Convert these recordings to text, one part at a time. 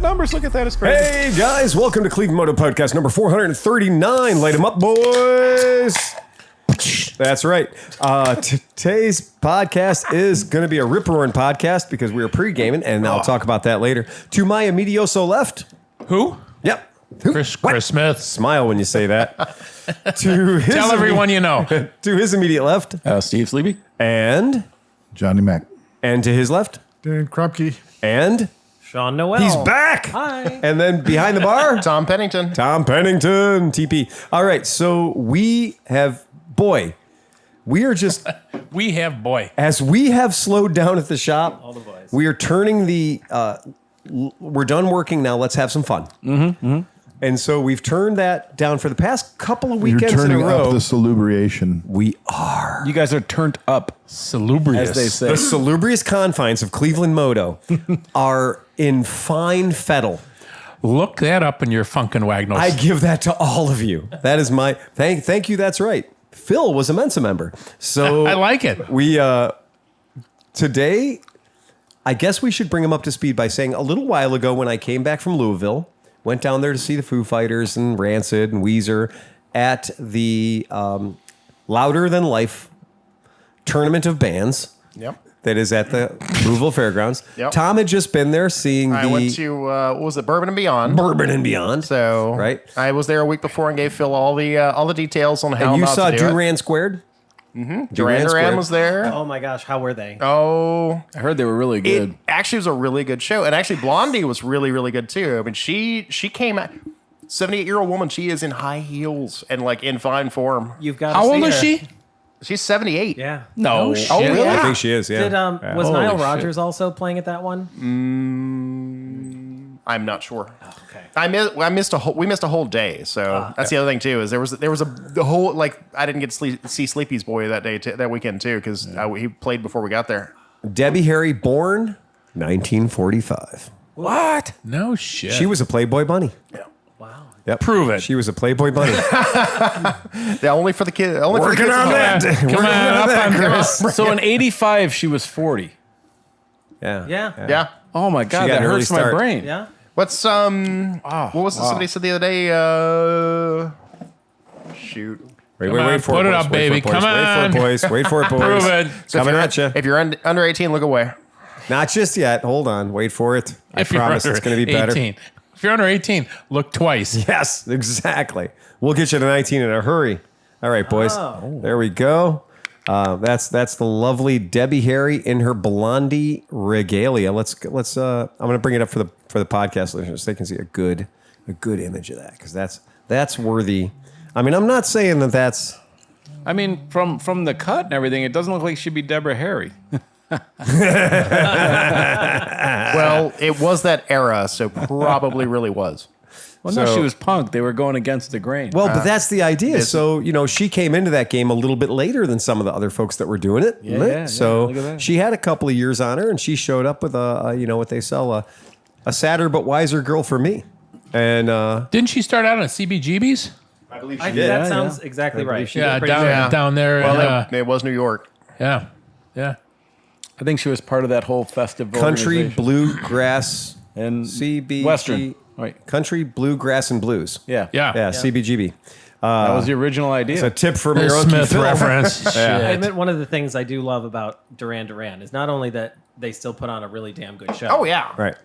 numbers. Look at that. It's crazy. Hey, guys. Welcome to ClevelandMoto Podcast number 439. Light them up, boys. That's right. Today's podcast is going to be a rip-roaring podcast because we are pre-gaming, and I'll talk about that later. To my immedioso left. Who? Yep. Chris Smith. Smile when you say that. To his Tell everyone you know. To his immediate left. Steve Sleepy. And? Johnny Mac. And to his left. Dan Krupke. And? Sean Noel. He's back. Hi. And then behind the bar. Tom Pennington. Tom Pennington. TP. All right. So we have, we are just, We have boy. as we have slowed down at the shop, All the boys. we are turning the, we're done working now. Let's have some fun. And so we've turned that down for the past couple of You're weekends in a turning row. up the salubriation. We are. You guys are turned up, Salubrious. as they say. The salubrious confines of Cleveland Moto are in fine fettle. Look that up in your Funkin' Wagnalls. I give that to all of you. That is my thank you. That's right. Phil was a Mensa member, so I like it. We today, I guess we should bring him up to speed by saying a little while ago when I came back from Louisville, went down there to see the Foo Fighters and Rancid and Weezer at the Louder Than Life tournament of bands. Yep. That is at the Louisville Fairgrounds. Yep. Tom had just been there seeing I went to, what was it, Bourbon and Beyond. Bourbon and Beyond. So right. I was there a week before and gave Phil all the details on how And you not saw to do it. Duran Squared? Duran was there. Oh my gosh, how were they? Oh, I heard they were really it good. actually was a really good show. And actually Blondie was really, really good too. I mean, she came at 78-year-old woman. She is in high heels and like in fine form. You've got. How to old see is her. she? She's 78. Yeah. No. Oh, really? I think she is, yeah. Did Yeah. was Holy Nile shit. Rodgers also playing at that one? I'm not sure. Okay. We missed a whole day. So that's the other thing too, is there was the whole, like, I didn't get to see Sleepy's Boy that day, that weekend too, because he played before we got there. Debbie Harry, born 1945. What? No shit. She was a Playboy bunny. Wow. Yep. Prove it. She was a Playboy bunny. Yeah, only for the kid. Only for the Working kids on at home. that. Come on, up on Chris. So in 85, she was 40. Yeah. Yeah. Yeah. Oh my God, got that an early hurts my start. brain. Yeah. What's what was it somebody said the other day? Shoot. Wait Come on, for put it, it boys. up, Wait for baby. it, boys. Come on. Wait for it, boys. Wait for it, boys. Prove it. So Coming at you. if you're under 18, look away. Not just yet. Hold on. Wait for it. I If you're promise under it's going to be better. 18. If you're under 18, look twice. Yes, exactly. We'll get you to 19 in a hurry. All right, boys. Oh. There we go. That's the lovely Debbie Harry in her Blondie regalia. Let's. I'm going to bring it up for the podcast listeners so they can see a good image of that, because that's worthy. I mean, I'm not saying that that's. I mean, from the cut and everything, it doesn't look like she'd be Deborah Harry. Well, it was that era, so probably really was. Well, no, So- she was punk. They were going against the grain. Well, but that's the idea. So, she came into that game a little bit later than some of the other folks that were doing it. Yeah, right? yeah, So look at that. she had a couple of years on her, and she showed up with what they sell, a sadder but wiser girl for me. And Didn't she start out on CBGB's? I believe I, she did. that Yeah, sounds yeah. exactly right. She Yeah, did pretty down good. down there. Well, it was New York. yeah. Yeah. I think she was part of that whole festive country, organization. bluegrass, and CBG. Western. Right. Country, bluegrass, and blues. Yeah. Yeah. Yeah, CBGB. That was the original idea. It's a tip from The your own Smith Phil. reference. I Shit. admit one of the things I do love about Duran is not only that they still put on a really damn good show. Oh yeah. Right.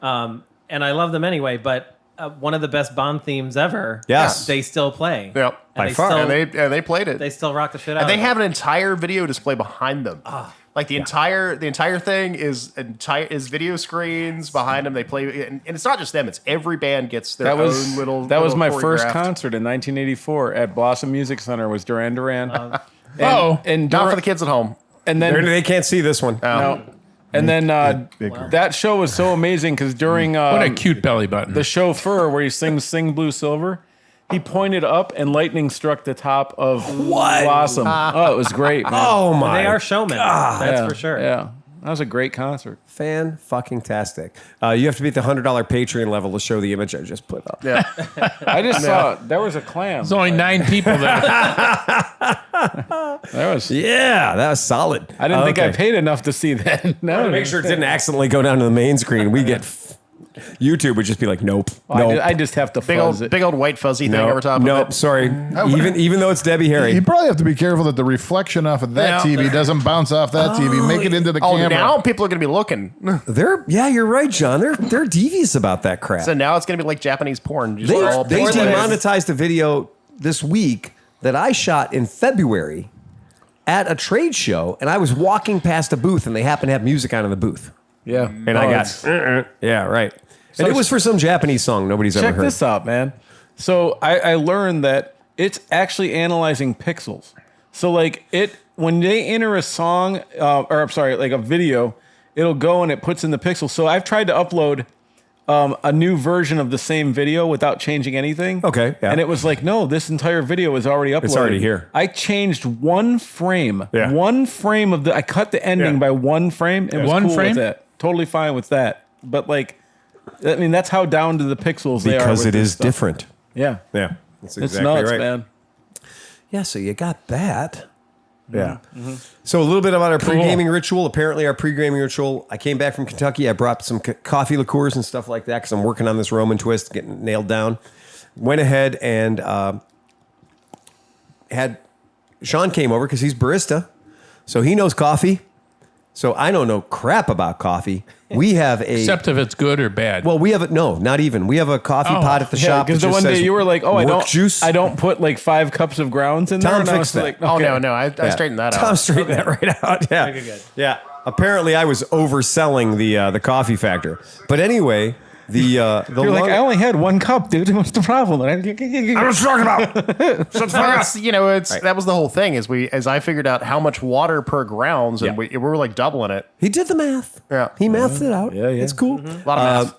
And I love them anyway, but one of the best Bond themes ever. Yes. They still play. Yep. And By they far. Still, And they played it. they still rock the shit out And they of it. have an entire video display behind them. Like the entire thing is video screens behind them. They play, and it's not just them. It's every band gets their That own was little. that was my little first choreographed- concert in 1984 at Blossom Music Center. Was Duran Duran. And, Oh. and Not Duran- for the kids at home. and then They can't see this one. no, and then that show was so amazing because during What a cute belly button. the chauffeur where he sings "Sing Blue Silver," he pointed up and lightning struck the top of Blossom. Oh, it was great. Man. Oh, my. They are showmen. That's Yeah, for sure. Yeah, that was a great concert. Fan-fucking-tastic. You have to be at the $100 Patreon level to show the image I just put up. Yeah. I just saw there was a clam. There's only 9 people there. There was. Yeah, that was solid. I didn't think I paid enough to see that. No, Make sure it didn't accidentally go down to the main screen. We get YouTube would just be like, nope, I just have to fuzz it. Big old white fuzzy thing over top of it. Sorry. Even though it's Debbie Harry. You probably have to be careful that the reflection off of that TV doesn't bounce off that TV, make it into the Oh, camera. now people are going to be looking. You're right, John. They're devious about that crap. So now it's going to be like Japanese porn. Just They all pixelated. demonetized a video this week that I shot in February at a trade show, and I was walking past a booth, and they happened to have music on in the booth. Yeah. And I got, yeah, right. And it was for some Japanese song nobody's ever Check heard. this out, man. So I learned that it's actually analyzing pixels. So like when they enter a song, or I'm sorry, like a video, it'll go and it puts in the pixels. So I've tried to upload a new version of the same video without changing anything. Okay, yeah. And it was like, no, this entire video is already uploaded. It's already here. I changed one frame. Yeah. One frame of I cut the ending Yeah. by one frame. It was One cool frame? with that. Totally fine with that. But like, I mean, that's how down to the pixels they are. Because with it this is stuff. different. Yeah. Yeah, that's It's exactly nuts, right. man. Yeah, so you got that. Yeah. So a little bit about our pre-gaming ritual. Apparently our pre-gaming ritual, I came back from Kentucky. I brought some coffee liqueurs and stuff like that because I'm working on this Roman twist, getting nailed down. Went ahead and had Sean came over because he's barista. So he knows coffee. So I don't know crap about coffee. We have a... Except if it's good or bad. Well, we have not even. We have a coffee pot at the shop. Because that the just one day says you were like, "Oh, work I don't put like 5 cups of grounds in there." Tom And I fixed was that. like, okay. Oh, no. I straightened that Tom out. straightened that right out. Yeah. Okay, good. Yeah. Apparently, I was overselling the coffee factor. But anyway, the You're like, I only had 1 cup, dude. What's the problem? I was talking about. Well, that was the whole thing. As I figured out how much water per grounds, and Yeah. we were like doubling it. He did the math. Yeah. He mathed it out. Yeah, yeah. It's cool. A lot of math.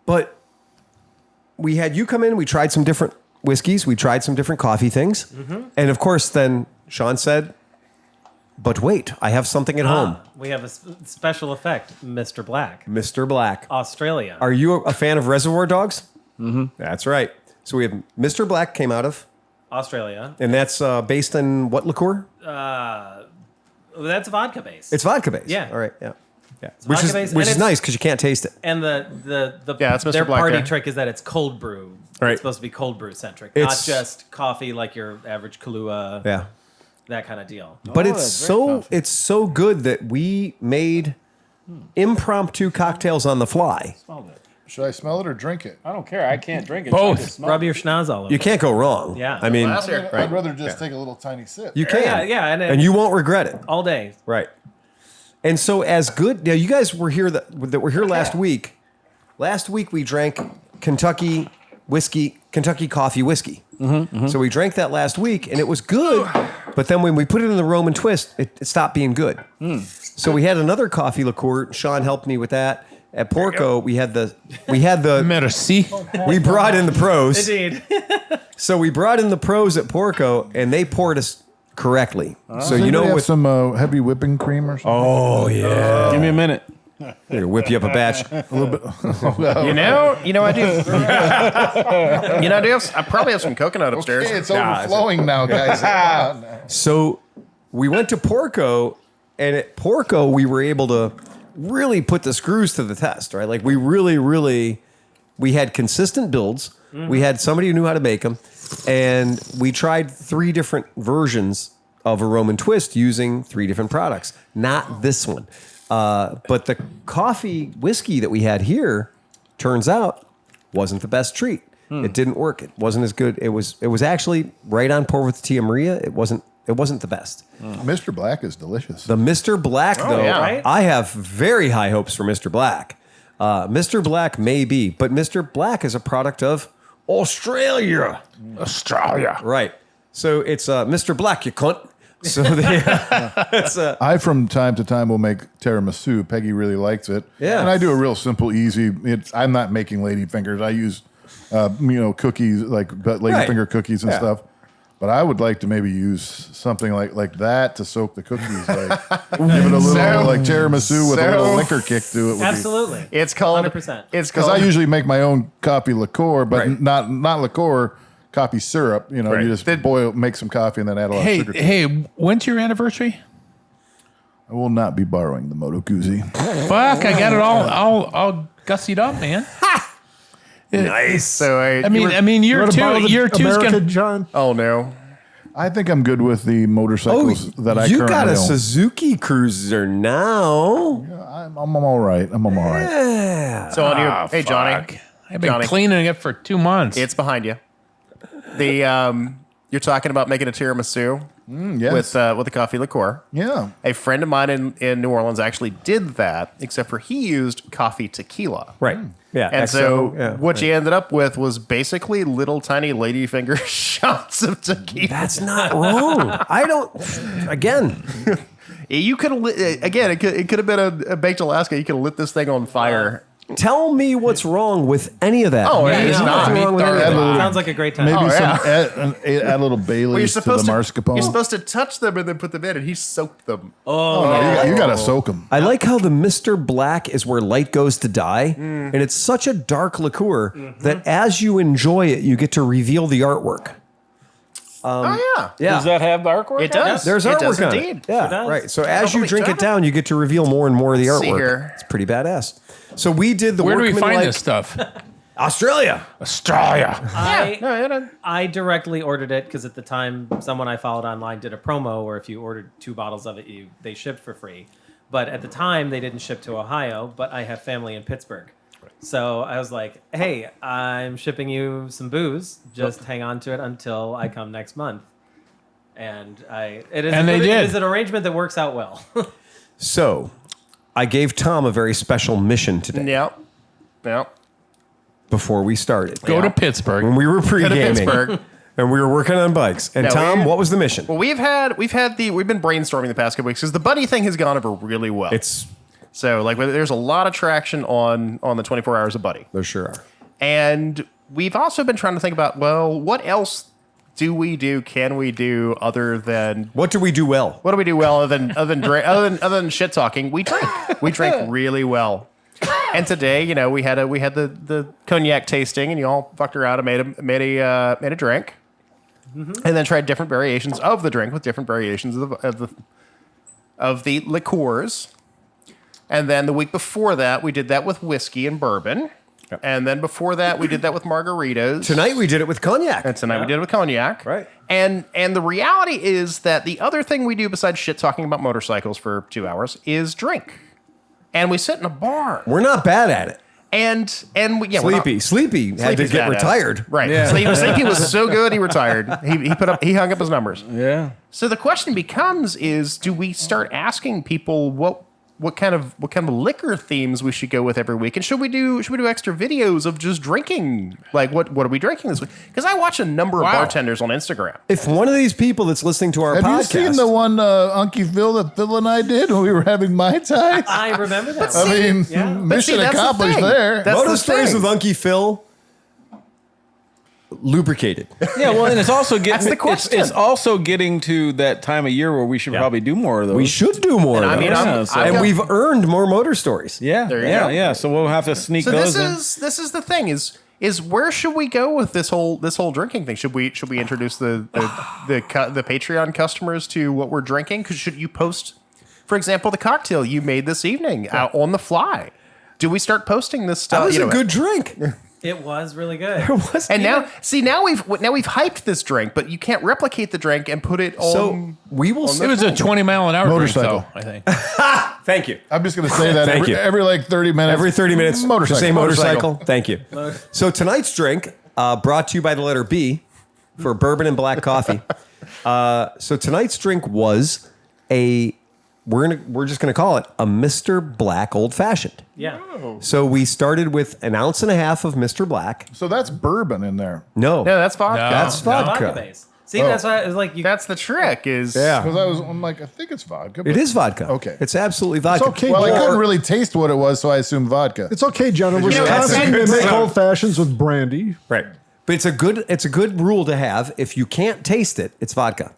But we had you come in. We tried some different whiskeys. We tried some different coffee things. And of course, then Sean said, but wait, I have something at home. We have a special effect, Mr. Black, Mr. Black. Australia. Are you a fan of Reservoir Dogs? Mm-hmm. That's right. So we have Mr. Black came out of, Australia. and that's based on what liqueur? That's vodka based. It's vodka based. Yeah. All right. Yeah. Yeah. vodka based, Which and is it's- nice because you can't taste it. and the Yeah, it's Mr. their Black party there. trick is that it's cold brew. Right. It's supposed to be cold brew centric, not It's- just coffee like your average Kahlua. Yeah. That kind of deal. But that's very coffee. it's so good that we made impromptu cocktails on the fly. Should I smell it or drink it? I don't care. I can't drink it. Both. I just smell Rub it. your schnoz all over. You can't go wrong. Yeah. I mean, Last year. I'd rather just take a little tiny sip. you can. Yeah, and and you won't regret it. all day. Right. And so as good, now you guys were here that were here last week. Last week we drank Kentucky coffee whiskey. So we drank that last week and it was good. But then when we put it in the Roman twist, it stopped being good. So we had another coffee liqueur. Sean helped me with that. At Porco, we had the Merci. we brought in the pros. Indeed. So we brought in the pros at Porco and they poured us correctly. So Does you anybody know have what? some heavy whipping cream or something? Oh yeah. Give me a minute. Here, whip you up a batch. You know, I do. I probably have some coconut upstairs. Okay, it's overflowing now, guys. Come on now. So we went to Porco, and at Porco we were able to really put the screws to the test, right? Like we we had consistent builds. We had somebody who knew how to make them, and we tried 3 different versions of a Roman twist using 3 different products. Not this one, but the coffee whiskey that we had here turns out wasn't the best treat. It didn't work. It wasn't as good. It was actually right on par with Tia Maria. It wasn't the best. Mr. Black is delicious. The Mr. Black, though, yeah. Right? I have very high hopes for Mr. Black. Mr. Black may be, but Mr. Black is a product of Australia. Australia. Right. So it's Mr. Black, you cunt. So it's I, from time to time, will make tiramisu. Peggy really likes it. Yeah. And I do a real simple, easy. I'm not making ladyfingers. I use, cookies, like ladyfinger Right. cookies and Yeah. stuff. But I would like to maybe use something like that to soak the cookies. Like, give it a little like tiramisu with a little liquor kick to it. Absolutely. It's called 100%. It's Because I called. usually make my own coffee liqueur, but Right. not liqueur, coffee syrup. You know, Right. you just make some coffee and then add a lot of Hey, sugar to it. hey, when's your anniversary? I will not be borrowing the Moto Guzzi. Fuck, I got it all. Gussied up, man. Nice. So I mean, you're two's America, gonna. John. oh no. I think I'm good with the motorcycles that I you currently got a own. Suzuki Cruiser now. I'm all right. I'm all right. Yeah. So on your hey Johnny, Fuck. I've been Johnny. cleaning it for 2 months. it's behind you. The you're talking about making a tiramisu Yes. with a coffee liqueur. yeah. A friend of mine in New Orleans actually did that, except for he used coffee tequila. Right. Yeah. And so yeah, what right. you ended up with was basically little tiny ladyfinger shots of tequila. That's not wrong. I don't. Again, You could have again. It could have been a baked Alaska. You could have lit this thing on fire. tell me what's wrong with any of that. Oh, There's it's nothing not. wrong with any of Add a that. little- Sounds like a great time. Maybe Oh, some yeah. add a little Baileys Well, you're to the supposed to. mascarpone. You're supposed to touch them and then put them in, and he soaked them. Oh, no, you got to soak them. I like how the Mr. Black is where light goes to die, and it's such a dark liqueur that as you enjoy it, you get to reveal the artwork. Oh yeah. Yeah, Does that have the artwork? It does. there's It artwork does on indeed. it. Yeah, does. right. So as you Wait, drink do I it down, you get to reveal more and more of the Let's see artwork. here. It's pretty badass. So we did the Where do we workmanlike- find this stuff? Australia. Australia. I directly ordered it because at the time, someone I followed online did a promo where if you ordered 2 bottles of it, they shipped for free. But at the time, they didn't ship to Ohio, but I have family in Pittsburgh. So I was like, hey, I'm shipping you some booze. Just hang on to it until I come next month. And it is And they it did. is an arrangement that works out well. So I gave Tom a very special mission today Yep. Yep. before we started. Go to Pittsburgh. When we were Go to pre-gaming Pittsburgh. and we were working on bikes. And Yeah, Tom, we- what was the mission? Well, we've been brainstorming the past couple weeks because the buddy thing has gone over really well. It's So like there's a lot of traction on the 24 hours of buddy. there sure are. And we've also been trying to think about, well, what else can we do other than What do we do well? what do we do well other than shit talking? We drink really well. And today, we had the cognac tasting, and you all fucked around and made a drink, and then tried different variations of the drink with different variations of the liqueurs. And then the week before that, we did that with whiskey and bourbon. And then before that, we did that with margaritas. Tonight we did it with cognac. And tonight we did it with cognac. Right. And the reality is that the other thing we do besides shit talking about motorcycles for 2 hours is drink. And we sit in a bar. We're not bad at it. And we, yeah, we're not- Sleepy had to Sleepy's get badass. retired. Right. Yeah. Sleepy was so good he retired. He hung up his numbers. Yeah. So the question becomes is do we start asking people what kind of liquor themes we should go with every week, and should we do extra videos of just drinking? Like what are we drinking this week? Because I watch a number of bartenders on Instagram. If one of these people that's listening to our Have you podcast, seen the one Unky Phil that Phil and I did when we were having Mai Tai? I remember that. I mean, mission that's the accomplished thing. there. That's Moto the Stories thing. with Unky Phil, lubricated. Yeah, well, and it's also getting That's the question. It's also getting to that time of year where we should probably do more of those. We should do more And of I mean, those. I'm- and we've earned more motor stories. Yeah, There you yeah, go. yeah. So we'll have to sneak So those this is the thing is where should we go with this whole drinking thing? Should we introduce the Patreon customers to what we're drinking? Should you post, for example, the cocktail you made this evening out on the fly? Do we start posting this stuff? That was a good drink. It was really good. And now we've hyped this drink, but you can't replicate the drink and put it on. So we will. It was a 20-mile-an-hour drink, Motorcycle. though, I think. Thank you. I'm just going to say that Thank every, you. every like 30 minutes. Every 30 minutes, Motorcycle. say motorcycle. Thank you. So tonight's drink, brought to you by the letter B for bourbon and black coffee. So tonight's drink was we're just gonna call it a Mr. Black Old Fashioned. Yeah. So we started with 1.5 ounces of Mr. Black. So that's bourbon in there. No, No, that's vodka. that's vodka. Vodka base. See, that's why it was like you. That's the trick. Is Yeah, Because I'm like, I think it's vodka. it is vodka. Okay. It's absolutely vodka. okay. Well, I Or- couldn't really taste what it was, so I assumed vodka. It's okay, John. In Wisconsin, that's they good. make old fashions with brandy. Right. But it's a good rule to have. If you can't taste it, it's vodka.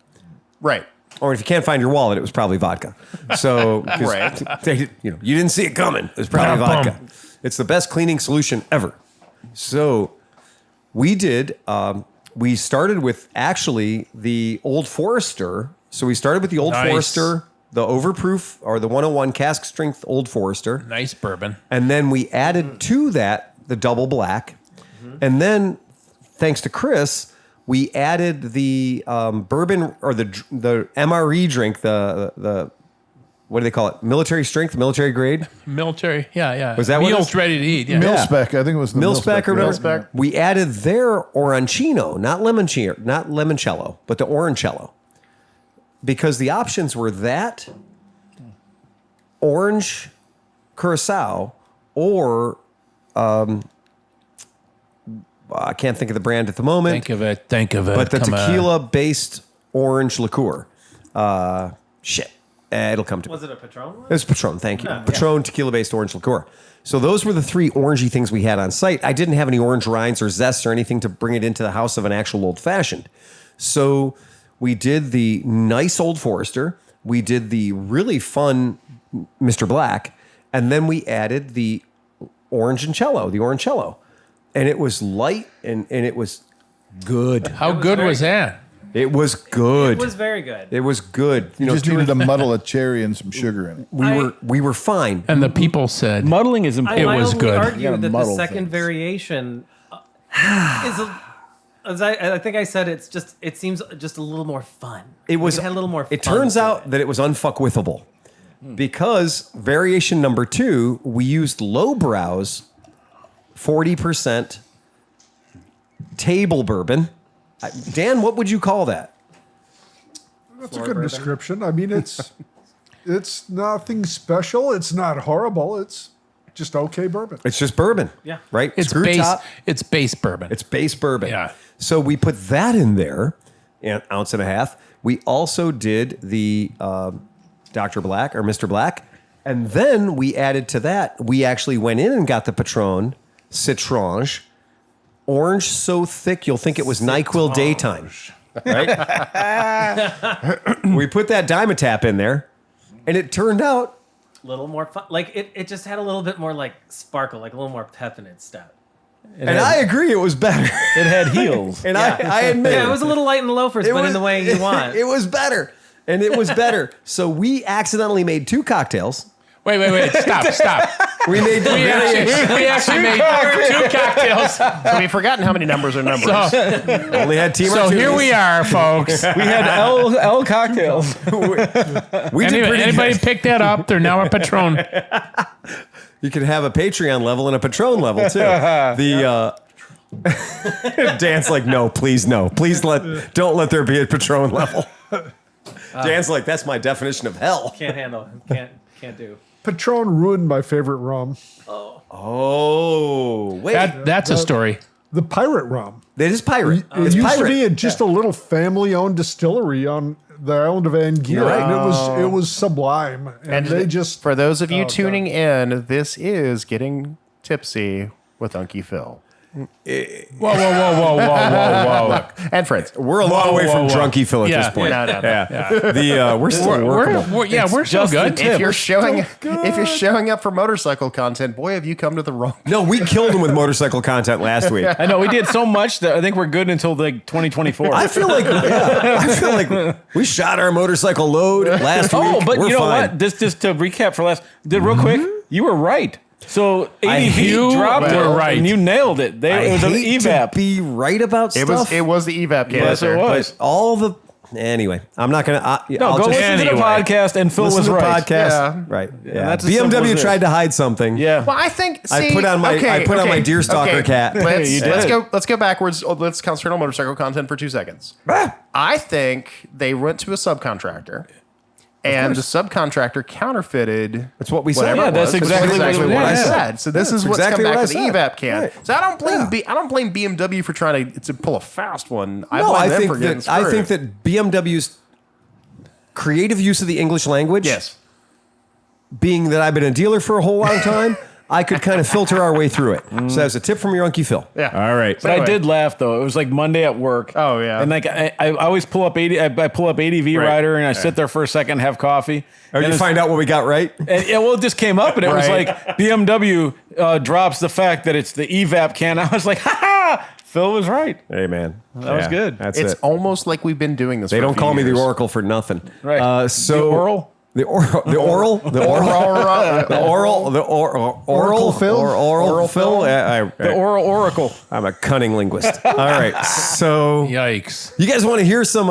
right. Or if you can't find your wallet, it was probably vodka. So, 'cause Right. you didn't see it coming. It was probably Ba-dum-bum. vodka. It's the best cleaning solution ever. So, we did. We started with actually the Old Forester. So we started with the Old Nice. Forester, the overproof or the 101 cask strength Old Forester. Nice bourbon. And then we added to that the double black. And then, thanks to Chris, we added the bourbon or the MRE drink, the what do they call it? Military strength, military grade? Military. Yeah. Was that what it Meals was? ready to eat? Yeah. Mil spec, I think it was the Mil spec or whatever. Mil-spec. We added their Orancino, not limoncello, but the Orangello. Because the options were that, orange curacao, or I can't think of the brand at the moment. Think of it. But the Come on. tequila-based orange liqueur. It'll come to me. Was it a Patron one? It was Patron, thank you. Patron tequila-based orange liqueur. So those were the 3 orangey things we had on site. I didn't have any orange rinds or zests or anything to bring it into the house of an actual old-fashioned. So we did the nice Old Forester. We did the really fun Mr. Black. And then we added the Orangello. And it was light and it was good. How good was that? It was good. It was very good. It was good. You just needed to muddle a cherry and some sugar in it. We were fine. And the people said, Muddling is I important. It was mildly good. argue You gotta that the muddle second things. variation is as I think I said, it seems just a little more fun. It was. It had a little more. It fun turns to out it. that it was unfuckwithable because variation number 2, we used Lowbrow's 40% table bourbon. Dan, what would you call that? That's a good description. I mean, it's nothing special. It's not horrible. It's just okay bourbon. It's just bourbon. Yeah. Right. it's Screw base. top. It's base bourbon. It's base bourbon. Yeah. So we put that in there, an ounce and a half. We also did the Dr. Black or Mr. Black. And then we added to that, we actually went in and got the Patron Citronge. Orange so thick, you'll think it was NyQuil daytime. Right? We put that Dimetap in there, and it turned out a little more fun. Like it just had a little bit more like sparkle, like a little more pep in its step. and I agree it was better. It had heels. And I admit Yeah, it was a little light in the loafers, but in the way you want. It was better. And it was better. So we accidentally made 2 cocktails. Wait. Stop. We made We actually made 2 cocktails. So we've forgotten how many numbers are numbers. only had T So here we are, folks. We had L cocktails. We did pretty Anybody good. pick that up? They're now a Patron. You can have a Patreon level and a Patron level too. The Dan's like, no, please don't let there be a Patron level. Dan's like, that's my definition of hell. Can't handle. Can't do. Patron ruined my favorite rum, Oh, wait. That's a story. the pirate rum. It is pirate. It It's used pirate. to be just a little family-owned distillery on the island of Anguilla, Right. and it was sublime. And they just For those of you Oh, tuning in, this is Getting Tipsy with Unky Phil Whoa. and friends. We're a long way from whoa. drunky Phil at Yeah. this point. No. Yeah. We're still workable. We're still good. If you're showing up for motorcycle content, boy, have you come to the wrong. No, we killed him with motorcycle content last week. I know we did so much that I think we're good until like 2024. I feel like we shot our motorcycle load last week. Oh, but We're you know fine. what? Just to recap for last, real quick, you were right. So ADV You dropped were it, right. and you nailed it. It was an hate evap. to be right about It stuff. was the evap can. Yes, it was. all the anyway. I'm not gonna. No, I'll go just listen to the Anyway. podcast, and Phil listen was to the right. podcast. Yeah. Right. Yeah. that's as simple as BMW this. tried to hide something. Yeah. Well, I think I put on my Deerstalker cat. You did. Let's go backwards. Let's concentrate on motorcycle content for 2 seconds. I think they went to a subcontractor, and the subcontractor counterfeited. That's what we said. whatever Yeah, it that's was. exactly That's what it what I was. said. So this is what's exactly come what back I with the said. evap can. Right. So I don't blame Yeah. I don't blame BMW for trying to pull a fast one. I No, blame I them think for getting that I think screwed. that BMW's creative use of the English language, Yes. being that I've been a dealer for a whole long time, I could kind of filter our way through it. So that's a tip from your Unky Phil. Yeah. All right. But I did laugh though. It was like Monday at work. Oh, yeah. And like I always pull up I pull up ADV Rider and I sit there for a second and have coffee. Or And you it's- find out what we got right? and it just came up and it was Right. like BMW drops the fact that it's the evap can. I was like, ha ha! Phil was right. Hey, man. That was good. That's It's it. almost like we've been doing this. They for a don't few call me the years. Oracle for nothing. Right. So the oral. The oral fill. The oral oracle. I'm a cunning linguist. All right, so Yikes. you guys want to hear some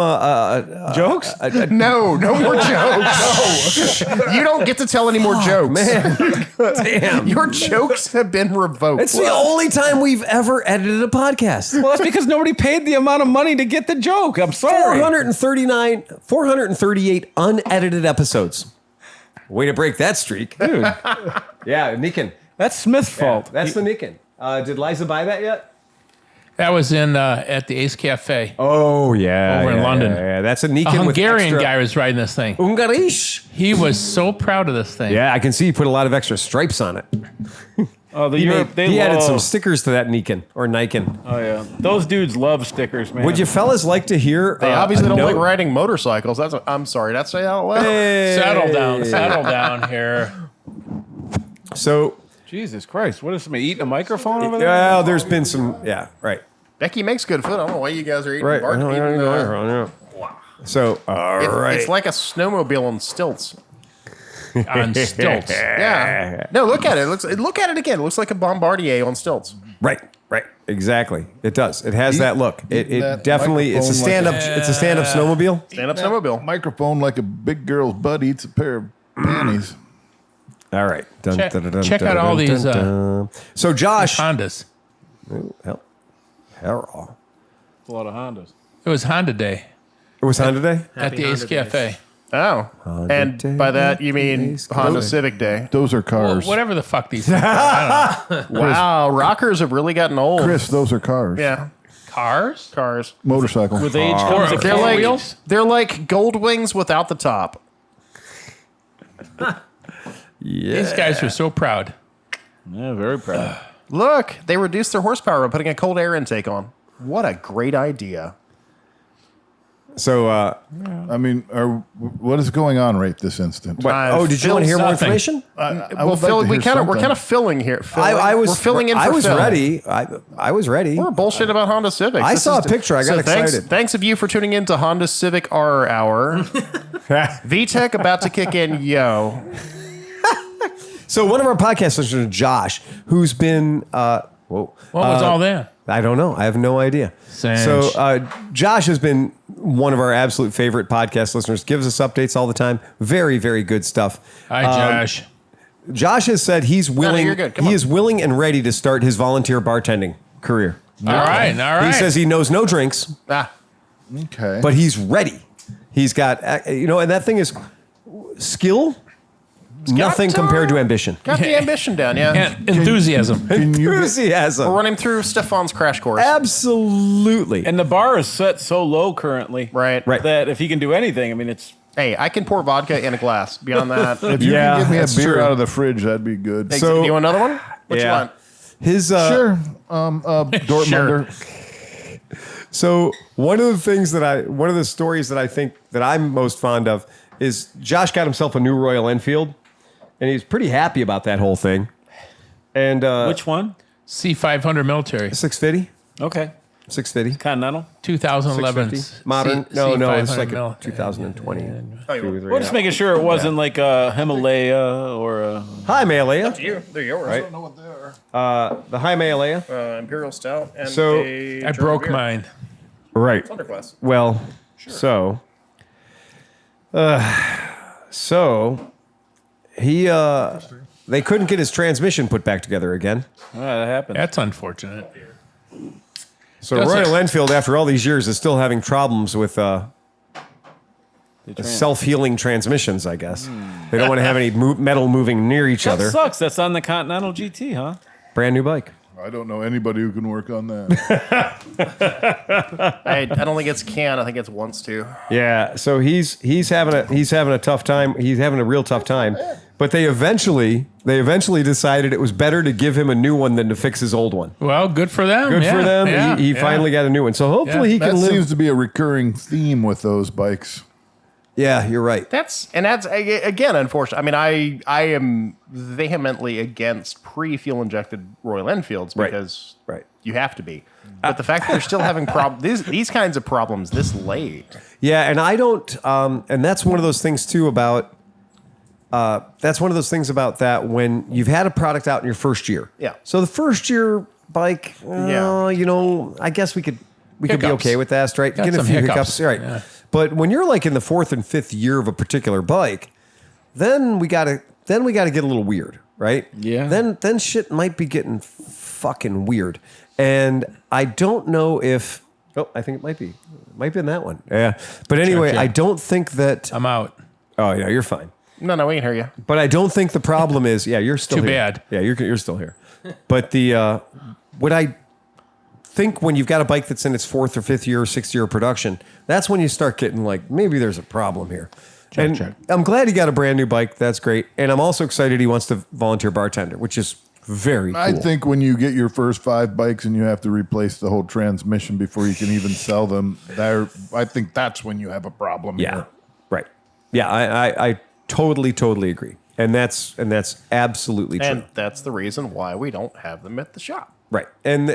Jokes? No more jokes. You don't get to tell any more jokes. man? Damn, Your jokes have been revoked. it's the only time we've ever edited a podcast. Well, that's because nobody paid the amount of money to get the joke. I'm sorry. 438 unedited episodes. Way to break that streak, dude. Yeah, Nikin. That's Smith's fault. That's the Nikin. Did Liza buy that yet? That was in at the Ace Cafe. Oh yeah, Over in London. Yeah, that's a Nikin. A Hungarian with guy was riding this thing. Ungarisch. He was so proud of this thing. Yeah, I can see he put a lot of extra stripes on it. Oh, He added some stickers to that Nikin or Nikin. Oh yeah, those dudes love stickers, man. Would you fellas like to hear? They obviously a don't like note? riding motorcycles. I'm sorry. That's out loud. Hey. Settle down here. So, Jesus Christ, what is somebody eating a microphone over there? well, there's been some. Yeah, right. Becky makes good food. I don't know why you guys are eating. Right. Bart, eating, So, all right. It's like a snowmobile on stilts. On stilts. Yeah. No, look at it. Look at it again. It looks like a Bombardier on stilts. Right. Exactly. It does. It has that look. It that definitely. It's a microphone stand up. It's a stand up snowmobile. Stand up snowmobile. Microphone like a big girl's butt eats a pair of panties. All right. Dun, Check- dun, dun, dun, check dun, out all dun, these, dun, dun. So Josh. Hondas. Hell. A lot of Hondas. It was Honda Day It was Honda Day. at the Ace Honda Days. Cafe. Oh. And by that, you mean Honda Civic Day. Those are Well, cars. whatever the fuck these things are. I don't know. Wow. Rockers have really gotten old. Chris, those are cars. Yeah. Cars? Cars. Motorcycle. With age comes a They're king. like wheels? they're like gold wings without the top. These guys were so proud. Yeah, very proud. Look, they reduced their horsepower by putting a cold air intake on. What a great idea. So, I mean, what is going on right this instant? did you want to hear more nothing. information? I Well, would like to we're hear kind something. of filling here. We're filling in. I for was Phil. ready. I was ready. We're bullshit about Honda Civics. I This saw is- a picture. I got thanks, excited. Thanks of you for tuning in to Honda Civic R Hour. VTech about to kick in. Yo. So one of our podcast listeners, Josh, who's been whoa. What was all that? I don't know. I have no idea. Sanj. So Josh has been one of our absolute favorite podcast listeners. Gives us updates all the time. Very, very good stuff. Hi, Josh. Josh has said he's willing. you're good. Come He on. is willing and ready to start his volunteer bartending career. All right. He says he knows no drinks, Okay. but he's ready. He's got and that thing is skill. Nothing compared to ambition. Got the ambition down, yeah. And enthusiasm. Can you Enthusiasm. We're running through Stefan's crash course. Absolutely. And the bar is set so low currently, Right. that if he can do anything, I mean, it's Hey, I can pour vodka in a glass. Beyond that, if you Yeah, can give me a that's beer true. out of the fridge, that'd be good. Hey, So- do you want another one? What you Yeah. want? His Sure. Dortmunder. So one of the stories that I think that I'm most fond of is Josh got himself a new Royal Enfield, and he's pretty happy about that whole thing. And which one? C500 military. 650, Okay, 650, Continental. 2011. 650. Modern? No, it's like a mil. 2020. We're just making sure it wasn't like a Himalaya or a. Hi, Himalaya. They're yours. Right. know what they are. The Himalaya. Imperial Stout and So, a I broke mine. Right. Underclass. Well, so he they couldn't get his transmission put back together again. That happened. That's unfortunate. So Doesn't- Royal Enfield, after all these years, is still having problems with self-healing transmissions, I guess. They don't want to have any metal moving near each That other. sucks. That's on the Continental GT, huh? Brand new bike. I don't know anybody who can work on that. I don't think it's can. I think it's wants to. Yeah, so he's having a tough time. He's having a real tough time. But they eventually decided it was better to give him a new one than to fix his old one. Well, good for them. Good yeah, for them. yeah, He yeah. finally got a new one. So hopefully he That can live. seems to be a recurring theme with those bikes. Yeah, you're right. That's again unfortunate. I mean, I am vehemently against pre-fuel injected Royal Enfields because Right. you have to be. But the fact that they're still having these kinds of problems this late. Yeah, and I don't. And that's one of those things too about that's one of those things about that when you've had a product out in your first year. Yeah. So the first year bike, I guess we could be okay with that, right? Got Get a some few hiccups. right? Yeah. But when you're like in the 4th and 5th year of a particular bike, then we gotta get a little weird, right? Yeah. Then shit might be getting fucking weird, and I don't know if. Oh, I think it might be in that one. Yeah. But anyway, Check. I don't think that. I'm out. Oh yeah, you're fine. No, we can hear you. But I don't think the problem is. Yeah, you're still Too here. bad. Yeah, you're still here. But what I think when you've got a bike that's in its 4th or 5th year or 6th year of production, that's when you start getting like maybe there's a problem here. Check. I'm glad he got a brand new bike. That's great. And I'm also excited he wants to volunteer bartender, which is very cool. I think when you get your first 5 bikes and you have to replace the whole transmission before you can even sell them, I think that's when you have a problem. Yeah. here. Right. Yeah, I totally agree. And that's absolutely true. And that's the reason why we don't have them at the shop. Right. And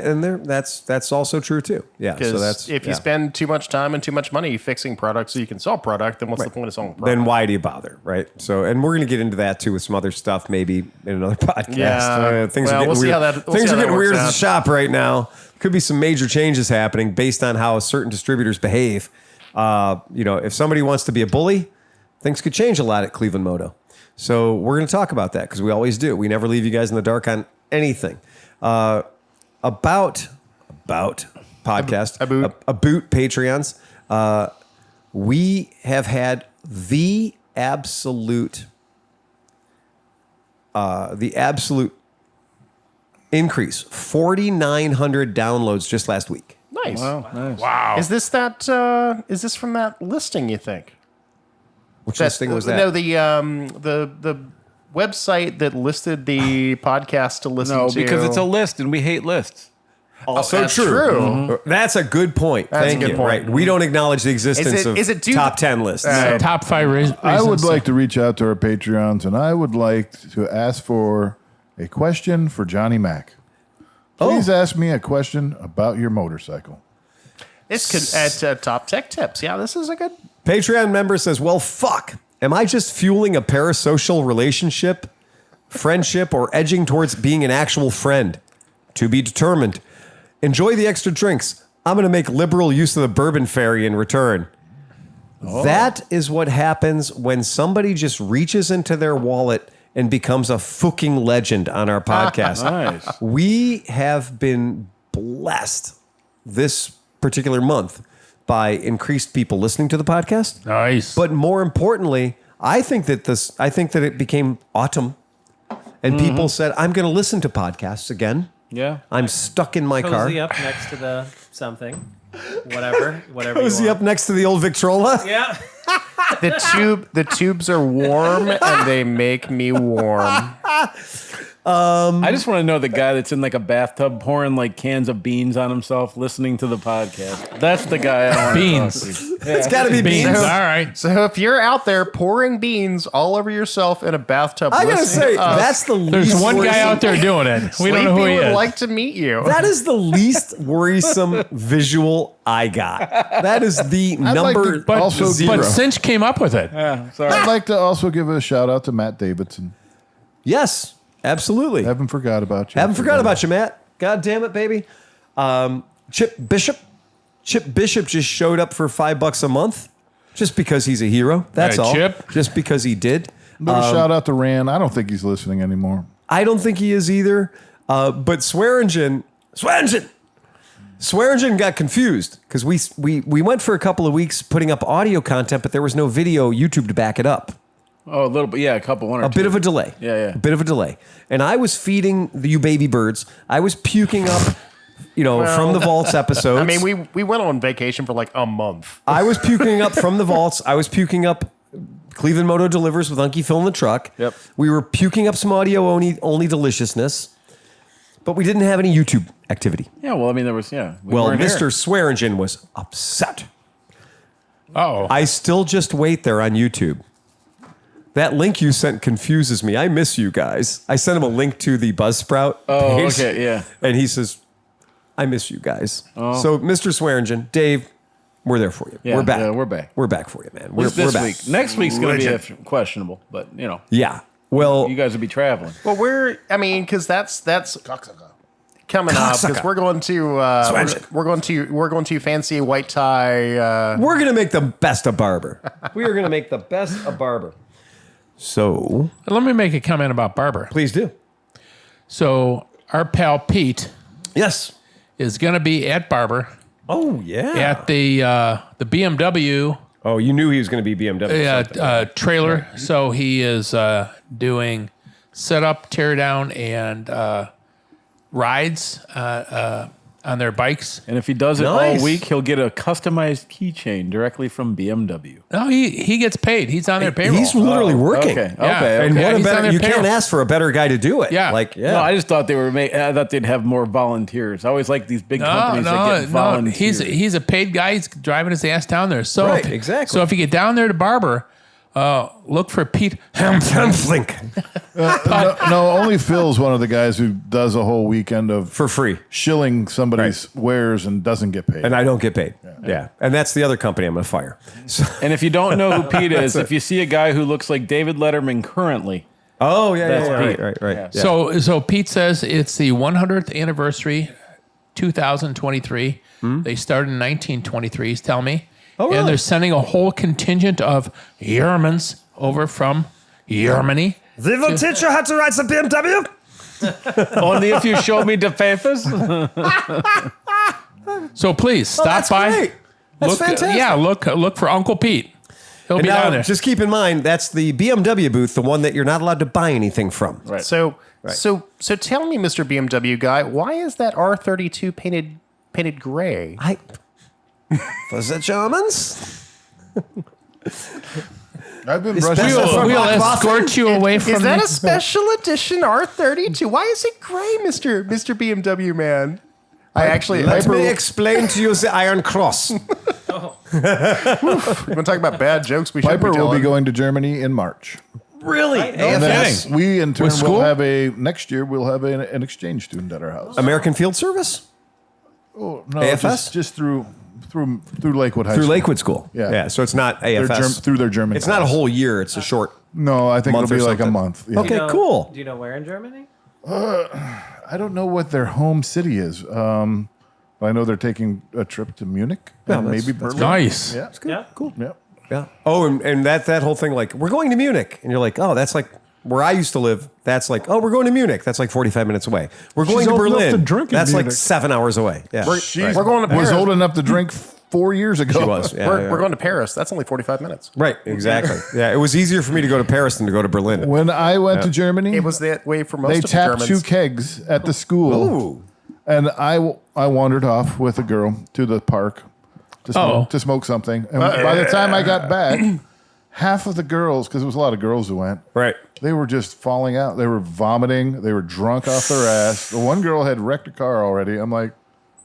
that's also true too. Yeah. So Because that's if you spend too much time and too much money fixing products so you can sell product, then what's the point of selling product? then why do you bother, right? So, and we're going to get into that too with some other stuff, maybe in another podcast. Yeah. Things are Well, getting we'll see weird. how that- we'll things see are how that getting weird works at the out. shop right now. Could be some major changes happening based on how certain distributors behave. If somebody wants to be a bully, things could change a lot at Cleveland Moto. So we're going to talk about that because we always do. We never leave you guys in the dark on anything. About podcast, about Patreons. We have had the absolute increase, 4,900 downloads just last week. Nice. Wow. Is this from that listing, you think? Which listing was that? No, the website that listed the podcast to listen to. No, because it's a list and we hate lists. Also that's true. true. Mm-hmm. That's a good point. That's a Thank good you. point. Right. We don't acknowledge the existence of is it due top to- 10 lists. Top 5 reasons. I would like to reach out to our Patreons, and I would like to ask for a question for Johnny Mac. Please ask me a question about your motorcycle. It's at Top Tech Tips. Yeah, this is a good. Patreon member says, well, fuck. Am I just fueling a parasocial relationship, friendship, or edging towards being an actual friend? To be determined. Enjoy the extra drinks. I'm going to make liberal use of the bourbon fairy in return. That is what happens when somebody just reaches into their wallet and becomes a fucking legend on our podcast. Nice. We have been blessed this particular month by increased people listening to the podcast. Nice. But more importantly, I think that it became autumn and people said, I'm going to listen to podcasts again. Yeah. I'm stuck in my car. Cozy up next to the something. Whatever Cozy you up want. next to the old Victrola. Yeah. The tubes are warm and they make me warm. I just want to know the guy that's in like a bathtub pouring like cans of beans on himself listening to the podcast. That's the guy I want Beans. to talk to. It's got to be beans. All right. So if you're out there pouring beans all over yourself in a bathtub, I gotta listening say, to us, that's the least. There's one guy worrisome- out there doing it. We don't know who Sleepy he would is. like to meet you. That is the least worrisome visual I got. That is the like number. to- But- also zero. But Cinch came up with it. Yeah, sorry. I'd like to also give a shout out to Matt Davidson. Yes, absolutely. Haven't forgot about you. Haven't forgot about you, Matt. God damn it, baby. Chip Bishop just showed up for $5 a month, just because he's a hero. That's Hey, all. Chip. Just because he did. Little shout out to Rand. I don't think he's listening anymore. I don't think he is either. But Swearingen got confused because we went for a couple of weeks putting up audio content, but there was no video YouTube to back it up. Oh, a little bit. Yeah, a couple, one or A two. bit of a delay. Yeah. A bit of a delay. And I was feeding you baby birds. I was puking up, from the vaults episodes. I mean, we went on vacation for like a month. I was puking up from the vaults. I was puking up Cleveland Moto Delivers with Unky Phil in the truck. Yep. We were puking up some audio only deliciousness, but we didn't have any YouTube activity. Yeah, well, I mean, there was, yeah. We Well, weren't Mr. here. Swearingen was upset. Oh. I still just wait there on YouTube. That link you sent confuses me. I miss you guys. I sent him a link to the Buzzsprout Oh, page. okay, yeah. And he says, I miss you guys. So, Mr. Swearingen, Dave, we're there for you. Yeah, we're back. yeah, we're back. We're back for you, man. At We're least this back. week. Next week's going to be questionable, but Yeah. Well, you guys will be traveling. Well, because that's coming up because Cocksucker. we're going to fancy white tie. we're going to make the best of Barber. We are going to make the best of Barber. So, Let me make a comment about Barber. please do. So our pal Pete Yes. is going to be at Barber Oh, yeah. at the BMW Oh, you knew he was going to be BMW. trailer. So he is doing setup, tear down, and rides on their bikes. And if he does it Nice. all week, he'll get a customized keychain directly from BMW. No, he gets paid. He's on their payroll. He's literally working. Okay. Yeah. Okay. And Yeah, what a he's on better, their you can't payroll. ask for a better guy to do it. Yeah. No, I just thought I thought they'd have more volunteers. I always like these big companies that get volunteers. He's a paid guy. He's driving his ass down there. So Right, exactly. So if you get down there to Barber, look for Pete Flink. No, only Phil's one of the guys who does a whole weekend of For free. shilling somebody's wares and doesn't get paid. And I don't get paid. Yeah. And that's the other company I'm going to fire. So, And if you don't know who Pete is, if you see a guy who looks like David Letterman currently, oh, yeah. That's yeah, Pete. Right. Yeah. Yeah. So Pete says it's the 100th anniversary, 2023. They started in 1923. He's telling me, really? and they're sending a whole contingent of Germans over from Germany. The evil teacher had to ride some BMW. only if you show me the papers. So please stop that's by. great. That's Look, fantastic. yeah, look for Uncle Pete. He'll And be down now, there. just keep in mind, that's the BMW booth, the one that you're not allowed to buy anything from. Right. So tell me, Mr. BMW guy, why is that R32 painted gray? Was it Germans? I've been It's brushing best up for on We'll Mark escort you away from Is that the- a special edition R32? Why is it gray, Mr. BMW man? Let me explain to you the Iron Cross. You want to talk about bad jokes? We should Piper be will be telling. going to Germany in March. Really? And then AFS? we in turn With school? will have next year we'll have an exchange student at our house. American Field Service? Oh, no, AFS? just through Lakewood High Through School. Lakewood School. Yeah. So it's not Their AFS. through their German. It's not a class. whole year. It's a short. No, I think month it'll be or like a something. month. Yeah. Okay, cool. Do you know where in Germany? I don't know what their home city is. I know they're taking a trip to Munich and that's- maybe that's Berlin. Nice. Yeah. Yeah. Cool. Yeah. Yeah. Oh, and that whole thing, like, we're going to Munich. And you're like, oh, that's like where I used to live. That's like, oh, we're going to Munich. That's like 45 minutes away. We're going to old enough Berlin. to drink in That's like Munich. 7 hours away. Yeah. We're going to Was Paris. old enough to drink 4 years ago. She was. Yeah, We're yeah. going to Paris. That's only 45 minutes. Right. Exactly. Yeah. It was easier for me to go to Paris than to go to Berlin. When I went to Germany, It was that way for most they of the tapped Germans. 2 kegs at the school. Ooh. And I wandered off with a girl to the park to smoke something. And by the time I got back, half of the girls, because there was a lot of girls who went, Right. they were just falling out. They were vomiting. They were drunk off their ass. The one girl had wrecked a car already. I'm like,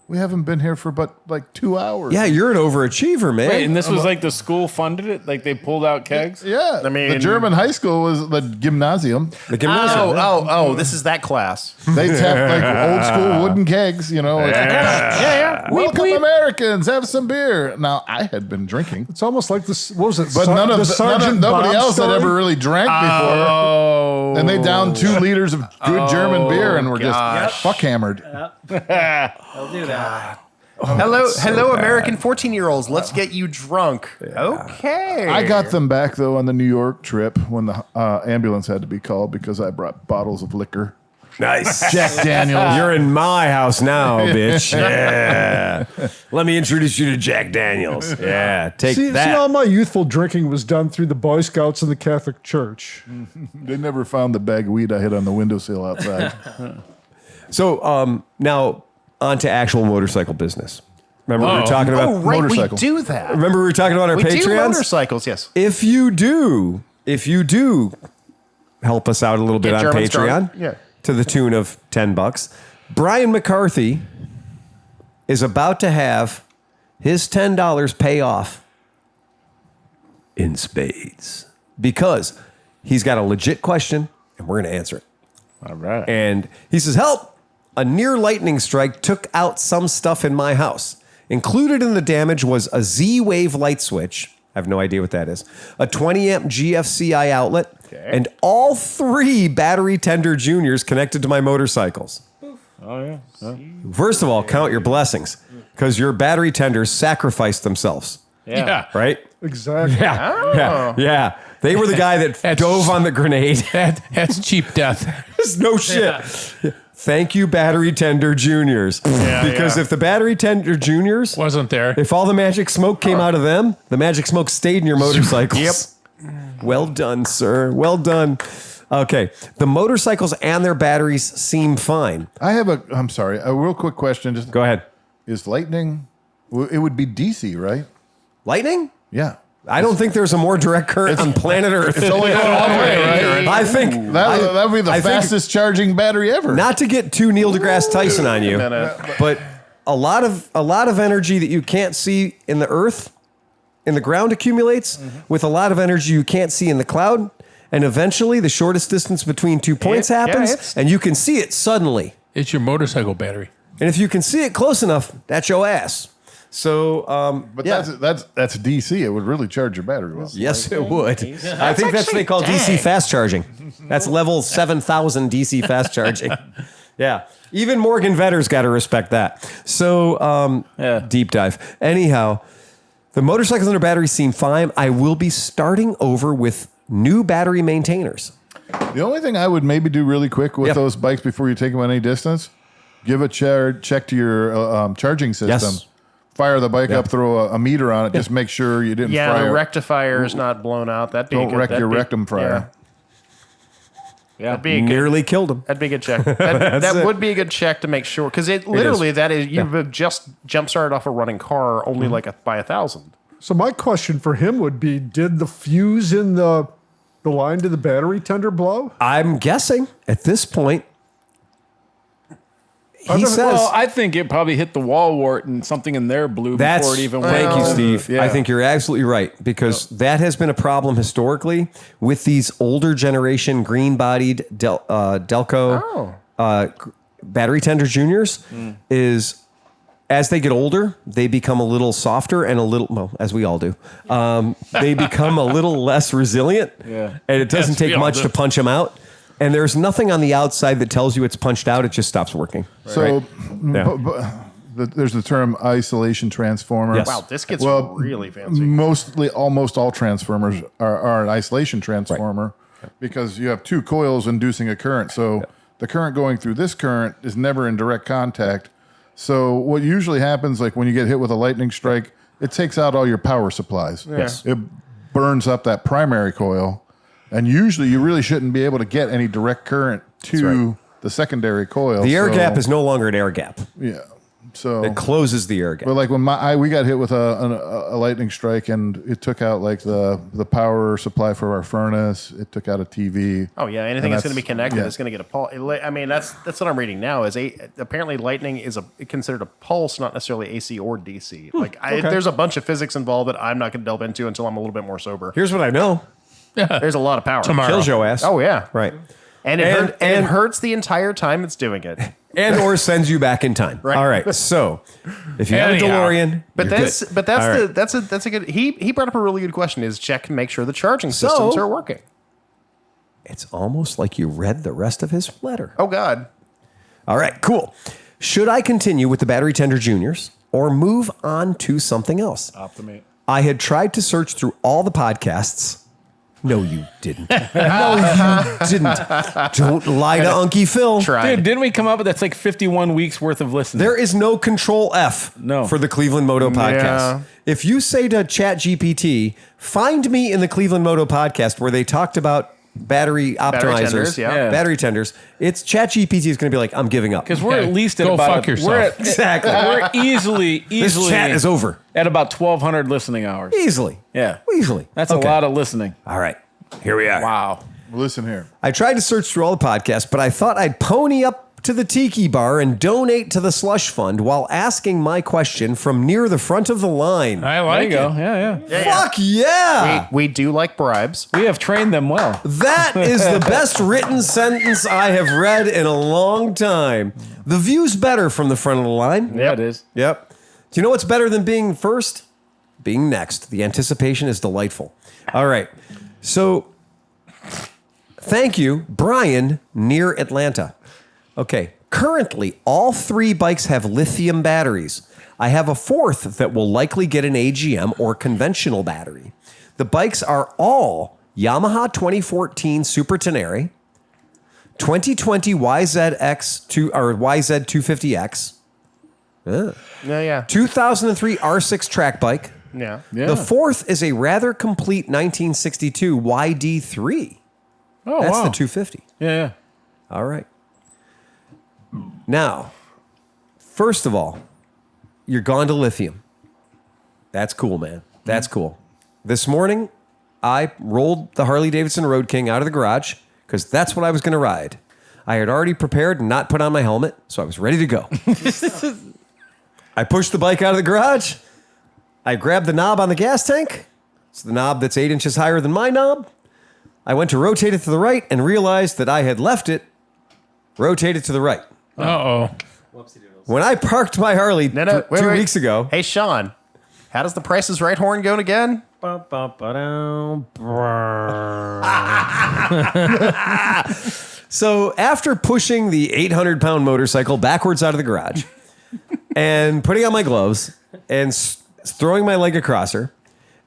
we haven't been here for but like 2 hours. Yeah. You're an overachiever, man. Wait, and this was like the school funded it? Like they pulled out kegs? Yeah. I mean- the German high school was the gymnasium. the gymnasium. This is that class. They tapped like old school wooden kegs, you know. Like, welcome Americans, have some beer. Now I had been drinking, It's almost like this. What was it? but nobody Bob else had story? ever really drank before. Oh. And they downed 2 liters of good German beer and were just fuck hammered. They'll do that. Hello, American 14-year-olds. Let's get you drunk. Okay. I got them back though on the New York trip when the ambulance had to be called because I brought bottles of liquor. Nice. Jack Daniels. You're in my house now, bitch. Yeah. Let me introduce you to Jack Daniels. Yeah. Take See, that. all my youthful drinking was done through the Boy Scouts and the Catholic Church. They never found the bag of weed I hid on the windowsill outside. So now on to actual motorcycle business. Remember we were talking about Oh, right. motorcycle. We do that. Remember we were talking about our We do Patreons? motorcycles, yes. If you do help us out a little bit Get on German Patreon, strong. Yeah. to the tune of $10, Brian McCarthy is about to have his $10 pay off in spades because he's got a legit question and we're going to answer it. All right. And he says, help! A near lightning strike took out some stuff in my house. Included in the damage was a Z-Wave light switch. I have no idea what that is. A 20 amp GFCI outlet, and all 3 battery tender juniors connected to my motorcycles. Oh yeah. First of all, count your blessings, because your battery tenders sacrificed themselves. Yeah. Right? Exactly. Yeah. They were the guy that That's- dove on the grenade. That's cheap death. No shit. Thank you, battery tender juniors. Because if the battery tender juniors, Wasn't there. if all the magic smoke came out of them, the magic smoke stayed in your motorcycles. Yep. Well done, sir. Well done. Okay. The motorcycles and their batteries seem fine. I'm sorry, a real quick question. Just Go ahead. Is lightning? It would be DC, right? Lightning? Yeah. I don't think there's a more direct current on planet Earth. It's only going one way, right? I think That would be the I think- fastest charging battery ever. not to get too Neil deGrasse Tyson on you, but a lot of energy that you can't see in the earth, in the ground accumulates with a lot of energy you can't see in the cloud, and eventually the shortest distance between 2 points happens, it's- and you can see it suddenly. It's your motorcycle battery. And if you can see it close enough, that's your ass. So, But yeah. that's DC. It would really charge your battery well. Yes, it would. I think that's what they call DC fast charging. That's level 7,000 DC fast charging. Yeah. Even Morgan Vetter's got to respect that. So, deep dive. Anyhow, the motorcycles and their batteries seem fine. I will be starting over with new battery maintainers. The only thing I would maybe do really quick with Yeah. those bikes before you take them on any distance, give a check to your charging system. Yes. Fire the bike up, throw a meter on it. Just make sure you didn't Yeah, fry the it. rectifier is not blown out. That'd be a Don't good, wreck that'd your be- rectum fryer. Yeah. That'd be a good, Nearly killed him. that'd be a good check. That would be a good check to make sure, because it literally that is you've just jump started off a running car only by 1,000. So my question for him would be: did the fuse in the line to the battery tender blow? I'm guessing at this point, he Other- says... Well, I think it probably hit the wall wart and something in there blew That's, before it even thank went. you, Steve. Yeah. I think you're absolutely right, because that has been a problem historically with these older generation green-bodied Delco battery tender juniors. Is as they get older, they become a little softer and a little, well, as we all do. They become a little less resilient, and it doesn't Yes, we take all much do. to punch them out. And there's nothing on the outside that tells you it's punched out. It just stops working. So Yeah. there's the term isolation transformer. Yes. Wow, this gets Well, really fancy. Almost all transformers are an isolation transformer because you have 2 coils inducing a current. So the current going through this current is never in direct contact. So what usually happens, like when you get hit with a lightning strike, it takes out all your power supplies. Yes. It burns up that primary coil. And usually you really shouldn't be able to get any direct current to the secondary coil. The air So- gap is no longer an air gap. Yeah. So It closes the air gap. but like when we got hit with a lightning strike and it took out like the power supply for our furnace. It took out a TV. Oh yeah, anything that's going to be connected yeah. is going to get a pulse. I mean, that's what I'm reading now. Apparently lightning is considered a pulse, not necessarily AC or DC. There's a bunch of physics involved that I'm not going to delve into until I'm a little bit more sober. Here's what I know. There's a lot of power. Tomorrow. Kills your ass. Oh yeah, Right. and it hurts the entire time it's doing it. And or sends you back in time. Right. All right. So if you have a Anyhow. DeLorean, But you're that's good. but that's All the right. that's a good. He brought up a really good question. Is check and make sure the charging systems are working. It's almost like you read the rest of his letter. Oh God. All right, cool. Should I continue with the battery tender juniors or move on to something else? Optimate. I had tried to search through all the podcasts. No, you didn't. No, you didn't. Don't lie to Unky Phil. Tried. Dude, didn't we come up with that's like 51 weeks worth of listening? There is no control F No. for the Cleveland Moto Podcast. Yeah. If you say to ChatGPT, find me in the Cleveland Moto Podcast where they talked about battery optimizers, tenders, yeah. battery tenders, it's ChatGPT is going to be like, I'm giving up. Because we're Okay, at least at go about fuck yourself. We're at, Exactly. We're easily This chat is over. at about 1,200 listening hours. Easily. Yeah, Easily. that's Okay. a lot of listening. All right. Here we are. Wow. Listen here. I tried to search through all the podcasts, but I thought I'd pony up to the Tiki Bar and donate to the slush fund while asking my question from near the front of the line. I There like you go. it. Yeah. Fuck yeah! We do like bribes. We have trained them well. That is the best written sentence I have read in a long time. The view's better from the front of the line. Yeah, it is. Yep. Do you know what's better than being first? Being next. The anticipation is delightful. All right. So, thank you, Brian, near Atlanta. Okay. Currently, all 3 bikes have lithium batteries. I have a 4th that will likely get an AGM or conventional battery. The bikes are all Yamaha 2014 Super Tenere, 2020 YZ250X, Yeah. 2003 R6 track bike. Yeah. The 4th is a rather complete 1962 YD3. Oh, That's wow. the 250. Yeah. All right. Now, first of all, you're gone to lithium. That's cool, man. That's cool. This morning, I rolled the Harley-Davidson Road King out of the garage because that's what I was going to ride. I had already prepared and not put on my helmet, so I was ready to go. I pushed the bike out of the garage. I grabbed the knob on the gas tank. It's the knob that's 8 inches higher than my knob. I went to rotate it to the right and realized that I had left it rotated to the right. Uh-oh. Whoopsie doodles. When I parked my Harley Wait, 2 wait. weeks ago, Hey, Sean, how does the Price is Right horn go again? so after pushing the 800-pound motorcycle backwards out of the garage and putting on my gloves and throwing my leg across her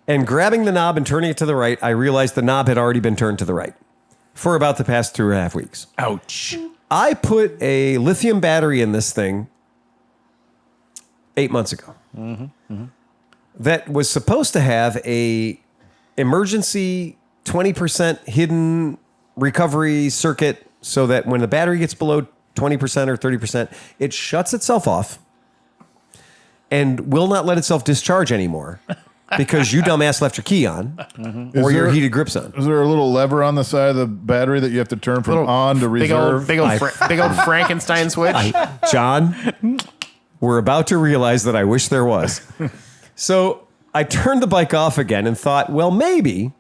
and grabbing the knob and turning it to the right, I realized the knob had already been turned to the right for about the past 2.5 weeks. Ouch. I put a lithium battery in this thing 8 months ago. That was supposed to have a emergency 20% hidden recovery circuit so that when the battery gets below 20% or 30%, it shuts itself off and will not let itself discharge anymore because you dumbass left your key on or your heated grips on. Is there a little lever on the side of the battery that you have to turn from on to reserve? Big old Frankenstein switch. John, we're about to realize that I wish there was. So I turned the bike off again and thought, well, maybe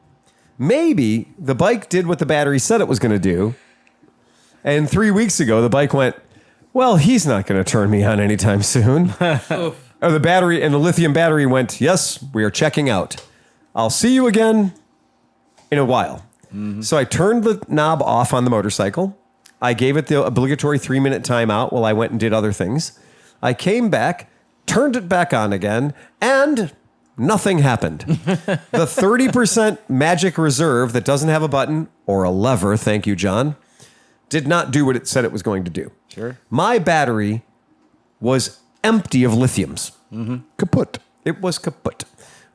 the bike did what the battery said it was going to do. And 3 weeks ago, the bike went, well, he's not going to turn me on anytime soon. Or the battery and the lithium battery went, yes, we are checking out. I'll see you again in a while. So I turned the knob off on the motorcycle. I gave it the obligatory 3-minute timeout while I went and did other things. I came back, turned it back on again, and nothing happened. The 30% magic reserve that doesn't have a button or a lever, thank you, John, did not do what it said it was going to do. Sure. My battery was empty of lithiums. Kaput. It was kaput.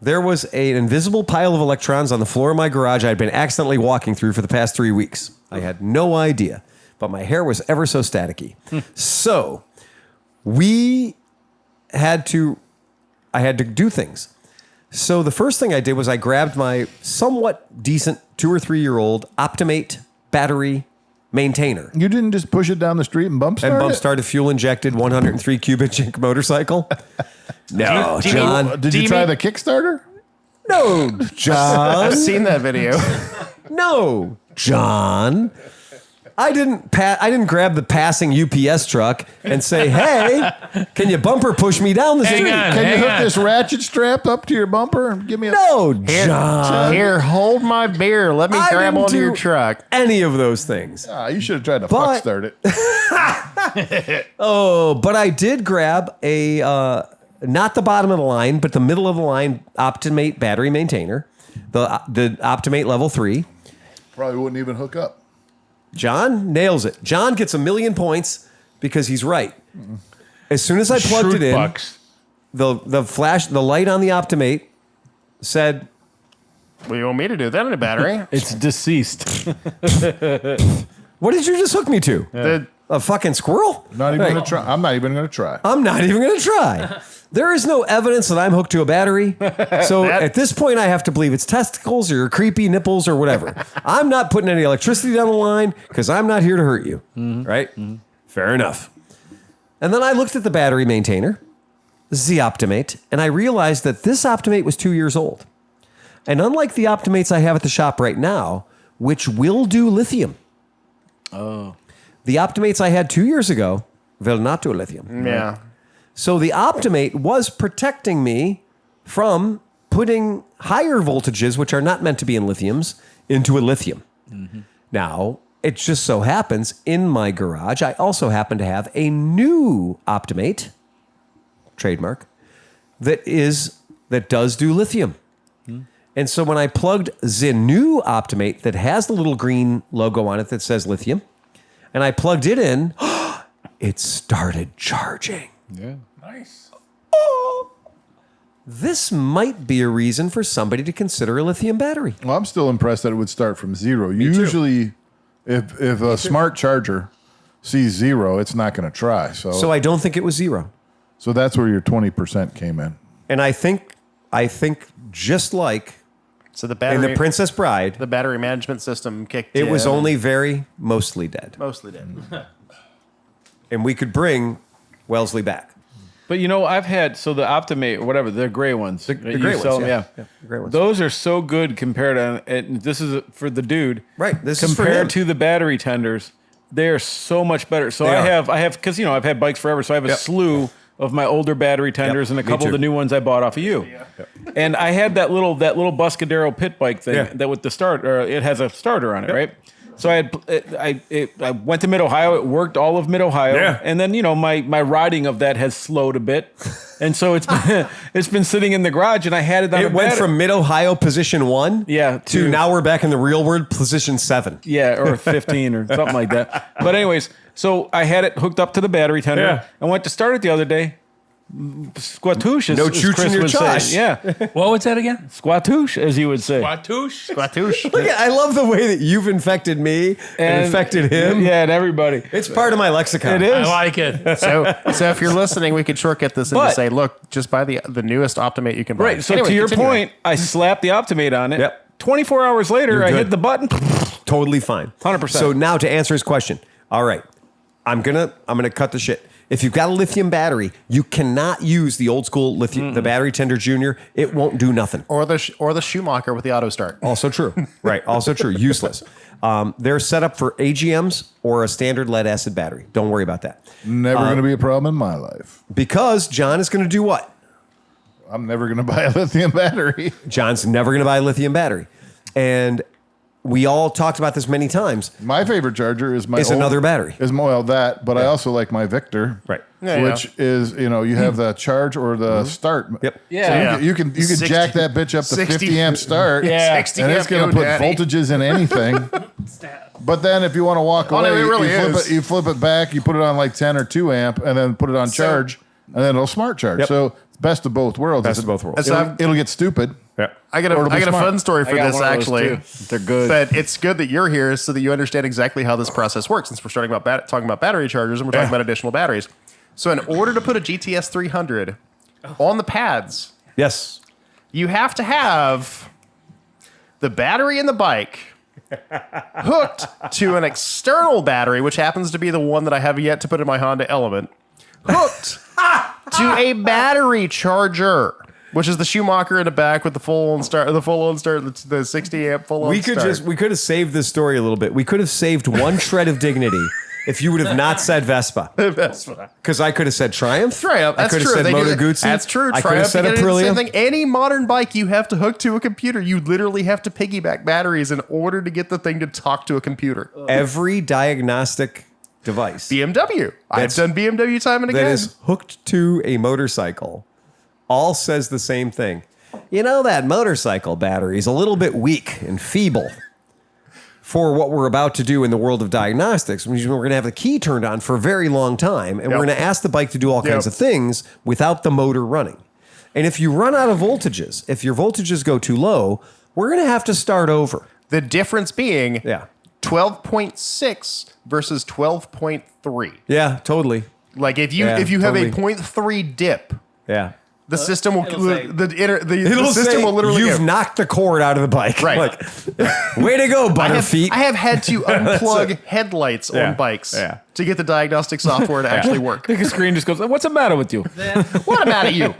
There was an invisible pile of electrons on the floor of my garage I'd been accidentally walking through for the past 3 weeks. I had no idea, but my hair was ever so staticky. So I had to do things. So the first thing I did was I grabbed my somewhat decent 2 or 3 year old Optimate battery maintainer You didn't just push it down the street and bump start and bump it? start a fuel injected 103 cubic inch motorcycle. No, John. Did you try the Kickstarter? No, John. I've seen that video. No, John. I didn't grab the passing UPS truck and say, "Hey, can you bumper push me down the street?" Can you hook this ratchet strap up to your bumper and give me a... No, John. Here, hold my beer. Let me I grab didn't onto your do truck. Any of those things. You should have tried to But- fuck start it. Oh, but I did grab a not the bottom of the line, but the middle of the line Optimate battery maintainer, the Optimate Level 3. Probably wouldn't even hook up. John nails it. John gets 1,000,000 points because he's right. As soon as I plugged it in, Bucks. the light on the Optimate said, What do you want me to do? That in a battery. It's deceased. "What did you just hook me to? The- A fucking squirrel?" Not even Like, going to try. I'm not even going to try. I'm not even going to try. There is no evidence that I'm hooked to a battery. So at this point, I have to believe it's testicles or your creepy nipples or whatever. I'm not putting any electricity down the line because I'm not here to hurt you. Right? Fair enough. And then I looked at the battery maintainer, the Optimate, and I realized that this Optimate was 2 years old. And unlike the Optimates I have at the shop right now, which will do lithium. The Optimates I had 2 years ago will not do lithium. yeah. So the Optimate was protecting me from putting higher voltages, which are not meant to be in lithiums, into a lithium. Now, it just so happens in my garage, I also happen to have a new Optimate, trademark, that does do lithium. And so when I plugged the new Optimate that has the little green logo on it that says lithium, and I plugged it in, it started charging. Yeah. Nice. This might be a reason for somebody to consider a lithium battery. Well, I'm still impressed that it would start from zero. Usually, if a smart charger sees zero, it's not going to try. So I don't think it was zero. So that's where your 20% came in. And I think just like So the in battery, The Princess Bride, the battery management system kicked in. it was only mostly dead. mostly dead. And we could bring Wellesley back. But I've had the Optimate or whatever, the gray ones. The that gray you sell ones, them, yeah. The gray ones. Those are so good compared to, and this is for the dude. Right, this is for compared him. to the battery tenders. They are so much better. So They I are. have because I've had bikes forever, so I have a Yep. slew of my older battery tenders and a me couple of too. the new ones I bought off of you. And I had that little Buscadero pit bike thing Yeah. that with the it has a starter on it, right? So I went to Mid Ohio. It worked all of Mid Ohio, Yeah. and then my riding of that has slowed a bit, and so it's been sitting in the garage, and I had it on. It went from Mid-Ohio position 1 Yeah, to to- now we're back in the real world position 7. Yeah, or 15 or something like that. But anyways, so I had it hooked up to the battery tender. Yeah. I went to start it the other day. Squatouche, as No as chooch Chris in your would chosh. say. Yeah, What was that again? squatouche, as you would say. Watouche? Squatouche. Look, I love the way that you've infected me and infected him. Yeah, and everybody. It's part of my lexicon. It is. I like it. So if you're listening, we could shortcut this and But- just say, look, just buy the newest Optimate you can buy. Right. So Anyway, to your continue. point, I slapped the Optimate on it. Yep. 24 hours later, You're I good. hit the button. Totally fine. 100%. So now to answer his question. All right. I'm gonna cut the shit. If you've got a lithium battery, you cannot use the old school lithium, the battery tender junior. It won't do nothing. Or the Schumacher with the auto start. Also true. Right. Also true. Useless. They're set up for AGMs or a standard lead acid battery. Don't worry about that. Never going to be a problem in my life. Because John is going to do what? I'm never going to buy a lithium battery. John's never going to buy a lithium battery. And we all talked about this many times. My favorite charger is another battery. But I also like my Victor. Right. Yeah, which is, you have the charge or the start. Yep. Yeah. So you can 60 jack that bitch up to 50 amp start. Yeah. 60 And it's amp going to put GoDaddy. voltages in anything. But then if you want to walk Oh, away, no, it really is. you flip it back, you put it on like 10 or 2 amp, and then put it on charge, and then it'll smart charge. Yep. So it's best of both worlds. Best of both worlds. It'll get stupid. Yeah. I got Or it'll be a smart. fun story for I got this one of those actually. too. They're good. But it's good that you're here so that you understand exactly how this process works. Since we're talking about battery chargers and we're talking about additional batteries. So in order to put a GTS 300 on the pads, Yes. you have to have the battery in the bike hooked to an external battery, which happens to be the one that I have yet to put in my Honda Element, hooked to a battery charger, which is the Schumacher in the back with the full-on start, the 60 amp full-on We could have saved this story a little bit. We could have saved one shred of dignity if you would have not said Vespa. Because I could have said Triumph. Triumph. I That's could have true. said They do Moto that. Guzzi. That's true. I could have Triumph. said They do the same Aprilia. thing. Any modern bike, you have to hook to a computer. You literally have to piggyback batteries in order to get the thing to talk to a computer. Every diagnostic device BMW. I've That's- done BMW time and again. that is hooked to a motorcycle all says the same thing. You know, that motorcycle battery is a little bit weak and feeble for what we're about to do in the world of diagnostics. We're going to have the key turned on for a very long time, and we're going to ask the bike to do all kinds of things without the motor running. And if you run out of voltages, if your voltages go too low, we're going to have to start over. The difference being Yeah. 12.6 versus 12.3. Yeah, totally. Like if you Yeah, have totally. a 0.3 dip, Yeah. the system will it'll say- the system will literally you've go, knocked the cord out of the bike. Right. Like, way to go, Butterfeet. I have had to unplug headlights Yeah. on bikes Yeah. to get the diagnostic software to actually work. The screen just goes, "What's the matter with you?" What about you?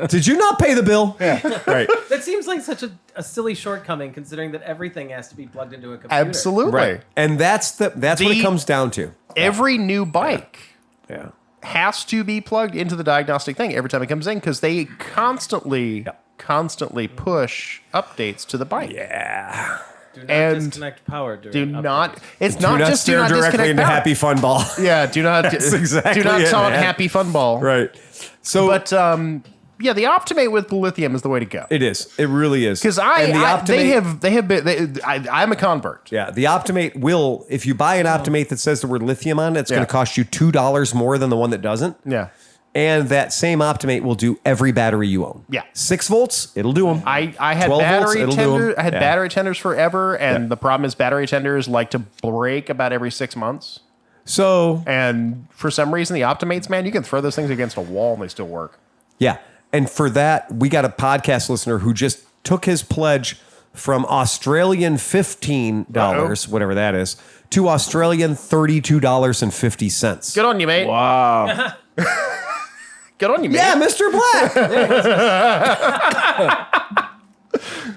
Did you not pay the bill? Right. That seems like such a silly shortcoming, considering that everything has to be plugged into a computer. Absolutely. Right. And that's what it comes down to. Every new bike Yeah. has to be plugged into the diagnostic thing every time it comes in because they constantly push updates to the bike. Yeah. Do not And disconnect power during Do not. updates. It's Do not not just do stare not directly disconnect into power. Happy Fun Ball. Yeah, do not. That's exactly do not it, taunt man. Happy Fun Ball. Right. So, But yeah, the Optimate with the lithium is the way to go. it is. It really is. Because I'm a convert. Yeah, the Optimate will, if you buy an Optimate that says the word lithium on it, it's going Yeah. to cost you $2 more than the one that doesn't. Yeah. And that same Optimate will do every battery you own. Yeah. 6 volts, it'll do them. I had 12 volts, battery it'll do 'em. tenders. I had Yeah. battery tenders forever, and Yeah. the problem is battery tenders like to break about every 6 months. So, And for some reason, the Optimates, man, you can throw those things against a wall and they still work. yeah. And for that, we got a podcast listener who just took his pledge from Australian $15, whatever that is, to Australian $32.50. Good on you, mate. Wow. Good on you, mate. Yeah, Mr. Black.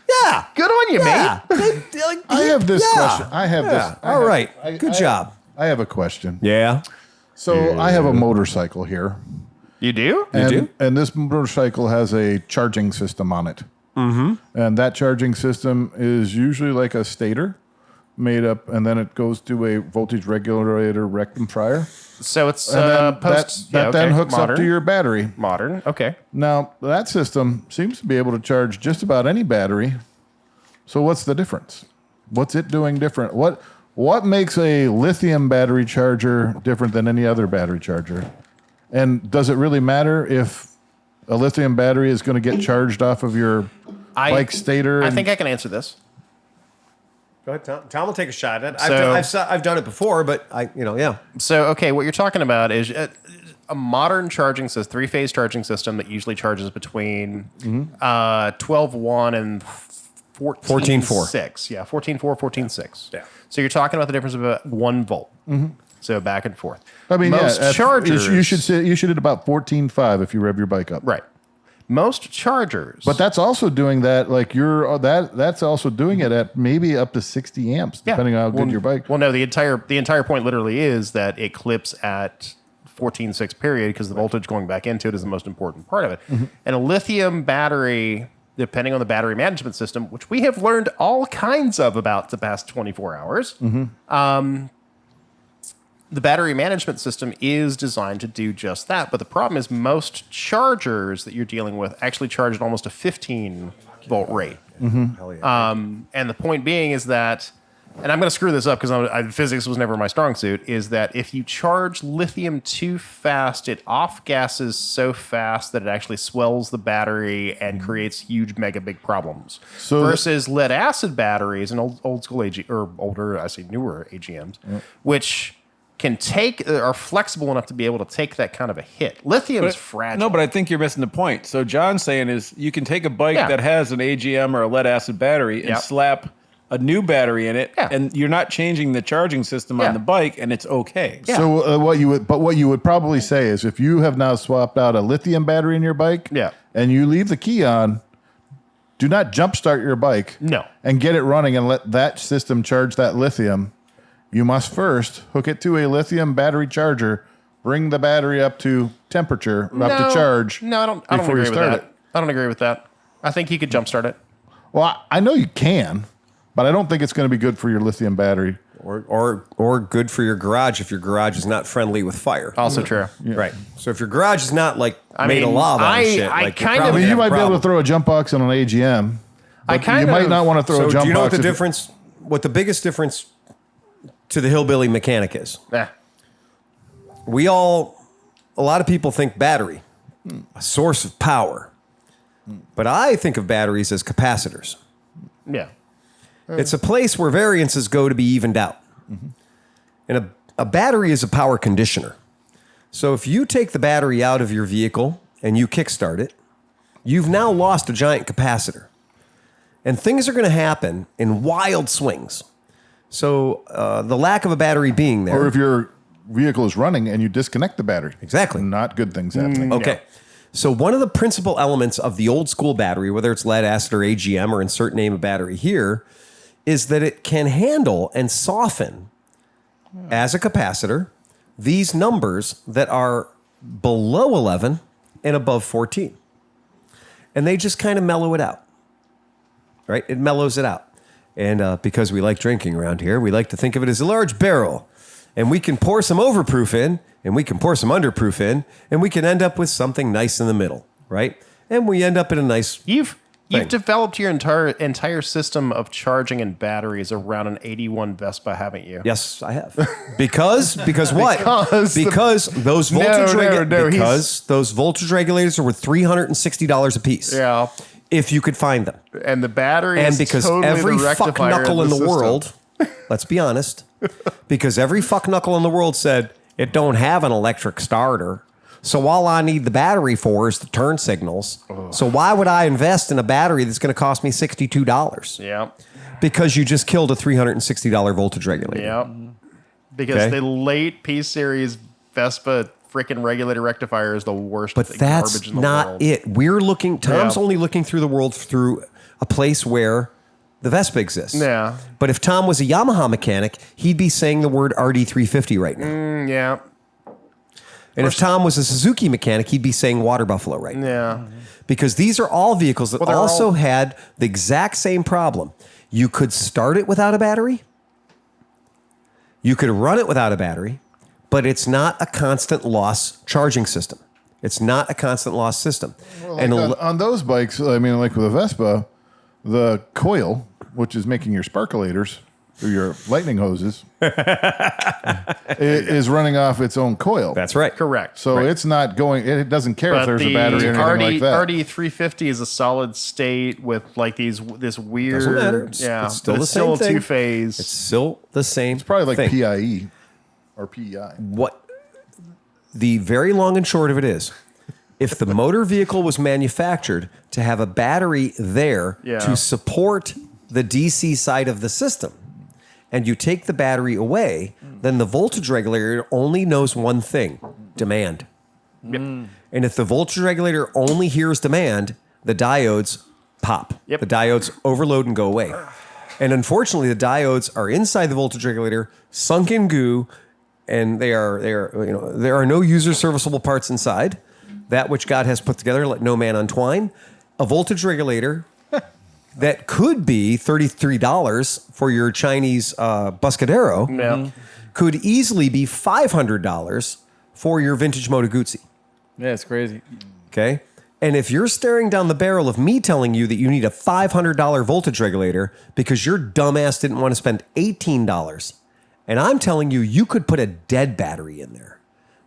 yeah. Good on you, Yeah. mate. I have this Yeah. question. I have Yeah. this. All right. Good job. I have a question. Yeah. So I have a motorcycle here. You do? And this motorcycle has a charging system on it. Mm-hmm. And that charging system is usually like a stator made up, and then it goes to a voltage regulator rectifier. So it's And then post. that then hooks modern. up to your battery. Modern. Okay. Now, that system seems to be able to charge just about any battery. So what's the difference? What's it doing different? What makes a lithium battery charger different than any other battery charger? And does it really matter if a lithium battery is going to get charged off of your bike stator? I think I can answer this. Go ahead, Tom. Tom will take a shot at it. So- I've done it before, but yeah. So, okay, what you're talking about is a modern charging system, 3-phase charging system that usually charges between 12.1 and 14.4. Yeah, 14.4, 14.6. Yeah. So you're talking about the difference of about 1 volt. So back and forth. I mean, most chargers. You should hit about 14.5 if you rev your bike up. Right. Most chargers. But that's also doing that. Like that's also doing it at maybe up to 60 amps, depending on how good your bike. Well, no, the entire point literally is that it clips at 14.6 period because the voltage going back into it is the most important part of it. And a lithium battery, depending on the battery management system, which we have learned all kinds of about the past 24 hours, the battery management system is designed to do just that. But the problem is most chargers that you're dealing with actually charge at almost a 15 volt rate. Hell yeah. And the point being is that, and I'm going to screw this up because physics was never my strong suit, is that if you charge lithium too fast, it off-gasses so fast that it actually swells the battery and creates huge, mega big problems. So versus lead-acid batteries and old school or older, I say newer AGMs, which are flexible enough to be able to take that kind of a hit. Lithium is fragile. No, but I think you're missing the point. So John's saying is you can take a bike Yeah. that has an AGM or a lead acid battery and Yep. slap a new battery in it, Yeah. and you're not changing the charging system Yeah. on the bike, and it's okay. Yeah. So what you would probably say is if you have now swapped out a lithium battery in your bike, Yeah. and you leave the key on, do not jumpstart your bike. No. And get it running and let that system charge that lithium. You must first hook it to a lithium battery charger, bring the battery up to temperature, up to charge. No, I don't before you agree with start that. it. I don't agree with that. I think you could jumpstart it. Well, I know you can, but I don't think it's going to be good for your lithium battery. Or good for your garage if your garage is not friendly with fire. Also true. Right. So if your garage is not like made of mean, lava and I shit, kind like you're of- I probably mean, you gonna might have a be able to problem. throw a jump box on an AGM. I But kind you might of- not want to throw So a jump do you know what box. the difference? What the biggest difference to the hillbilly mechanic is? Eh. A lot of people think battery, a source of power, but I think of batteries as capacitors. Yeah. It's a place where variances go to be evened out. And a battery is a power conditioner. So if you take the battery out of your vehicle and you kickstart it, you've now lost a giant capacitor. And things are going to happen in wild swings. So the lack of a battery being there. Or if your vehicle is running and you disconnect the battery. Exactly. Not good things happening. Okay. So one of the principal elements of the old school battery, whether it's lead acid or AGM or insert name of battery here, is that it can handle and soften as a capacitor these numbers that are below 11 and above 14. And they just kind of mellow it out, right? It mellows it out. And because we like drinking around here, we like to think of it as a large barrel. And we can pour some overproof in, and we can pour some underproof in, and we can end up with something nice in the middle, right? And we end up in a nice You've thing. developed your entire system of charging and batteries around an 81 Vespa, haven't you? Yes, I have. Because what? Because those those voltage regulators are worth $360 a piece. Yeah. If you could find them. And the battery And is because totally every the fuck rectifier knuckle in the system. world, let's be honest, because every fuck knuckle in the world said it don't have an electric starter. So all I need the battery for is the turn signals. So why would I invest in a battery that's going to cost me $62? Yeah. Because you just killed a $360 voltage regulator. Yeah. Because Okay. the late P-Series Vespa freaking regulator rectifier is the worst But that's garbage in the not world. it. Tom's Yeah. only looking through the world through a place where the Vespa exists. Yeah. But if Tom was a Yamaha mechanic, he'd be saying the word RD350 right now. Yeah. And if Tom was a Suzuki mechanic, he'd be saying Water Buffalo right now. Yeah. Because these are all vehicles that they're also all- had the exact same problem. You could start it without a battery. You could run it without a battery, but it's not a constant loss charging system. It's not a constant loss system. Like on those bikes, I mean, like with a Vespa, the coil, which is making your sparkulators through your lightning hoses, is running off its own coil. That's right. Correct. So it's not going. It doesn't care if But there's the a battery or anything like that. RD350 is a solid state with like this weird. Doesn't matter. Yeah. It's still but the it's still same thing. two-phase. It's still the same. It's probably like thing. PIE or PEI. What the very long and short of it is, if the motor vehicle was manufactured to have a battery there Yeah. to support the DC side of the system, and you take the battery away, then the voltage regulator only knows one thing: demand. And if the voltage regulator only hears demand, the diodes pop. Yep. The diodes overload and go away. And unfortunately, the diodes are inside the voltage regulator, sunk in goo, and there are no user serviceable parts inside. That which God has put together, let no man untwine. A voltage regulator that could be $33 for your Chinese Buscadero Yeah. could easily be $500 for your vintage Moto Guzzi. Yeah, it's crazy. Okay. And if you're staring down the barrel of me telling you that you need a $500 voltage regulator because your dumbass didn't want to spend $18, and I'm telling you, you could put a dead battery in there.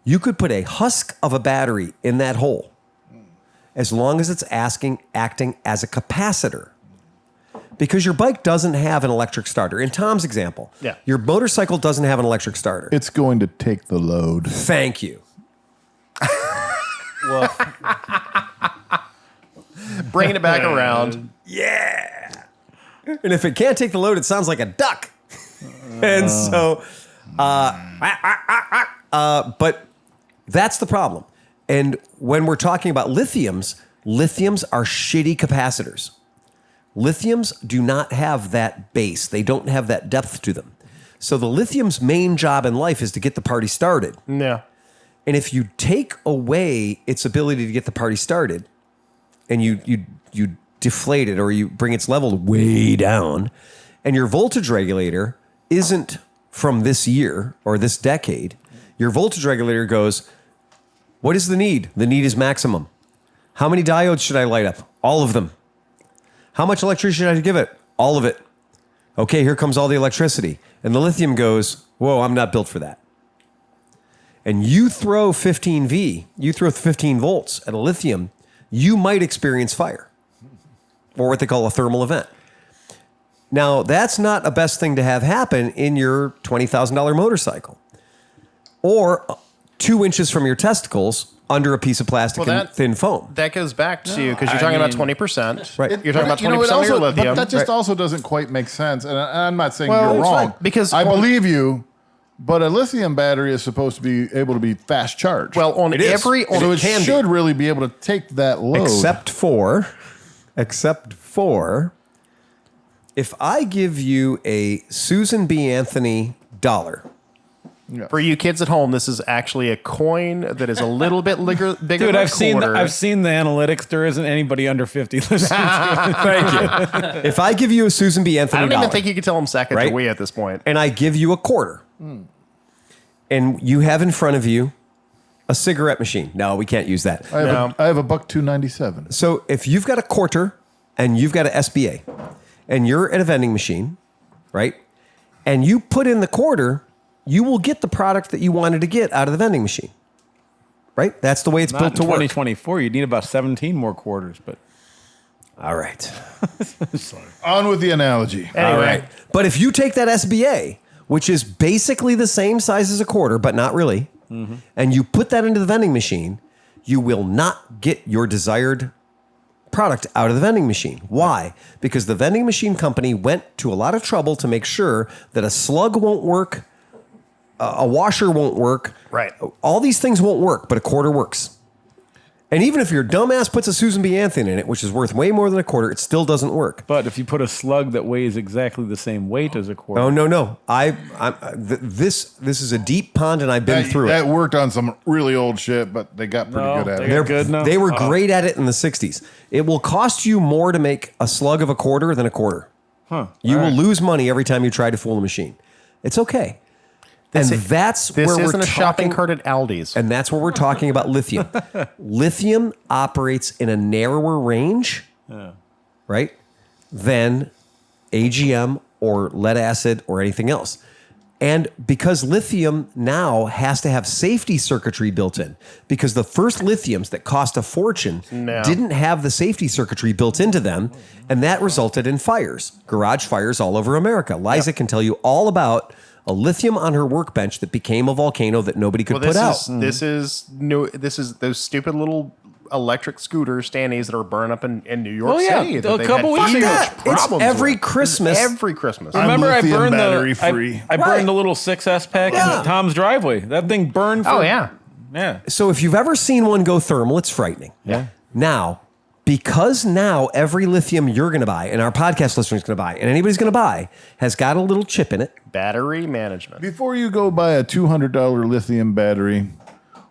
You could put a husk of a battery in that hole as long as it's acting as a capacitor. Because your bike doesn't have an electric starter. In Tom's example, Yeah. your motorcycle doesn't have an electric starter. It's going to take the load. Thank you. Well, Bringing it back around. And if it can't take the load, it sounds like a duck. And so, but that's the problem. And when we're talking about lithiums are shitty capacitors. Lithiums do not have that base. They don't have that depth to them. So the lithium's main job in life is to get the party started. Yeah. And if you take away its ability to get the party started and you deflate it or you bring its level way down and your voltage regulator isn't from this year or this decade, your voltage regulator goes, what is the need? The need is maximum. How many diodes should I light up? All of them. How much electricity should I give it? All of it. Okay, here comes all the electricity. And the lithium goes, whoa, I'm not built for that. And you throw 15 volts at a lithium, you might experience fire or what they call a thermal event. Now, that's not a best thing to have happen in your $20,000 motorcycle or 2 inches from your testicles under a piece of plastic and thin foam. That goes back to, because you're talking about 20%. Right. You're talking about 20% it of your also, lithium. But that just also doesn't quite make sense. And I'm not saying Well, you're it's wrong. fine, because I on- believe you, but a lithium battery is supposed to be able to be fast charged. Well, on every... so it can be. should really be able to take that load. Except for, if I give you a Susan B. Anthony dollar, For you kids at home, this is actually a coin that is a little bit bigger Dude, than a I've seen quarter. the analytics. There isn't anybody under 50 listening to it. Thank you. If I give you a Susan B. Anthony I don't dollar, even think you could tell them second Right? to we at this point. and I give you a quarter, and you have in front of you a cigarette machine. No, we can't use that. I have a buck $2.97. So if you've got a quarter and you've got an SBA, and you're at a vending machine, right, and you put in the quarter, you will get the product that you wanted to get out of the vending machine. Right? That's the way it's Not built in to work. 2024. You need about 17 more quarters, but All right. On with the analogy. Anyway, All right. But if you take that SBA, which is basically the same size as a quarter, but not really, and you put that into the vending machine, you will not get your desired product out of the vending machine. Why? Because the vending machine company went to a lot of trouble to make sure that a slug won't work, a washer won't work. Right. All these things won't work, but a quarter works. And even if your dumbass puts a Susan B. Anthony in it, which is worth way more than a quarter, it still doesn't work. if you put a slug that weighs exactly the same weight as a quarter, Oh, no. This is a deep pond, and I've been through That it. worked on some really old shit, but they got pretty No, good at they it. got good now? They were great at it in the 60s. It will cost you more to make a slug of a quarter than a quarter. You will lose money every time you try to fool the machine. It's okay. That's this where we're isn't a shopping talking, cart at Aldi's. and that's where we're talking about lithium. Lithium operates in a narrower range, right, than AGM or lead acid or anything else. And because lithium now has to have safety circuitry built in, because the first lithiums that cost a fortune didn't have the safety circuitry built into them, and that resulted in fires, garage fires all over America. Liza can tell you all about a lithium on her workbench that became a volcano that nobody could put out. This is those stupid little electric scooter standees that are burning up in New York Oh, yeah. City. A that they've couple had weeks huge ago. It's problems every with. Christmas. Every Christmas. remember I lithium burned battery the free. I Right. burned the little 6S pack Yeah. in Tom's driveway. That thing burned. Oh, yeah. yeah. So if you've ever seen one go thermal, it's frightening. Yeah. Now, because now every lithium you're going to buy, and our podcast listeners going to buy, and anybody's going to buy, has got a little chip in it. Battery management. Before you go buy a $200 lithium battery,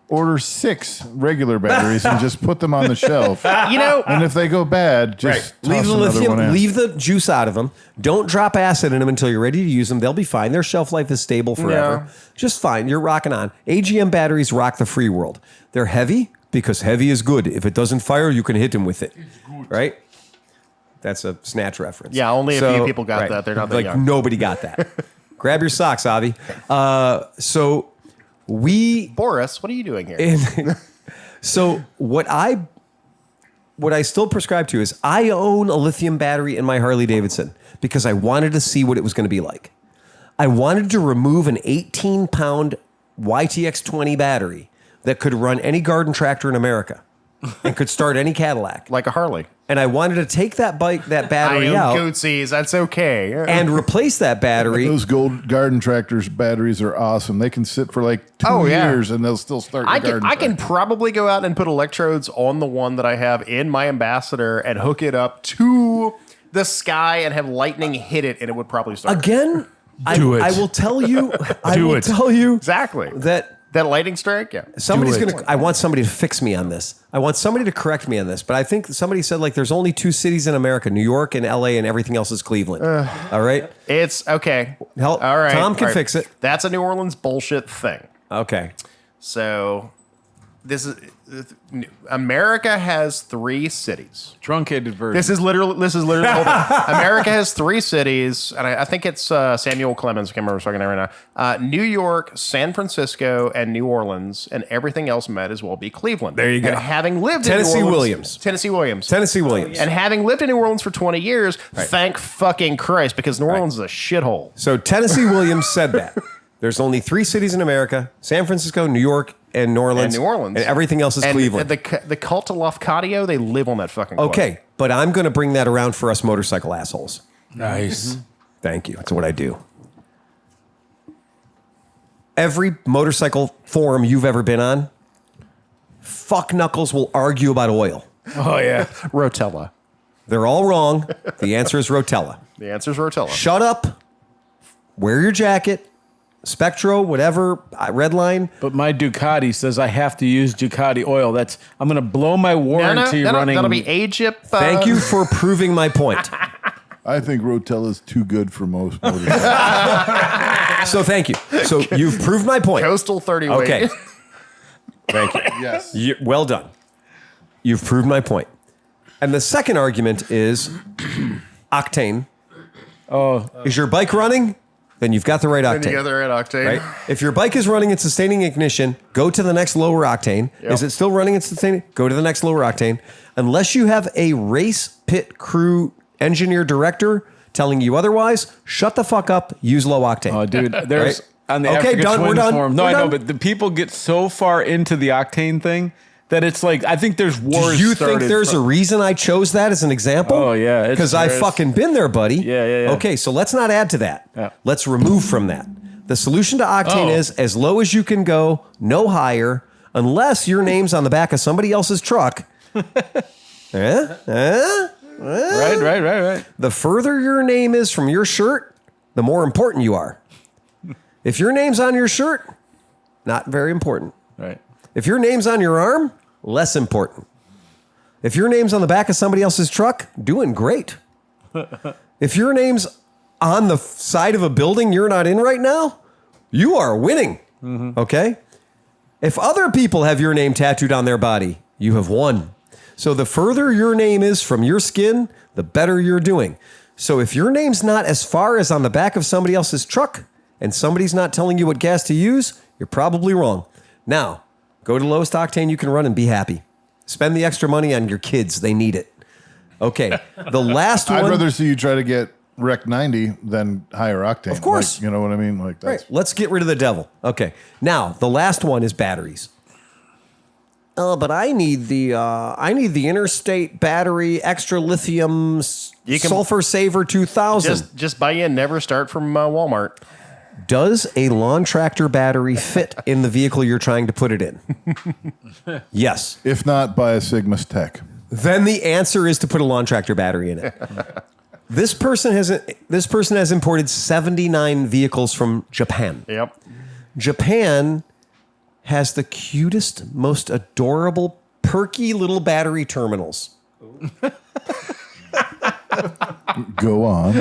order 6 regular batteries and just put them on the shelf. You know, And if they go bad, just toss Leave the another lithium, one in. leave the juice out of them. Don't drop acid in them until you're ready to use them. They'll be fine. Their shelf life is stable forever. Yeah. Just fine. You're rocking on. AGM batteries rock the free world. They're heavy because heavy is good. If it doesn't fire, you can hit them with it. Right? That's a Snatch reference. Yeah, only a few people got that. They're not that like young. nobody got that. Grab your socks, Avi. So Boris, what are you doing here? So what I still prescribe to is I own a lithium battery in my Harley Davidson because I wanted to see what it was going to be like. I wanted to remove an 18-pound YTX-20 battery that could run any garden tractor in America and could start any Cadillac. Like a Harley. And I wanted to take that battery I out own Gootsies. That's okay. and replace that battery. Those gold garden tractors batteries are awesome. They can sit for like 2 years and they'll still start your garden I can tractor. probably go out and put electrodes on the one that I have in my Ambassador and hook it up to the sky and have lightning hit it, and it would probably start. Again, Do it. I will tell you. I Do will it. tell you Exactly. that That lightning strike? Yeah. somebody's Do it. gonna. I want somebody to fix me on this. I want somebody to correct me on this. But I think somebody said like there's only 2 cities in America: New York and L.A., and everything else is Cleveland. All right. It's okay. Hell, All right. Tom can all right. fix it. That's a New Orleans bullshit thing. Okay. So this is America has 3 cities. Truncated version. This is literally hold on. America has 3 cities, and I think it's Samuel Clemens. I can't remember talking right now. New York, San Francisco, and New Orleans, and everything else might as well be Cleveland. There you go. And having lived Tennessee in New Orleans, Williams. Tennessee Williams, Yeah. and having lived in New Orleans for 20 years, thank fucking Christ, because New Orleans is a shithole. So Tennessee Williams said that there's only 3 cities in America: San Francisco, New York, and New Orleans. and everything else is And Cleveland. the cult of Lafcadio, they live on that fucking. Okay, but I'm going to bring that around for us motorcycle assholes. Nice. Thank you. That's what I do. Every motorcycle forum you've ever been on, fuck knuckles will argue about oil. oh yeah. Rotella. They're all wrong. The answer is Rotella. The answer is Rotella. Shut up, wear your jacket, Spectro, whatever, Redline. But my Ducati says I have to use Ducati oil. I'm going to blow my warranty running. That'll be A-Jip. Thank you for proving my point. I think Rotella's too good for most motorcycles. So thank you. So you've proved my point. Coastal 30 weight. Okay. Thank you. Yes. Well done. You've proved my point. And the second argument is octane. Oh, Is your bike running? Then you've got the right octane. Then you got the right octane. Right? If your bike is running and sustaining ignition, go to the next lower octane. Yep. Is it still running and sustaining? Go to the next lower octane. Unless you have a race pit crew engineer director telling you otherwise, shut the fuck up, use low octane. oh, dude. There's Right? on the Okay, Africa done, we're Twin done, forum. No, we're I know, done. but the people get so far into the octane thing that it's like I think there's Do wars. you started think there's a reason I chose that as an example? Oh, yeah, it's- Because I there's- fucking been there, buddy. Yeah. Okay, so let's not add to that. Yeah. Let's remove from that. The solution to octane is as low as you can go, no higher, unless your name's on the back of somebody else's truck. Right. The further your name is from your shirt, the more important you are. If your name's on your shirt, not very important. Right. If your name's on your arm, less important. If your name's on the back of somebody else's truck, doing great. If your name's on the side of a building you're not in right now, you are winning. Okay? If other people have your name tattooed on their body, you have won. So the further your name is from your skin, the better you're doing. So if your name's not as far as on the back of somebody else's truck and somebody's not telling you what gas to use, you're probably wrong. Now, go to the lowest octane you can run and be happy. Spend the extra money on your kids. They need it. Okay. The last one. I'd rather see you try to get Rec 90 than higher octane. Of course. Like, you know what I mean? Like that's Right. Let's get rid of the devil. Okay. Now, the last one is batteries. Oh, but I need the Interstate battery, extra lithium, sulfur saver 2000. Just buy in. Never start from Walmart. Does a lawn tractor battery fit in the vehicle you're trying to put it in? Yes. if not by a Sigma's Tech. Then the answer is to put a lawn tractor battery in it. This person has imported 79 vehicles from Japan. Yep. Japan has the cutest, most adorable, perky little battery terminals. Go on.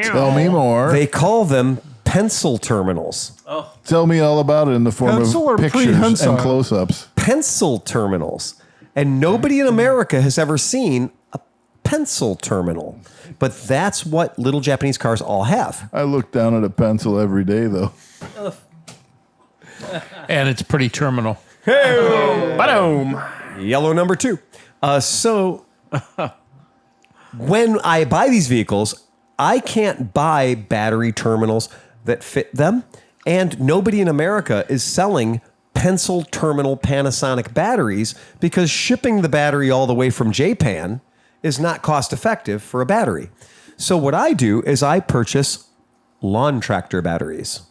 Tell me more. They call them pencil terminals. Tell me all about it in the form Pencil or of pictures prehensile? and close-ups. Pencil terminals. And nobody in America has ever seen a pencil terminal. But that's what little Japanese cars all have. I look down at a pencil every day, though. And it's pretty terminal. Ba-doom. Yellow number 2. So when I buy these vehicles, I can't buy battery terminals that fit them. And nobody in America is selling pencil terminal Panasonic batteries because shipping the battery all the way from Japan is not cost effective for a battery. So what I do is I purchase lawn tractor batteries.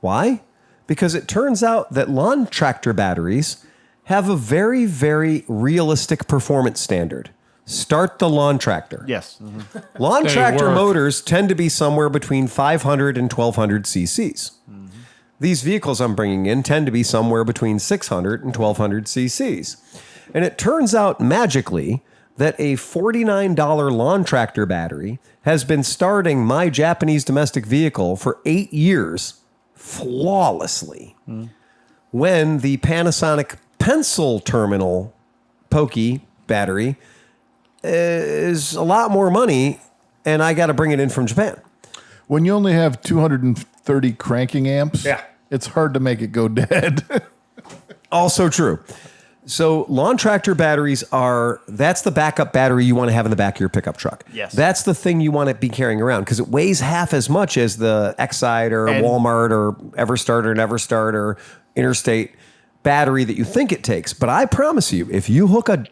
Why? Because it turns out that lawn tractor batteries have a very, very realistic performance standard. Start the lawn tractor. Yes. Lawn They tractor work. motors tend to be somewhere between 500 and 1200 cc's. These vehicles I'm bringing in tend to be somewhere between 600 and 1200 cc's. And it turns out magically that a $49 lawn tractor battery has been starting my Japanese domestic vehicle for 8 years flawlessly. When the Panasonic pencil terminal Pokey battery is a lot more money and I got to bring it in from Japan. When you only have 230 cranking amps, Yeah. it's hard to make it go dead. Also true. So lawn tractor batteries that's the backup battery you want to have in the back of your pickup truck. Yes. That's the thing you want to be carrying around because it weighs half as much as the Excite or And- Walmart or Everstart or Neverstar or Interstate battery that you think it takes. But I promise you, if you hook a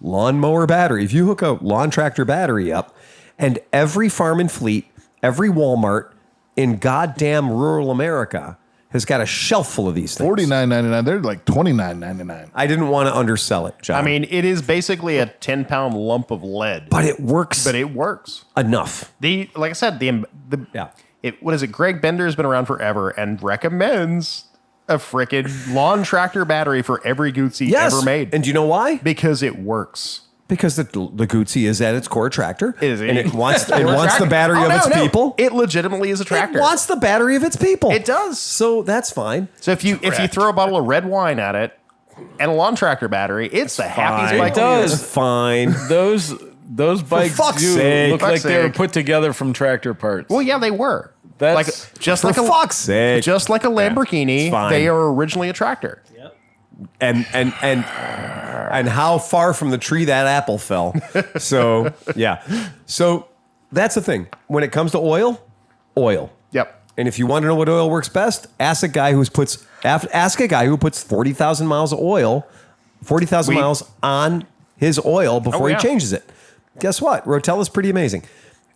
lawnmower battery, if you hook a lawn tractor battery up, and every farm and fleet, every Walmart in goddamn rural America has got a shelf full of these things. $49.99. They're like $29.99. I didn't want to undersell it, John. I mean, it is basically a 10-pound lump of lead. but it works But it works. enough. Like I said, the Yeah. What is it? Greg Bender has been around forever and recommends a frickin' lawn tractor battery for every Gootsy ever made. And do you know why? Because it works. Because the Gootsy is at its core a tractor. It is. And it wants the battery of its people. It legitimately is a tractor. It wants the battery of its people. It does. So that's fine. So if you throw a bottle of red wine at it and a lawn tractor battery, it's the happiest bike. It does. It's fine. Those bikes fuck's do sake. look like they were put together from tractor parts. Well, yeah, they were. That's For fuck's sake. Just like a Lamborghini, it's fine. they are originally a tractor. Yep. And how far from the tree that apple fell. So yeah. So that's the thing. When it comes to oil. Yep. And if you want to know what oil works best, ask a guy who puts 40,000 miles of oil, 40,000 miles on his oil before he changes it. Guess what? Rotella's pretty amazing.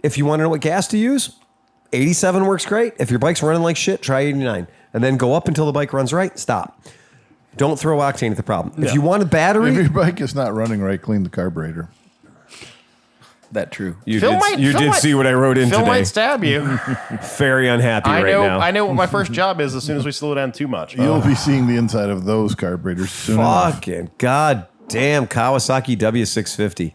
If you want to know what gas to use, 87 works great. If your bike's running like shit, try 89. And then go up until the bike runs right. Stop. Don't throw octane at the problem. If you want a battery... If your bike is not running right, clean the carburetor. that true. You did see what I wrote in Phil today. might stab you. Very unhappy now. I know what my first job is as soon as we slow down too much. You'll be seeing the inside of those carburetors soon enough. Fucking goddamn Kawasaki W650.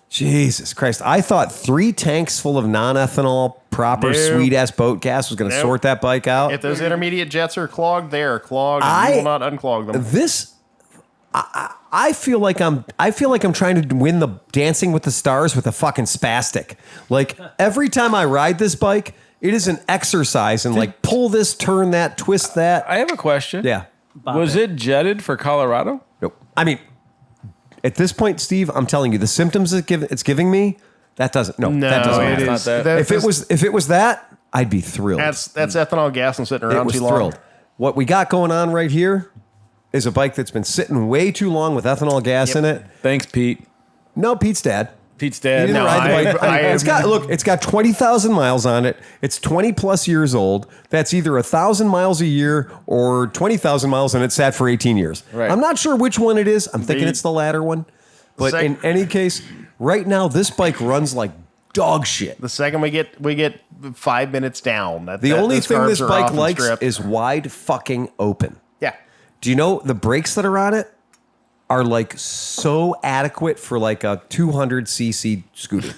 Jesus Christ. I thought 3 tanks full of non-ethanol, proper, sweet-ass boat gas was going to sort that bike out. If those intermediate jets are clogged, they are clogged. And you will not unclog them. I feel like I'm trying to win the Dancing with the Stars with a fucking spastic. Like, every time I ride this bike, it is an exercise and like pull this, turn that, twist that. I have a question. Yeah. Was it jetted for Colorado? Nope. I mean, at this point, Steve, I'm telling you, the symptoms it's giving me, that doesn't matter. Not that. If it was that, I'd be thrilled. That's ethanol gas and sitting It around was too long. thrilled. What we got going on right here is a bike that's been sitting way too long with ethanol gas in it. Thanks, Pete. No, Pete's dad. Pete's He dad. didn't ride the bike. It's got 20,000 miles on it. It's 20 plus years old. That's either 1,000 miles a year or 20,000 miles, and it sat for 18 years. Right. I'm not sure which one it is. I'm thinking it's the latter one. But in any case, right now this bike runs like dog shit. The second we get 5 minutes down, The only thing this bike likes stripped. is wide fucking open. Yeah. Do you know the brakes that are on it are like so adequate for like a 200cc scooter?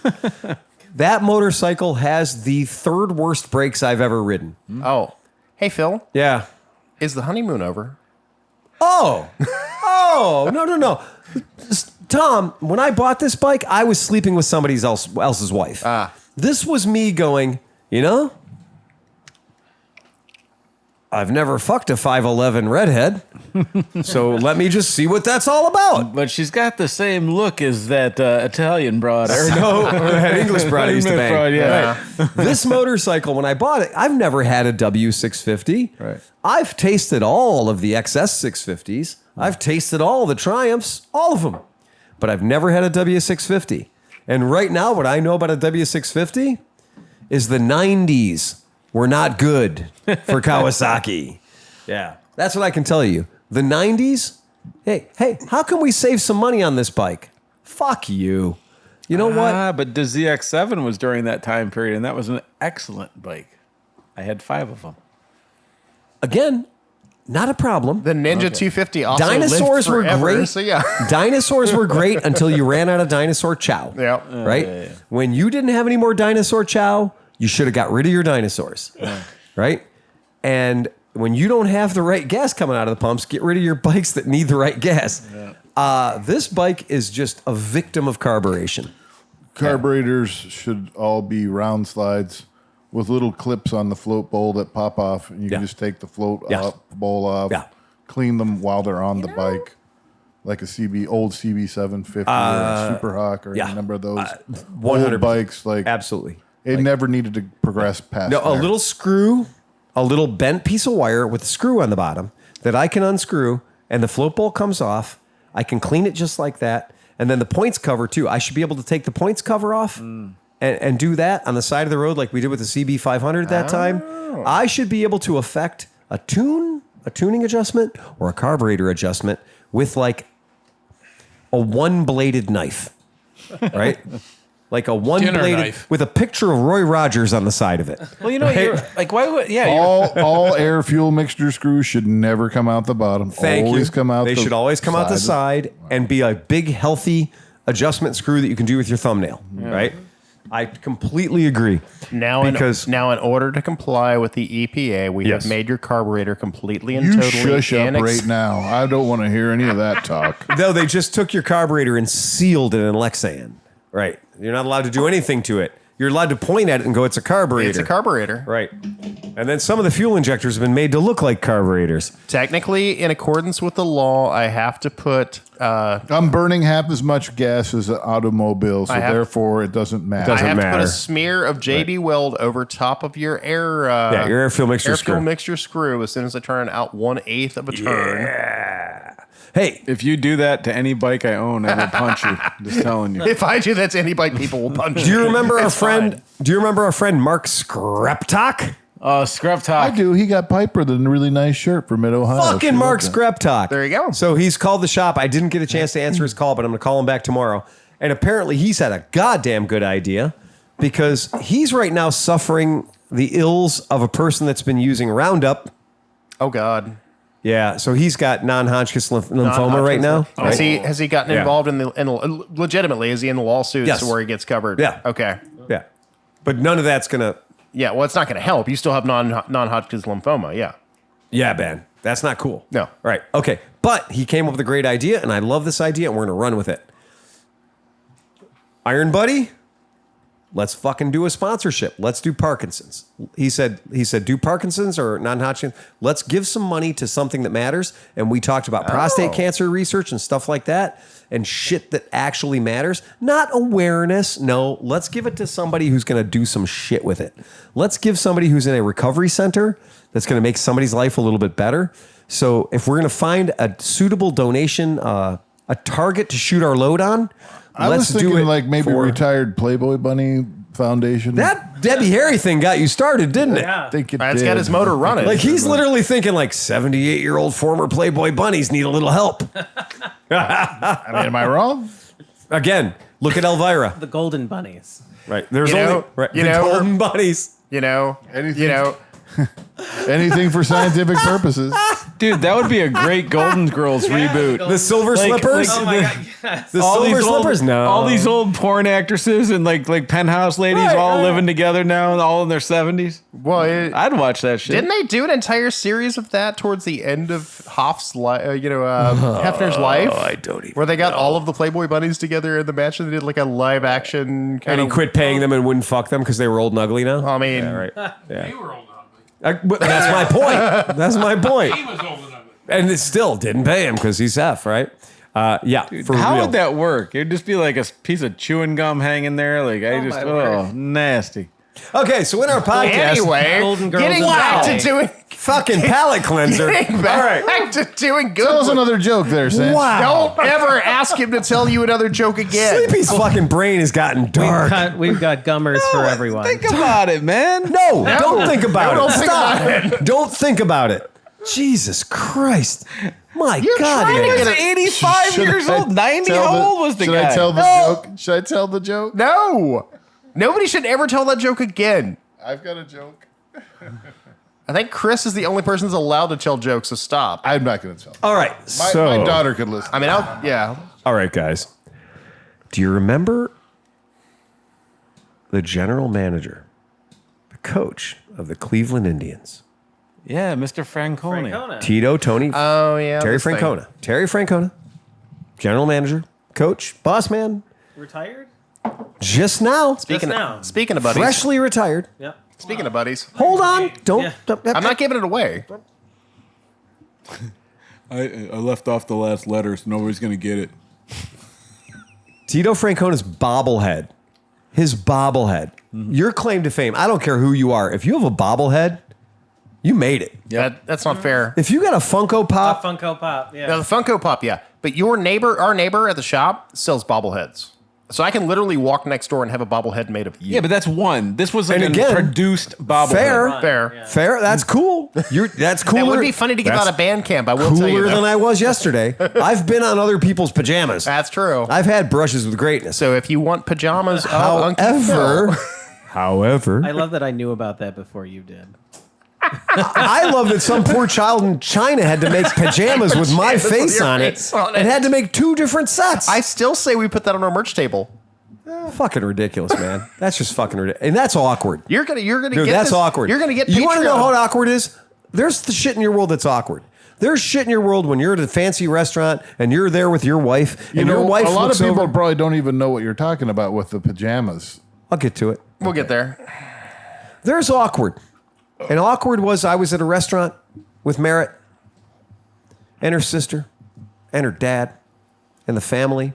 That motorcycle has the 3rd worst brakes I've ever ridden. Oh, hey Phil, Yeah. is the honeymoon over? Oh, no. Tom, when I bought this bike, I was sleeping with somebody else's wife. This was me going, I've never fucked a 5'11" redhead, so let me just see what that's all about. But she's got the same look as that Italian broad. Or that English broad I used to bang. Broad, yeah. Right. This motorcycle, when I bought it, I've never had a W650. Right. I've tasted all of the XS650s. I've tasted all the Triumphs, all of them. But I've never had a W650. And right now, what I know about a W650 is the 90s were not good for Kawasaki. Yeah. That's what I can tell you. The 90s, hey, how can we save some money on this bike? Fuck you. You know what? But the ZX7 was during that time period, and that was an excellent bike. I had 5 of them. Again, not a problem. The Ninja 250 also Dinosaurs lived forever, were great. So yeah. Dinosaurs were great until you ran out of dinosaur chow. Yeah. Right? yeah. When you didn't have any more dinosaur chow, you should have got rid of your dinosaurs. Right? And when you don't have the right gas coming out of the pumps, get rid of your bikes that need the right gas. This bike is just a victim of carburation. Carburetors should all be round slides with little clips on the float bowl that pop off, and you can just take the float bowl off, clean them while they're on the bike, like a old CB750 or a Super Hawk or any number of those 100 old bikes. Like Absolutely. it never needed to progress past. No, a there. little screw, a little bent piece of wire with a screw on the bottom that I can unscrew, and the float bowl comes off. I can clean it just like that. And then the points cover too. I should be able to take the points cover off and do that on the side of the road like we did with the CB500 that time. I should be able to affect a tuning adjustment or a carburetor adjustment with like a one-bladed knife, right? like a one-bladed knife. with a picture of Roy Rogers on the side of it. Well, you're like, why would, All air fuel mixture screws should never come out the bottom. Thank always you. Come out. They should always come out the side and be a big, healthy adjustment screw that you can do with your thumbnail. Right? I completely agree. Now, in order to comply with the EPA, we have made your carburetor completely and You totally shush up right now. I don't want to hear any of that talk. Though they just took your carburetor and sealed it in Lexan. Right. You're not allowed to do anything to it. You're allowed to point at it and go, it's a carburetor. It's a carburetor. Right. And then some of the fuel injectors have been made to look like carburetors. Technically, in accordance with the law, I have to put... I'm burning half as much gas as an automobile, so therefore it doesn't matter. I have to put a smear of JB Weld over top of your your air fuel mixture screw. Mixture screw as soon as I turn out 1/8 of a turn. Yeah. Hey, if you do that to any bike I own, I will punch you. Just telling you. If I do that to any bike, people will punch you. Do you remember our friend? Do you remember our friend Mark Skreptok? Scrub I do. He got Piper the really nice shirt for Mid Ohio. Fucking Mark Skreptok. There you go. So he's called the shop. I didn't get a chance to answer his call, but I'm going to call him back tomorrow. And apparently he's had a goddamn good idea because he's right now suffering the ills of a person that's been using Roundup. Oh, God. Yeah, so he's got non-Hodgkin's lymphoma right now. Right? Has he gotten involved in legitimately? Is he in the lawsuits where he gets covered? Yeah. Okay. Yeah. But none of that's going to... Yeah, well, it's not going to help. You still have non-Hodgkin's lymphoma, yeah. Yeah, Ben. That's not cool. No. Right. Okay. But he came up with a great idea, and I love this idea, and we're going to run with it. Iron Buddy, let's fucking do a sponsorship. Let's do Parkinson's. He said, do Parkinson's or non-Hodgkin's. Let's give some money to something that matters. And we talked about prostate cancer research and stuff like that and shit that actually matters. Not awareness. No, let's give it to somebody who's going to do some shit with it. Let's give somebody who's in a recovery center that's going to make somebody's life a little bit better. So if we're going to find a suitable donation, a target to shoot our load on, I was thinking like maybe retired Playboy Bunny Foundation. That Debbie Harry thing got you started, didn't it? I think It's got his motor running. Like he's literally thinking like 78-year-old former Playboy bunnies need a little help. I mean, am I wrong? Again, look at Elvira. The golden bunnies. Right. There's the golden bunnies. Anything for scientific purposes. Dude, that would be a great Golden Girls reboot. The silver slippers? Oh my god, yes. The silver slippers? No. All these old porn actresses and like penthouse ladies all living together now, all in their 70s. Well, I'd watch that shit. didn't they do an entire series of that towards the end of Hoff's life? Hefner's life. I don't even where they got all of the Playboy bunnies together in the match and they did like a live action kind And he of. quit paying them and wouldn't fuck them because they were old and ugly now? I mean, Right. They were old ugly. But that's my point. That's my point. He was old and ugly. And it still didn't pay him because he's F, right? For How real. would that work? It'd just be like a piece of chewing gum hanging there. Like nasty. Okay, so in our podcast, anyway, Golden Girls getting and back to Ballet. doing fucking palate cleanser. getting back to doing good. Tell us another joke there, Sam. Wow. Don't ever ask him to tell you another joke again. Sleepy's fucking brain has gotten dark. We've got gummers for everyone. Think about it, man. No, don't think about No, it. don't think Stop. about Don't think about it. Jesus Christ. My God. trying to man. get He's 85 years old, 90. Tell How old was the should guy? I tell the joke? Should I tell the joke? No. Nobody should ever tell that joke again. I've got a joke. I think Chris is the only person that's allowed to tell jokes, so stop. I'm not going to tell. All right. My daughter could listen. I mean, yeah. All right, guys. Do you remember the general manager, the coach of the Cleveland Indians? Yeah, Mr. Franconi. Francona. Tito, Tony, Oh, yeah. Terry this thing. Francona. Terry Francona, general manager, coach, boss man, Retired? just now, Speaking Just now. speaking of buddies. freshly retired. Yep. Speaking of buddies. Hold on. Don't. I'm not giving it away. I left off the last letter, so nobody's going to get it. Tito Francona's bobblehead. His bobblehead. Your claim to fame. I don't care who you are. If you have a bobblehead, you made it. That's not fair. If you got a Funko Pop, Funko Pop. Yeah. Now, the Funko Pop, yeah. But our neighbor at the shop sells bobbleheads. So I can literally walk next door and have a bobblehead made of you. Yeah, but that's one. This was like And a again, produced bobblehead. fair. Fair. Yeah. Fair. That's cool. That's cooler. It would be funny to give That's out a band camp. I will tell you cooler that. than I was yesterday. I've been on other people's pajamas. That's true. I've had brushes with greatness. So if you want pajamas, However, I love that I knew about that before you did. I love that some poor child in China had to make pajamas with my Pajamas with face your on face it on and it. had to make 2 different sets. I still say we put that on our merch table. Fucking ridiculous, man. That's just fucking ridiculous. And that's awkward. You're gonna Dude, get that's this- awkward. You're gonna get. You want to know Patreon. how awkward it is? There's the shit in your world that's awkward. There's shit in your world when you're at a fancy restaurant and you're there with your wife, and your wife a lot of looks people over. probably don't even know what you're talking about with the pajamas. I'll get to it. We'll get there. There's awkward. And awkward was I was at a restaurant with Merritt and her sister and her dad and the family.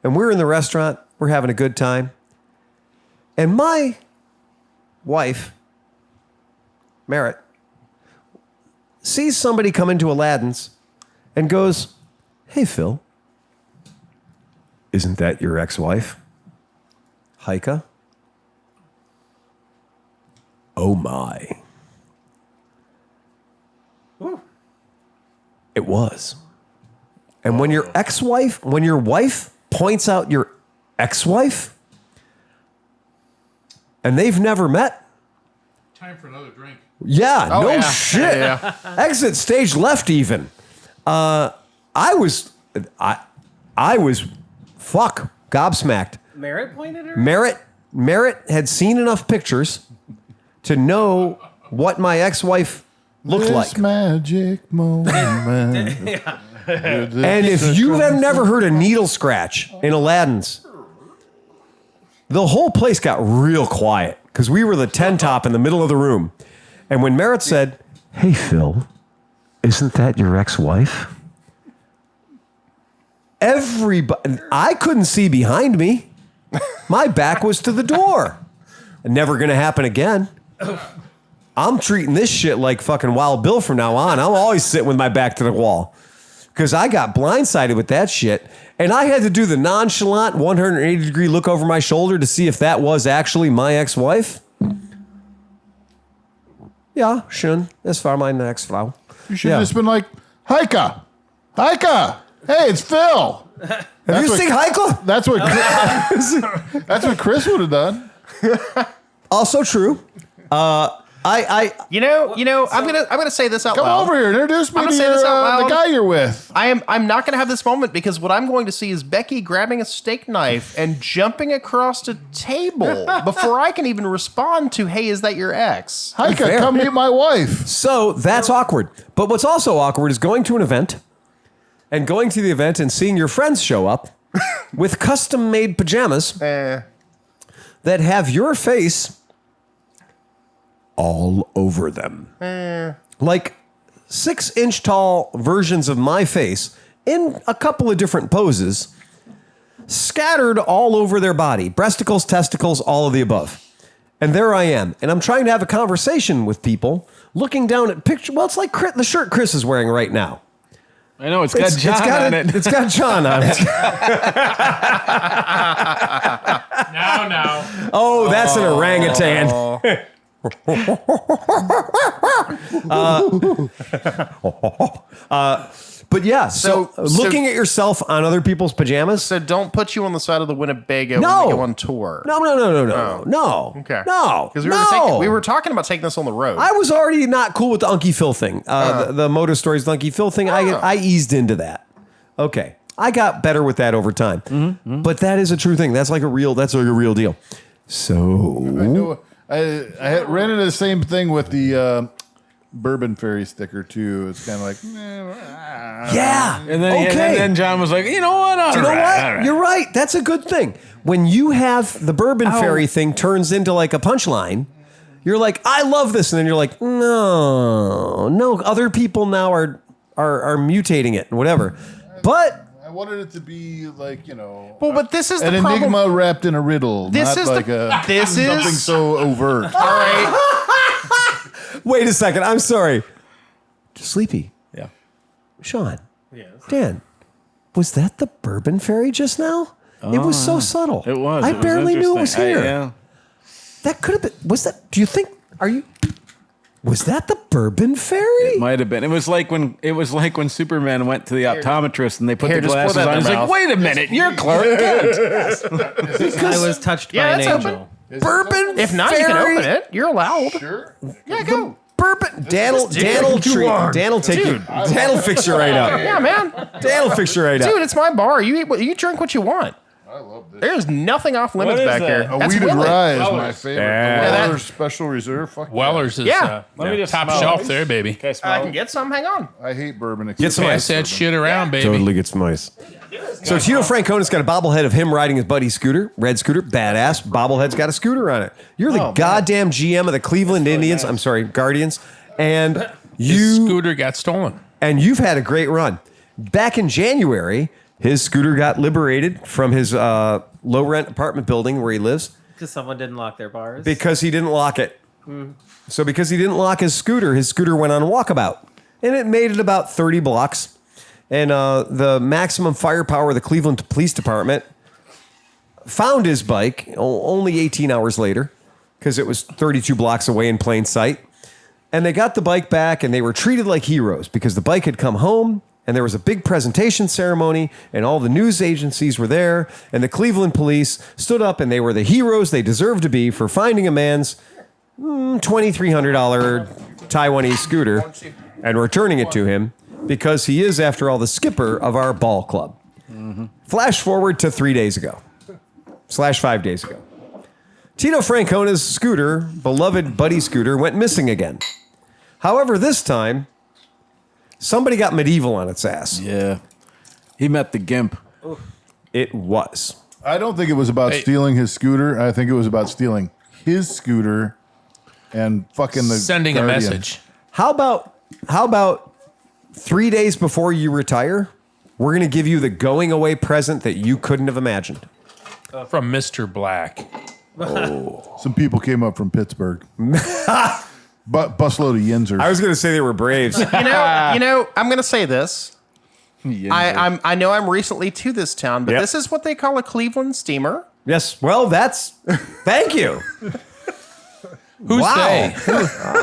And we're in the restaurant. We're having a good time. And my wife, Merritt, sees somebody come into Aladdin's and goes, "Hey, Phil, isn't that your ex-wife, Heike?" Oh, my. It was. And when your ex-wife, when your wife points out your ex-wife and they've never met. Time for another drink. Yeah, no yeah. shit. Yeah. Exit stage left even. I was gobsmacked. Merritt pointed her? Merritt had seen enough pictures to know what my ex-wife looked This like. magic moment. And if you have never heard a needle scratch in Aladdin's, the whole place got real quiet because we were the 10 top in the middle of the room. And when Merritt said, "Hey, Phil, isn't that your ex-wife?" Everybody, I couldn't see behind me. My back was to the door. Never going to happen again. I'm treating this shit like fucking Wild Bill from now on. I'm always sitting with my back to the wall because I got blindsided with that shit. And I had to do the nonchalant 180-degree look over my shoulder to see if that was actually my ex-wife. Yeah, schön. Das war meine Ex-Frau. You should have just been like, Heike, hey, it's Phil. Have you seen Heike? That's what that's what Chris would have done. Also true. You know, I'm gonna say this out Come loud. over here, introduce me I'm to gonna say this out the loud. guy you're with. I'm not gonna have this moment because what I'm going to see is Becky grabbing a steak knife and jumping across a table before I can even respond to, "Hey, is that your ex?" Heike, Fair. come meet my wife. So that's awkward. But what's also awkward is going to an event and going to the event and seeing your friends show up with custom-made pajamas that have your face all over them. Like 6-inch tall versions of my face in a couple of different poses, scattered all over their body. Breasticles, testicles, all of the above. And there I am. And I'm trying to have a conversation with people looking down at picture. Well, it's like the shirt Chris is wearing right now. I know it's got John on it. It's got John on it. Now. Oh, that's an orangutan. But yeah, so looking at yourself on other people's pajamas. So don't put you on the side of the Winnebago No. when we go on tour. No. Okay. No. Because No. we were talking about taking this on the road. I was already not cool with the Unky Phil thing. The Moto Stories, the Unky Phil thing. I eased into that. Okay. I got better with that over time. But that is a true thing. That's like a real deal. So I had ran into the same thing with the Bourbon Fairy sticker too. It's kind of like, yeah. And then John was like, you know what? You know what? You're right. That's a good thing. When you have the Bourbon Fairy thing turns into like a punchline, you're like, I love this. And then you're like, no, other people now are mutating it and whatever. But I wanted it to be like, well, but this is an the problem. enigma wrapped in a riddle. This not is like something so overt. All right. wait a second. I'm sorry. Sleepy. Yeah. Sean. Yes. Dan. Was that the Bourbon Fairy just now? It was so subtle. It was. I It was barely knew it was interesting. here. Yeah. That could have been. Was that? Do you think? Was that the Bourbon Fairy? Might have been. It was like when Superman went to the optometrist and they put Here, the just pour glasses that in on. He's their like, mouth. "Wait a minute, you're Clark Kent." I was touched by an that's open. angel. Bourbon If not, Fairy. you can open it. You're allowed. Sure. Yeah, go. Bourbon. Dan will Dan will take you. Dan will fix you right up. Yeah, man. Dan will fix you right up. Dude, it's my bar. You drink what you want. I love this. There's nothing off limits is back that? here. A That's weeded Willie. rye is my favorite. Yeah. The Weller's Special Reserve. Fuck yeah. Weller's is Yeah. Let me just top smell shelf it. there, baby. Okay, I smell can it. get some. Hang on. I hate bourbon. Get some Pass ice. that shit around, baby. Totally get some ice. So Tito Francona's got a bobblehead of him riding his buddy's scooter, red scooter, badass. Bobblehead's got a scooter on it. You're the goddamn GM of the Cleveland Indians. I'm sorry, Guardians, and His scooter got stolen. you've had a great run. Back in January, his scooter got liberated from his low rent apartment building where he lives Because someone didn't lock their bars. because he didn't lock it. So because he didn't lock his scooter went on a walkabout, and it made it about 30 blocks. And the maximum firepower of the Cleveland Police Department found his bike only 18 hours later because it was 32 blocks away in plain sight. And they got the bike back, and they were treated like heroes because the bike had come home, and there was a big presentation ceremony, and all the news agencies were there, and the Cleveland police stood up, and they were the heroes they deserved to be for finding a man's $2,300 Taiwanese scooter and returning it to him because he is, after all, the skipper of our ball club. Flash forward to 3 days ago, /5 days ago. Tito Francona's scooter, beloved buddy scooter, went missing again. However, this time, somebody got medieval on its ass. Yeah. He met the gimp. It was. I don't think it was about stealing his scooter. I think it was about stealing his scooter and fucking the Sending Guardian. a message. How about 3 days before you retire, we're going to give you the going away present that you couldn't have imagined. From Mr. Black. Some people came up from Pittsburgh. But busload of yinzers. I was going to say they were Braves. You know. I'm going to say this. I know I'm recently to this town, but Yep. this is what they call a Cleveland steamer. Yes. Well, thank you. Who's Wow. they?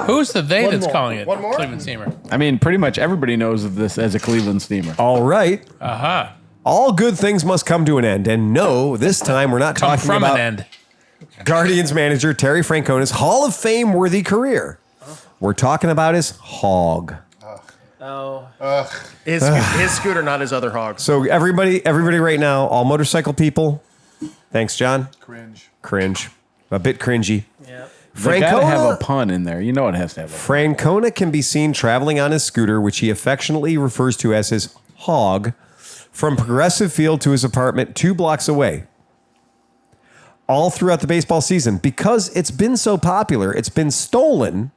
Who's the they that's calling it One more? Cleveland Steamer? I mean, pretty much everybody knows of this as a Cleveland steamer. All right. Uh-huh. All good things must come to an end. And no, this time we're not Come talking from about an end. Guardians manager Terry Francona's Hall of Fame worthy career. We're talking about his hog. Oh, His scooter, not his other hog. So everybody right now, all motorcycle people, thanks, John. Cringe. A bit cringy. yeah. They gotta have a Francona, pun in there. You know it has to have a Francona can be seen traveling on his scooter, which he affectionately refers to as his hog, from Progressive Field to his apartment 2 blocks away. All throughout the baseball season. Because it's been so popular, it's been stolen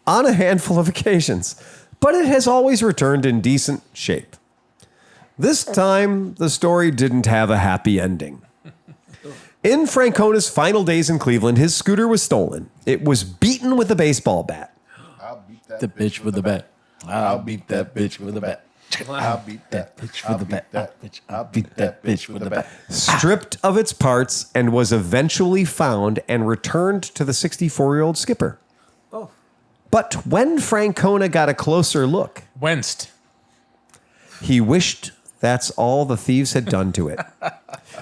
on a handful of occasions, but it has always returned in decent shape. This time, the story didn't have a happy ending. In Francona's final days in Cleveland, his scooter was stolen. It was beaten with a baseball bat. I'll beat that the bitch with the bat. I'll beat that bitch with the bat. I'll beat that Bitch with the bat. I'll beat that bitch with the bat. Stripped of its parts, and was eventually found and returned to the 64-year-old skipper. Oh. But when Francona got a closer look, Winced. he wished that's all the thieves had done to it.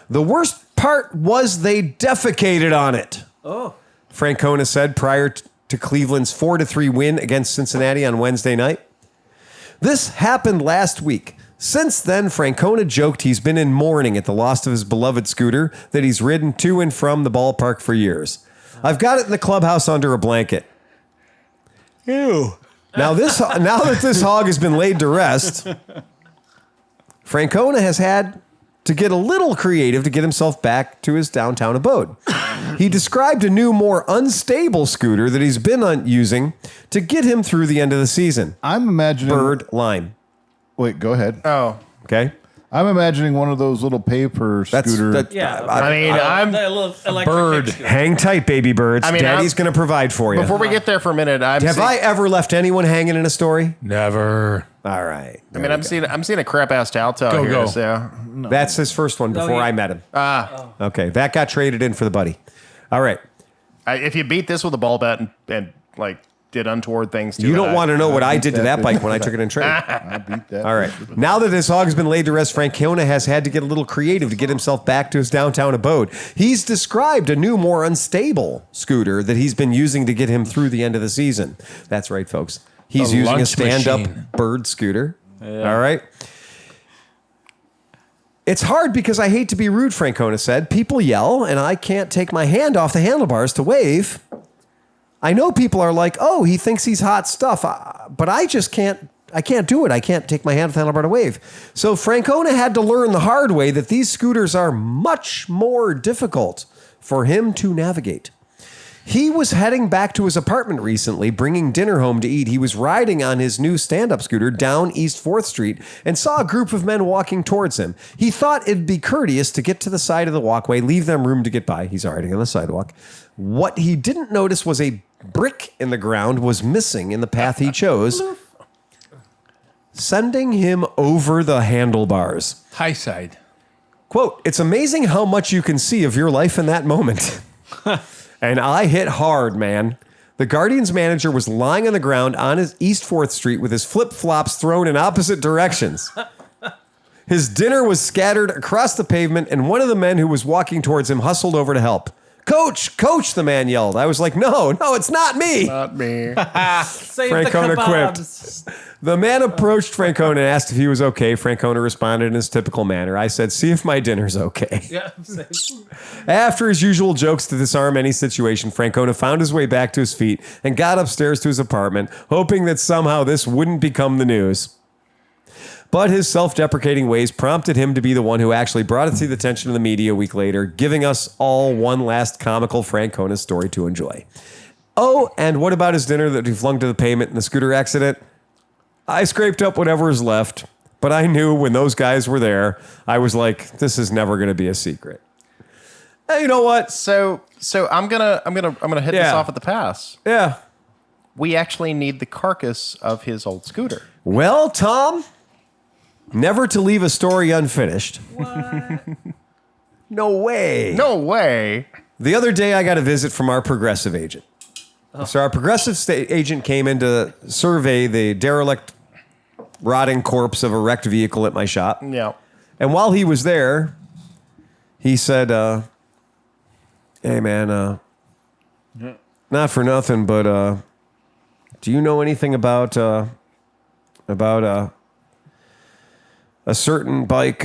The worst part was they defecated on it. Oh. Francona said prior to Cleveland's 4-3 win against Cincinnati on Wednesday night. This happened last week. Since then, Francona joked he's been in mourning at the loss of his beloved scooter that he's ridden to and from the ballpark for years. I've got it in the clubhouse under a blanket. Ew. Now that this hog has been laid to rest, Francona has had to get a little creative to get himself back to his downtown abode. He described a new, more unstable scooter that he's been using to get him through the end of the season. I'm imagining. Bird Lime. Wait, go ahead. Oh, Okay? I'm imagining one of those little paper scooter. Yeah. I mean, I'm the little electric Bird. kick scooter. Hang tight, baby birds. I mean, Daddy's going to provide for you. before we get there for a minute. Have I ever left anyone hanging in a story? Never. All right. I mean, I'm seeing a crap ass Talto Go, here. go. So. That's his first one before yeah. I met him. Okay, that got traded in for the buddy. All right. If you beat this with a ball bat and like did untoward things to You it, don't want to know what I did to that that bit. bike when I took it in trade. I beat that. All right. Now that his hog has been laid to rest, Francona has had to get a little creative to get himself back to his downtown abode. He's described a new, more unstable scooter that he's been using to get him through the end of the season. That's right, folks. He's A using a lunch stand-up machine. bird scooter. All right. It's hard because I hate to be rude, Francona said. People yell, and I can't take my hand off the handlebars to wave. I know people are like, oh, he thinks he's hot stuff, but I just can't. I can't do it. I can't take my hand off the handlebar to wave. So Francona had to learn the hard way that these scooters are much more difficult for him to navigate. He was heading back to his apartment recently, bringing dinner home to eat. He was riding on his new stand-up scooter down East 4th Street and saw a group of men walking towards him. He thought it'd be courteous to get to the side of the walkway, leave them room to get by. He's riding on the sidewalk. What he didn't notice was a brick in the ground was missing in the path he chose, sending him over the handlebars. High side. Quote, it's amazing how much you can see of your life in that moment. And I hit hard, man. The Guardians manager was lying on the ground on his East 4th Street with his flip-flops thrown in opposite directions. His dinner was scattered across the pavement, and one of the men who was walking towards him hustled over to help. Coach, coach, the man yelled. I was like, no, it's not me. Not me. Save Francona the kebabs. The man approached Francona and asked if he was okay. Francona responded in his typical manner. I said, see if my dinner's okay. Yeah. After his usual jokes to disarm any situation, Francona found his way back to his feet and got upstairs to his apartment, hoping that somehow this wouldn't become the news. But his self-deprecating ways prompted him to be the one who actually brought it to the attention of the media a week later, giving us all one last comical Francona story to enjoy. Oh, and what about his dinner that he flung to the pavement in the scooter accident? I scraped up whatever was left, but I knew when those guys were there, I was like, this is never going to be a secret. Hey, you know what? So I'm gonna hit this Yeah. off at the pass. Yeah. We actually need the carcass of his old scooter. Well, Tom, never to leave a story unfinished. What? No way. No way. The other day, I got a visit from our progressive agent. So our progressive agent came in to survey the derelict, rotting corpse of a wrecked vehicle at my shop. Yeah. And while he was there, he said, hey, man, not for nothing, but do you know anything about a certain bike?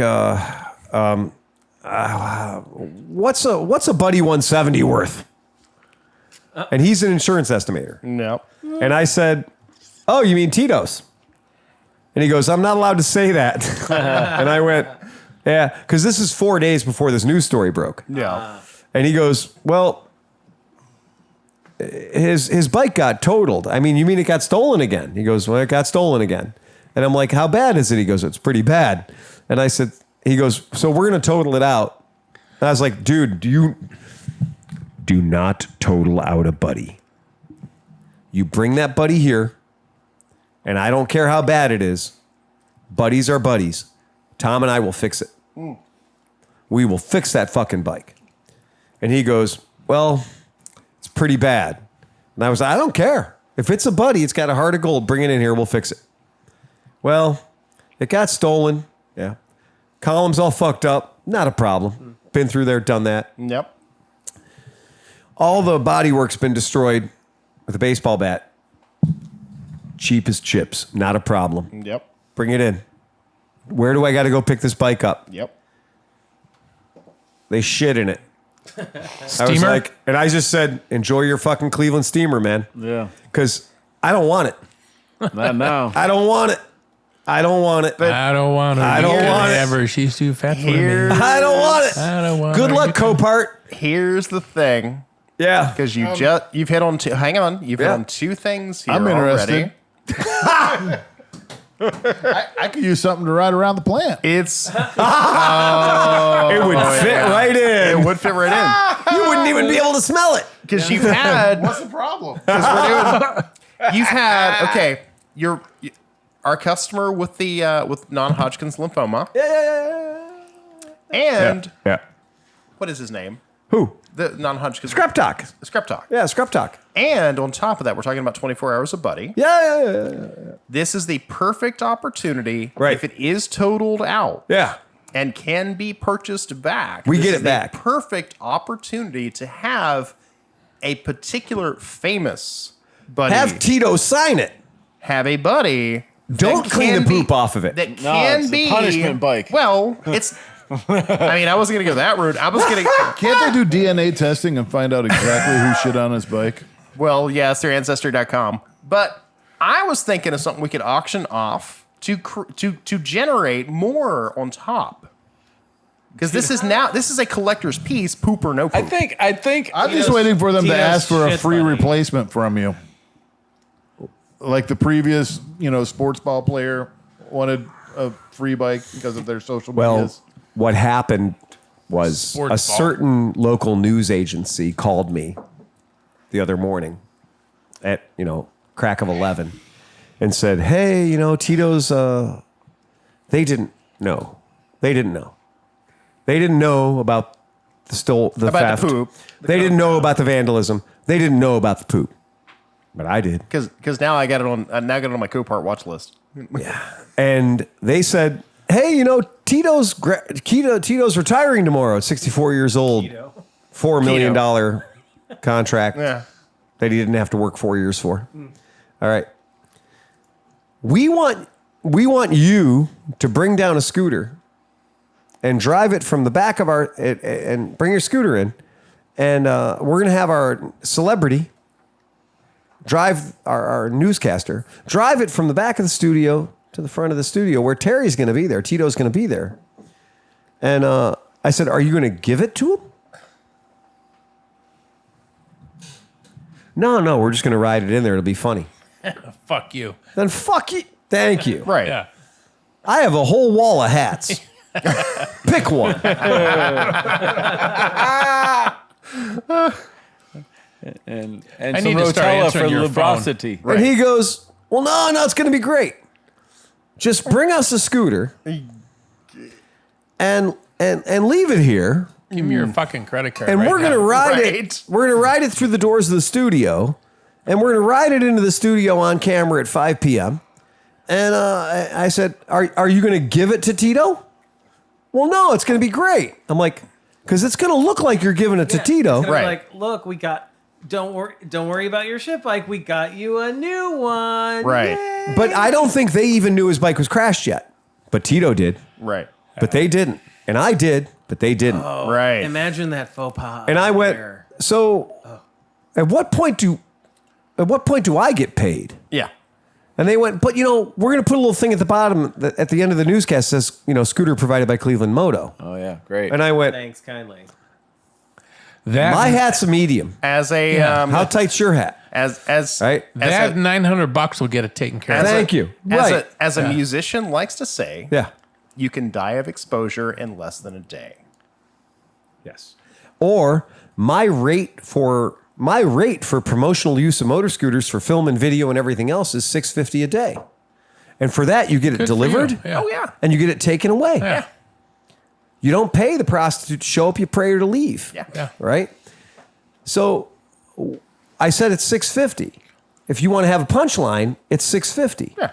What's a Buddy 170 worth? And he's an insurance estimator. No. And I said, oh, you mean Tito's? And he goes, I'm not allowed to say that. And I went, yeah, because this is 4 days before this news story broke. Yeah. And he goes, well, his bike got totaled. I mean, you mean it got stolen again? He goes, well, it got stolen again. And I'm like, how bad is it? He goes, it's pretty bad. And I said, he goes, so we're going to total it out. And I was like, dude, do not total out a buddy. You bring that buddy here, and I don't care how bad it is. Buddies are buddies. Tom and I will fix it. We will fix that fucking bike. And he goes, well, it's pretty bad. And I was like, I don't care. If it's a buddy, it's got a heart of gold. Bring it in here. We'll fix it. Well, it got stolen. Yeah. Columns all fucked up. Not a problem. Been through there, done that. Yep. All the bodywork's been destroyed with a baseball bat. Cheap as chips. Not a problem. Yep. Bring it in. Where do I got to go pick this bike up? Yep. They shit in it. Steamer? I was like, and I just said, enjoy your fucking Cleveland steamer, man. Yeah. Because I don't want it. Not now. I don't want it. I don't want it. I don't want her. I don't want it. Ever. She's too fat for Here- me. I don't want it. I don't want Good her. luck, Copart. Here's the thing. Yeah. Because you've hit on two. Hang on. You've hit Yeah. on two things here I'm interested. already. I could use something to ride around the plant. It's It would fit right in. it would fit right in You wouldn't even be able to smell it. because you've had What's the problem? you've had okay. You're our customer with the with non-Hodgkin's lymphoma. And Yeah. what is his name? Who? The non-Hodgkin's Scrap talk. Scrap talk. Yeah, scrap talk. And on top of that, we're talking about 24 hours of buddy. Yeah. This is the perfect opportunity Right. if it is totaled out Yeah. and can be purchased back. We this get is it back. The perfect opportunity to have a particular famous buddy Have Tito sign it. have a buddy. Don't that clean can the be- poop off of it. That No, can it's a be punishment bike. Well, it's. I mean, I wasn't gonna go that route. I was gonna. Can't they do DNA testing and find out exactly who shit on his bike? Well, yes, they're ancestry.com. But I was thinking of something we could auction off to generate more on top. Because this is a collector's piece, poop or no poop. I think I'm just waiting for them to Tito's ask for a shit free buddy. replacement from you. Like the previous, sports ball player wanted a free bike because of their social Well, medias. what happened was Sports a ball. certain local news agency called me the other morning at, crack of 11 and said, hey, Tito's, they didn't know. They didn't know. They didn't know about the About the theft. poop. They didn't know about the vandalism. They didn't know about the poop. But I did. Because now I got it on my Copart watch list. And they said, hey, Tito's retiring tomorrow at 64 years old. $4 million contract Yeah. that he didn't have to work 4 years for. All right. We want you to bring down a scooter and drive it from the back of and bring your scooter in. And we're going to have our celebrity drive our newscaster, drive it from the back of the studio to the front of the studio where Terry's going to be there. Tito's going to be there. And I said, are you going to give it to him? No, we're just going to ride it in there. It'll be funny. Fuck you. Then fuck you. Thank you. Right. Yeah. I have a whole wall of hats. Pick one. and I some need to start Rotella for answering your phone. lubrosity. And he goes, well, no, it's going to be great. Just bring us a scooter and leave it here. Give me your fucking credit card. And right we're going to now. ride Right. it. We're going to ride it through the doors of the studio. And we're going to ride it into the studio on camera at 5 p.m. And I said, are you going to give it to Tito? Well, no, it's going to be great. I'm like, because it's going to look like you're giving it to Tito. It's gonna be Right. like, look, we got. Don't worry about your shit bike. We got you a new one. Right. Yay. But I don't think they even knew his bike was crashed yet. But Tito did. Right. But they didn't. And I did, but they didn't. Right. Imagine that faux pas. And I went, there. so at what point do I get paid? Yeah. And they went, but we're going to put a little thing at the bottom at the end of the newscast that says, scooter provided by Cleveland Moto. Oh yeah, great. And I went, Thanks kindly. That my hat's a medium. As a How tight's your hat? as Right? that a- $900 will get it taken care of. Thank you. as Right. a musician likes to say, Yeah. you can die of exposure in less than a day. Yes. Or my rate for promotional use of motor scooters for film and video and everything else is $650 a day. And for that, you get it Good for delivered. you. Yeah. Oh yeah. And you get it taken away. Yeah. You don't pay the prostitute to show up, you pay her to leave. Yeah. Yeah. Right? So I said it's $650. If you want to have a punchline, it's $650. Yeah.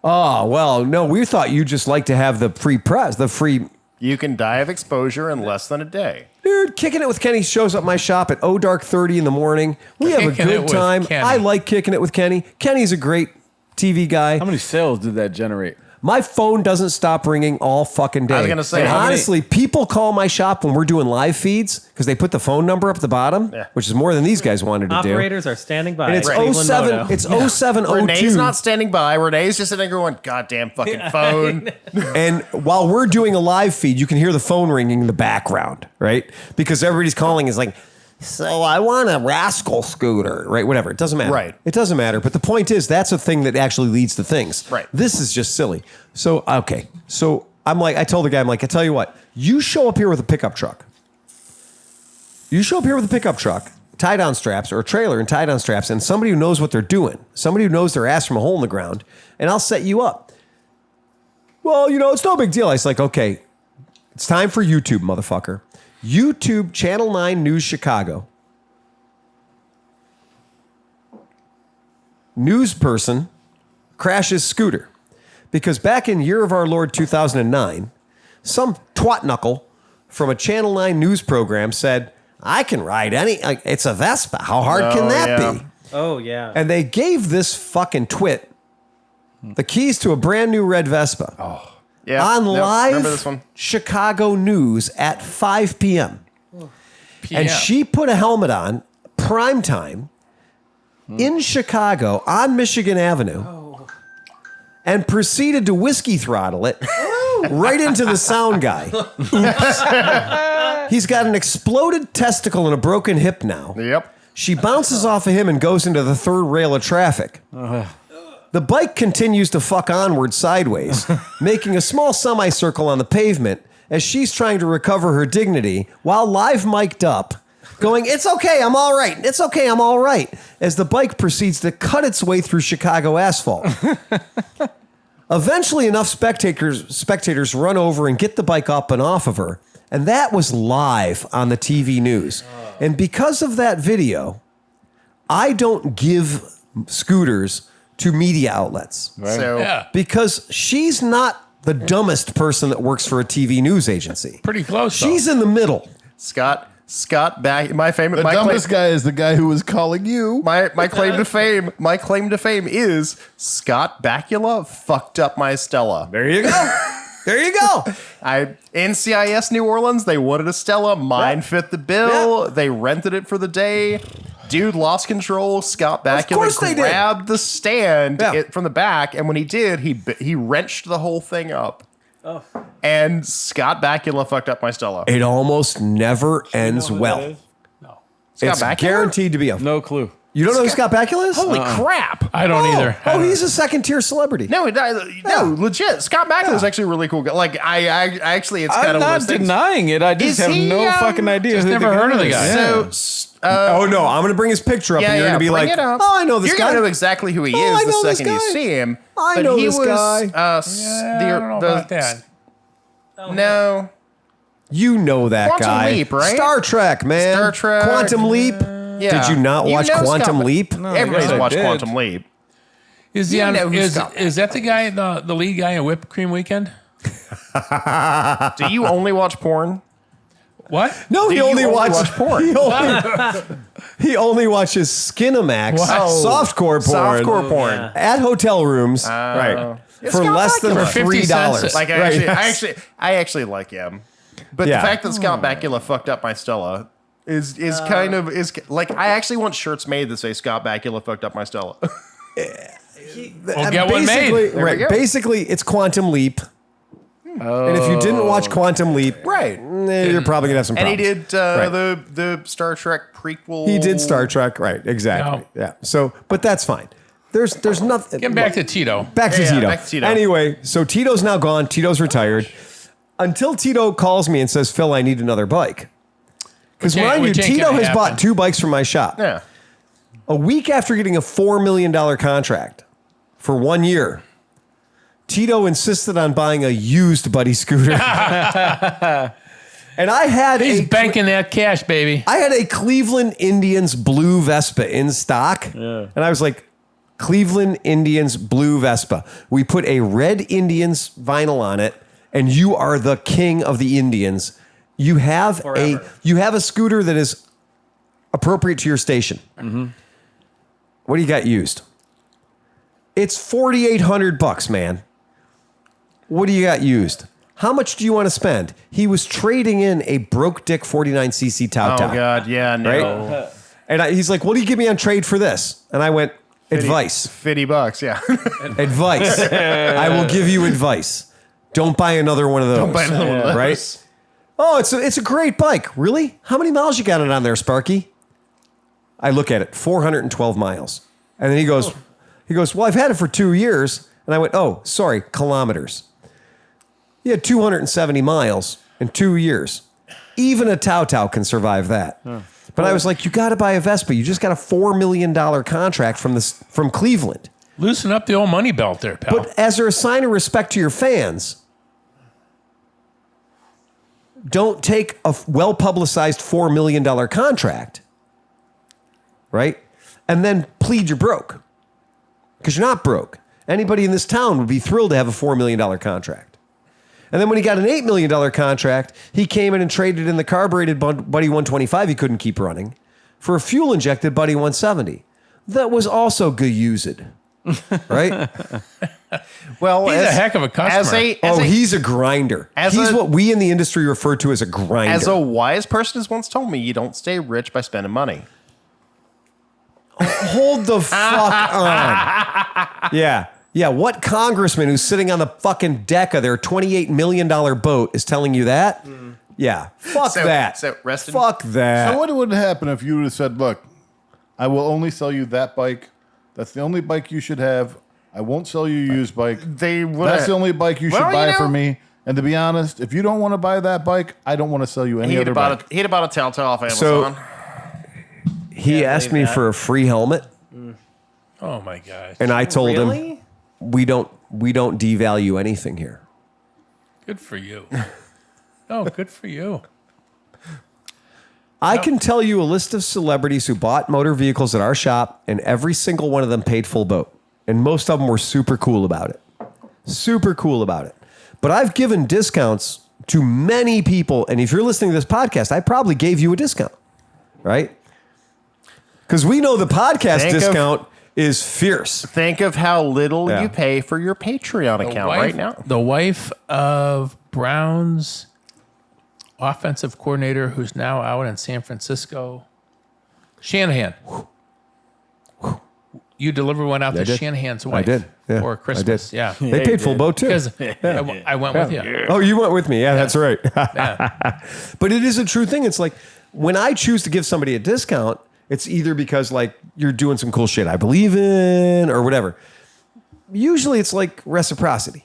Oh, well, no, we thought you just like to have the free press, the free. You can die of exposure in less than a day. Dude, Kicking It with Kenny shows up at my shop at dark 30 in the morning. We have a Kicking It good with time. Kenny. I like Kicking It with Kenny. Kenny's a great TV guy. How many sales did that generate? My phone doesn't stop ringing all fucking day. I was gonna say, And how many- honestly, people call my shop when we're doing live feeds because they put the phone number up at the bottom, Yeah. which is more than these guys wanted to do. Operators are standing by. And it's Cleveland 07. Moto. It's 0702. Renee's not standing by. Renee's just sitting there going, goddamn fucking phone. And while we're doing a live feed, you can hear the phone ringing in the background, right? Because everybody's calling is like, so I want a Rascal scooter, right? Whatever. It doesn't matter. Right. It doesn't matter. But the point is, that's a thing that actually leads to things. Right. This is just silly. So, okay. So I told the guy, I tell you what, you show up here with a pickup truck. You show up here with a pickup truck, tie-down straps, or a trailer and tie-down straps, and somebody who knows what they're doing, somebody who knows their ass from a hole in the ground, and I'll set you up. Well, it's no big deal. I was like, okay, it's time for YouTube, motherfucker. YouTube Channel 9 News Chicago. News person crashes scooter. Because back in year of our Lord 2009, some twat knuckle from a Channel 9 news program said, I can ride it's a Vespa. How hard can that be? Oh, yeah. And they gave this fucking twit the keys to a brand new red Vespa. Oh. Yeah. On Remember this live one? Chicago news at 5 p.m. And she put a helmet on, prime time, in Chicago on Michigan Avenue, and proceeded to whiskey throttle it right into the sound guy. Oops. He's got an exploded testicle and a broken hip now. Yep. She bounces off of him and goes into the third rail of traffic. The bike continues to fuck onward sideways, making a small semicircle on the pavement as she's trying to recover her dignity while live mic'd up, going, it's okay, I'm all right. It's okay, I'm all right, as the bike proceeds to cut its way through Chicago asphalt. Eventually, enough spectators run over and get the bike up and off of her, and that was live on the TV news. And because of that video, I don't give scooters to media outlets. Right. So, Yeah. Because she's not the dumbest person that works for a TV news agency. Pretty close. She's in the middle. Scott, back. My favorite. The dumbest guy is the guy who was calling you. My claim to fame. My claim to fame is Scott Bakula fucked up my Stella. There you go. There you go. NCIS New Orleans. They wanted a Stella. Mine fit the bill. They rented it for the day. Dude lost control. Scott Bakula grabbed the stand from the back, and when he did, he wrenched the whole thing up. Oh. And Scott Bakula fucked up my Stella. It almost never ends well. No. It's guaranteed to be a... No clue. You don't know who Scott Bakula is? Holy crap. I don't either. Oh, he's a second-tier celebrity. No, legit. Scott Bakula is actually a really cool guy. Like, I actually, it's kind I'm of one of not those things. denying it. I just Is have he, no fucking idea. just who never heard of the guy. So, Oh, no. I'm going to bring his picture up, and you're going to be like, oh, I know this You're guy. going to know exactly who he Oh, I is the know this second you guy. see him. I But know he this was, guy. I don't know about that. No. You know that Quantum guy. Leap, right? Star Trek, man. Star Trek. Quantum Leap. Yeah. Did you not watch know Quantum Scott- Leap? Everybody's yes, I watched did. Quantum Leap. Is he You on? know who Scott Is that the guy, the lead guy in Whipped Cream Weekend? Do you only watch porn? What? No, he you only only watched watch porn? He only watches Skinamax, softcore porn, Softcore porn. Yeah. at hotel rooms, right, It's for Scott less than Bakula. For 50 $3. cents. Like I actually like him, but Yeah. the fact that Scott Bakula fucked up my Stella is kind of like I actually want shirts made that say Scott Bakula fucked up my Stella. Well, get one made. Basically, we right? go. Basically, it's Quantum Leap. And if you didn't watch Quantum Leap, Right. you're probably gonna have some And problems. he did the Star Trek prequel. He did Star Trek, right? Exactly. No. Yeah. So, but that's fine. There's nothing. Get back to Tito. Back to Yeah, Tito. back to Tito. Anyway, so Tito's now gone. Tito's retired. Until Tito calls me and says, "Phil, I need another bike." Because Which ain't- mind you, which ain't Tito gonna has happen. bought 2 bikes from my shop. Yeah. A week after getting a $4 million contract for 1 year, Tito insisted on buying a used Buddy scooter. And I had He's banking that cash, baby. I had a Cleveland Indians blue Vespa in stock. And I was like, Cleveland Indians blue Vespa. We put a red Indians vinyl on it, and you are the king of the Indians. You have a scooter that is appropriate to your station. Mm-hmm. What do you got used? It's $4,800, man. What do you got used? How much do you want to spend? He was trading in a broke dick 49cc Tau Oh Tau. God, yeah, no. Right? And he's like, what do you give me on trade for this? And I went, advice. $50, yeah. Advice. I will give you advice. Don't buy another one of those. Buy another one of those. Right? Oh, it's a great bike. Really? How many miles you got it on there, Sparky? I look at it, 412 miles. And then he goes, well, I've had it for 2 years. And I went, oh, sorry, kilometers. He had 270 miles in 2 years. Even a Tao can survive that. But I was like, you got to buy a Vespa. You just got a $4 million contract from Cleveland. Loosen up the old money belt there, pal. But as a sign of respect to your fans, don't take a well-publicized $4 million contract, right? And then plead you're broke. Because you're not broke. Anybody in this town would be thrilled to have a $4 million contract. And then when he got an $8 million contract, he came in and traded in the carbureted Buddy 125 he couldn't keep running for a fuel-injected Buddy 170. That was also good used, right? Well, He's a heck of a customer. He's a grinder. He's what we in the industry refer to as a grinder. As a wise person has once told me, you don't stay rich by spending money. Hold the fuck on. Yeah, what congressman who's sitting on the fucking deck of their $28 million boat is telling you that? Yeah, fuck that. Fuck that. So what would happen if you would have said, look, I will only sell you that bike. That's the only bike you should have. I won't sell you a used bike. That's the only bike you should buy for me. And to be honest, if you don't want to buy that bike, I don't want to sell you any other bike. He'd have bought a Telltale off Amazon. So he asked me for a free helmet. Oh my gosh. And I told him, we don't devalue anything here. Good for you. Oh, good for you. I can tell you a list of celebrities who bought motor vehicles at our shop, and every single one of them paid full boat. And most of them were super cool about it. Super cool about it. But I've given discounts to many people, and if you're listening to this podcast, I probably gave you a discount, right? Because we know the podcast discount is fierce. Think of how little you pay for your Patreon account right now. The wife of Brown's offensive coordinator, who's now out in San Francisco, Shanahan. You delivered one out to Shanahan's wife. I did. Yeah, for Christmas. I did. Yeah. They paid full boat too. Because I went with you. Oh, you went with me. Yeah, that's right. But it is a true thing. It's like when I choose to give somebody a discount, it's either because like you're doing some cool shit I believe in or whatever. Usually it's like reciprocity.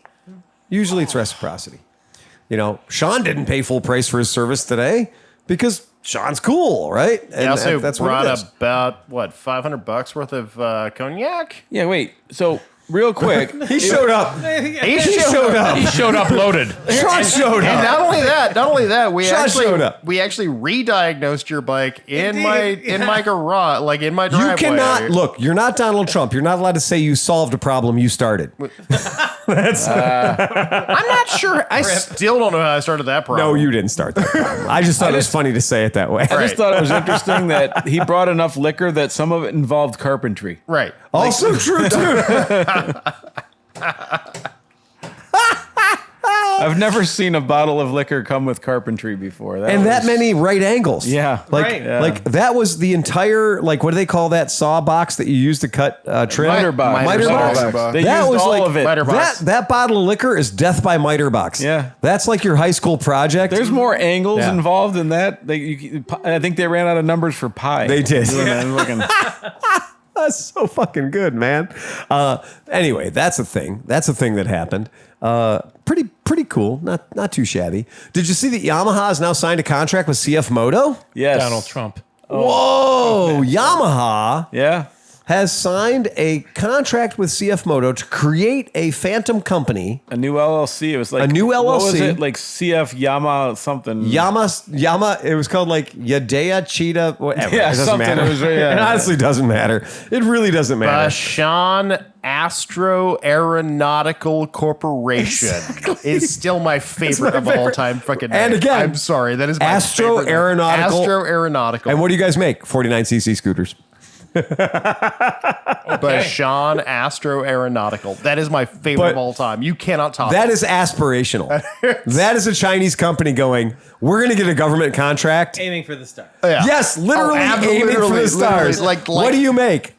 You know, Sean didn't pay full price for his service today because Sean's cool, right? And he also that's brought what it is. about, $500 worth of cognac? Yeah, wait. So real quick, He showed up. He showed up. He showed up loaded. Sean showed And up. not only that, we Sean showed up. actually re-diagnosed your bike in my garage, like in my driveway. You cannot look. You're not Donald Trump. You're not allowed to say you solved a problem you started. That's I'm not sure. I still don't know how I started that problem. no, you didn't start that problem. I just thought it was funny to say it that way. I just thought it was interesting that he brought enough liquor that some of it involved carpentry. Right. Also true too. I've never seen a bottle of liquor come with carpentry before. That many right angles. Yeah. Like that was the entire, like, what do they call that saw box that you use to cut trim? Miter box. Miter box. They That used was all like- of it. Miter box. That bottle of liquor is death by miter box. Yeah. That's like your high school project. There's more angles Yeah. involved in that. I think they ran out of numbers for pi. They did. I'm looking. That's so fucking good, man. Anyway, that's a thing. That's a thing that happened. Pretty cool. Not too shabby. Did you see that Yamaha has now signed a contract with ClevelandMoto? Yes. Donald Trump. Whoa! Yamaha Yeah. has signed a contract with ClevelandMoto to create a phantom company. A new LLC. It was like A new What was LLC? it? Like CF Yama something. Yama. It was called like Yadea Cheetah. Whatever. Yeah, it doesn't something. matter. It was- yeah. It honestly doesn't matter. It really doesn't matter. Bashan Astro Aeronautical Corporation is still my favorite of all time. Fucking And name. again, I'm sorry, that is my Astro favorite name. Aeronautical. Astro Aeronautical. And what do you guys make? 49cc scooters. Bashan Astro Aeronautical. That is my favorite But of all time. You cannot top That it. is aspirational. That is a Chinese company going, we're going to get a government contract. Aiming for the stars. Yeah. Yes, literally Oh, aiming for the literally, stars. like- What do you make?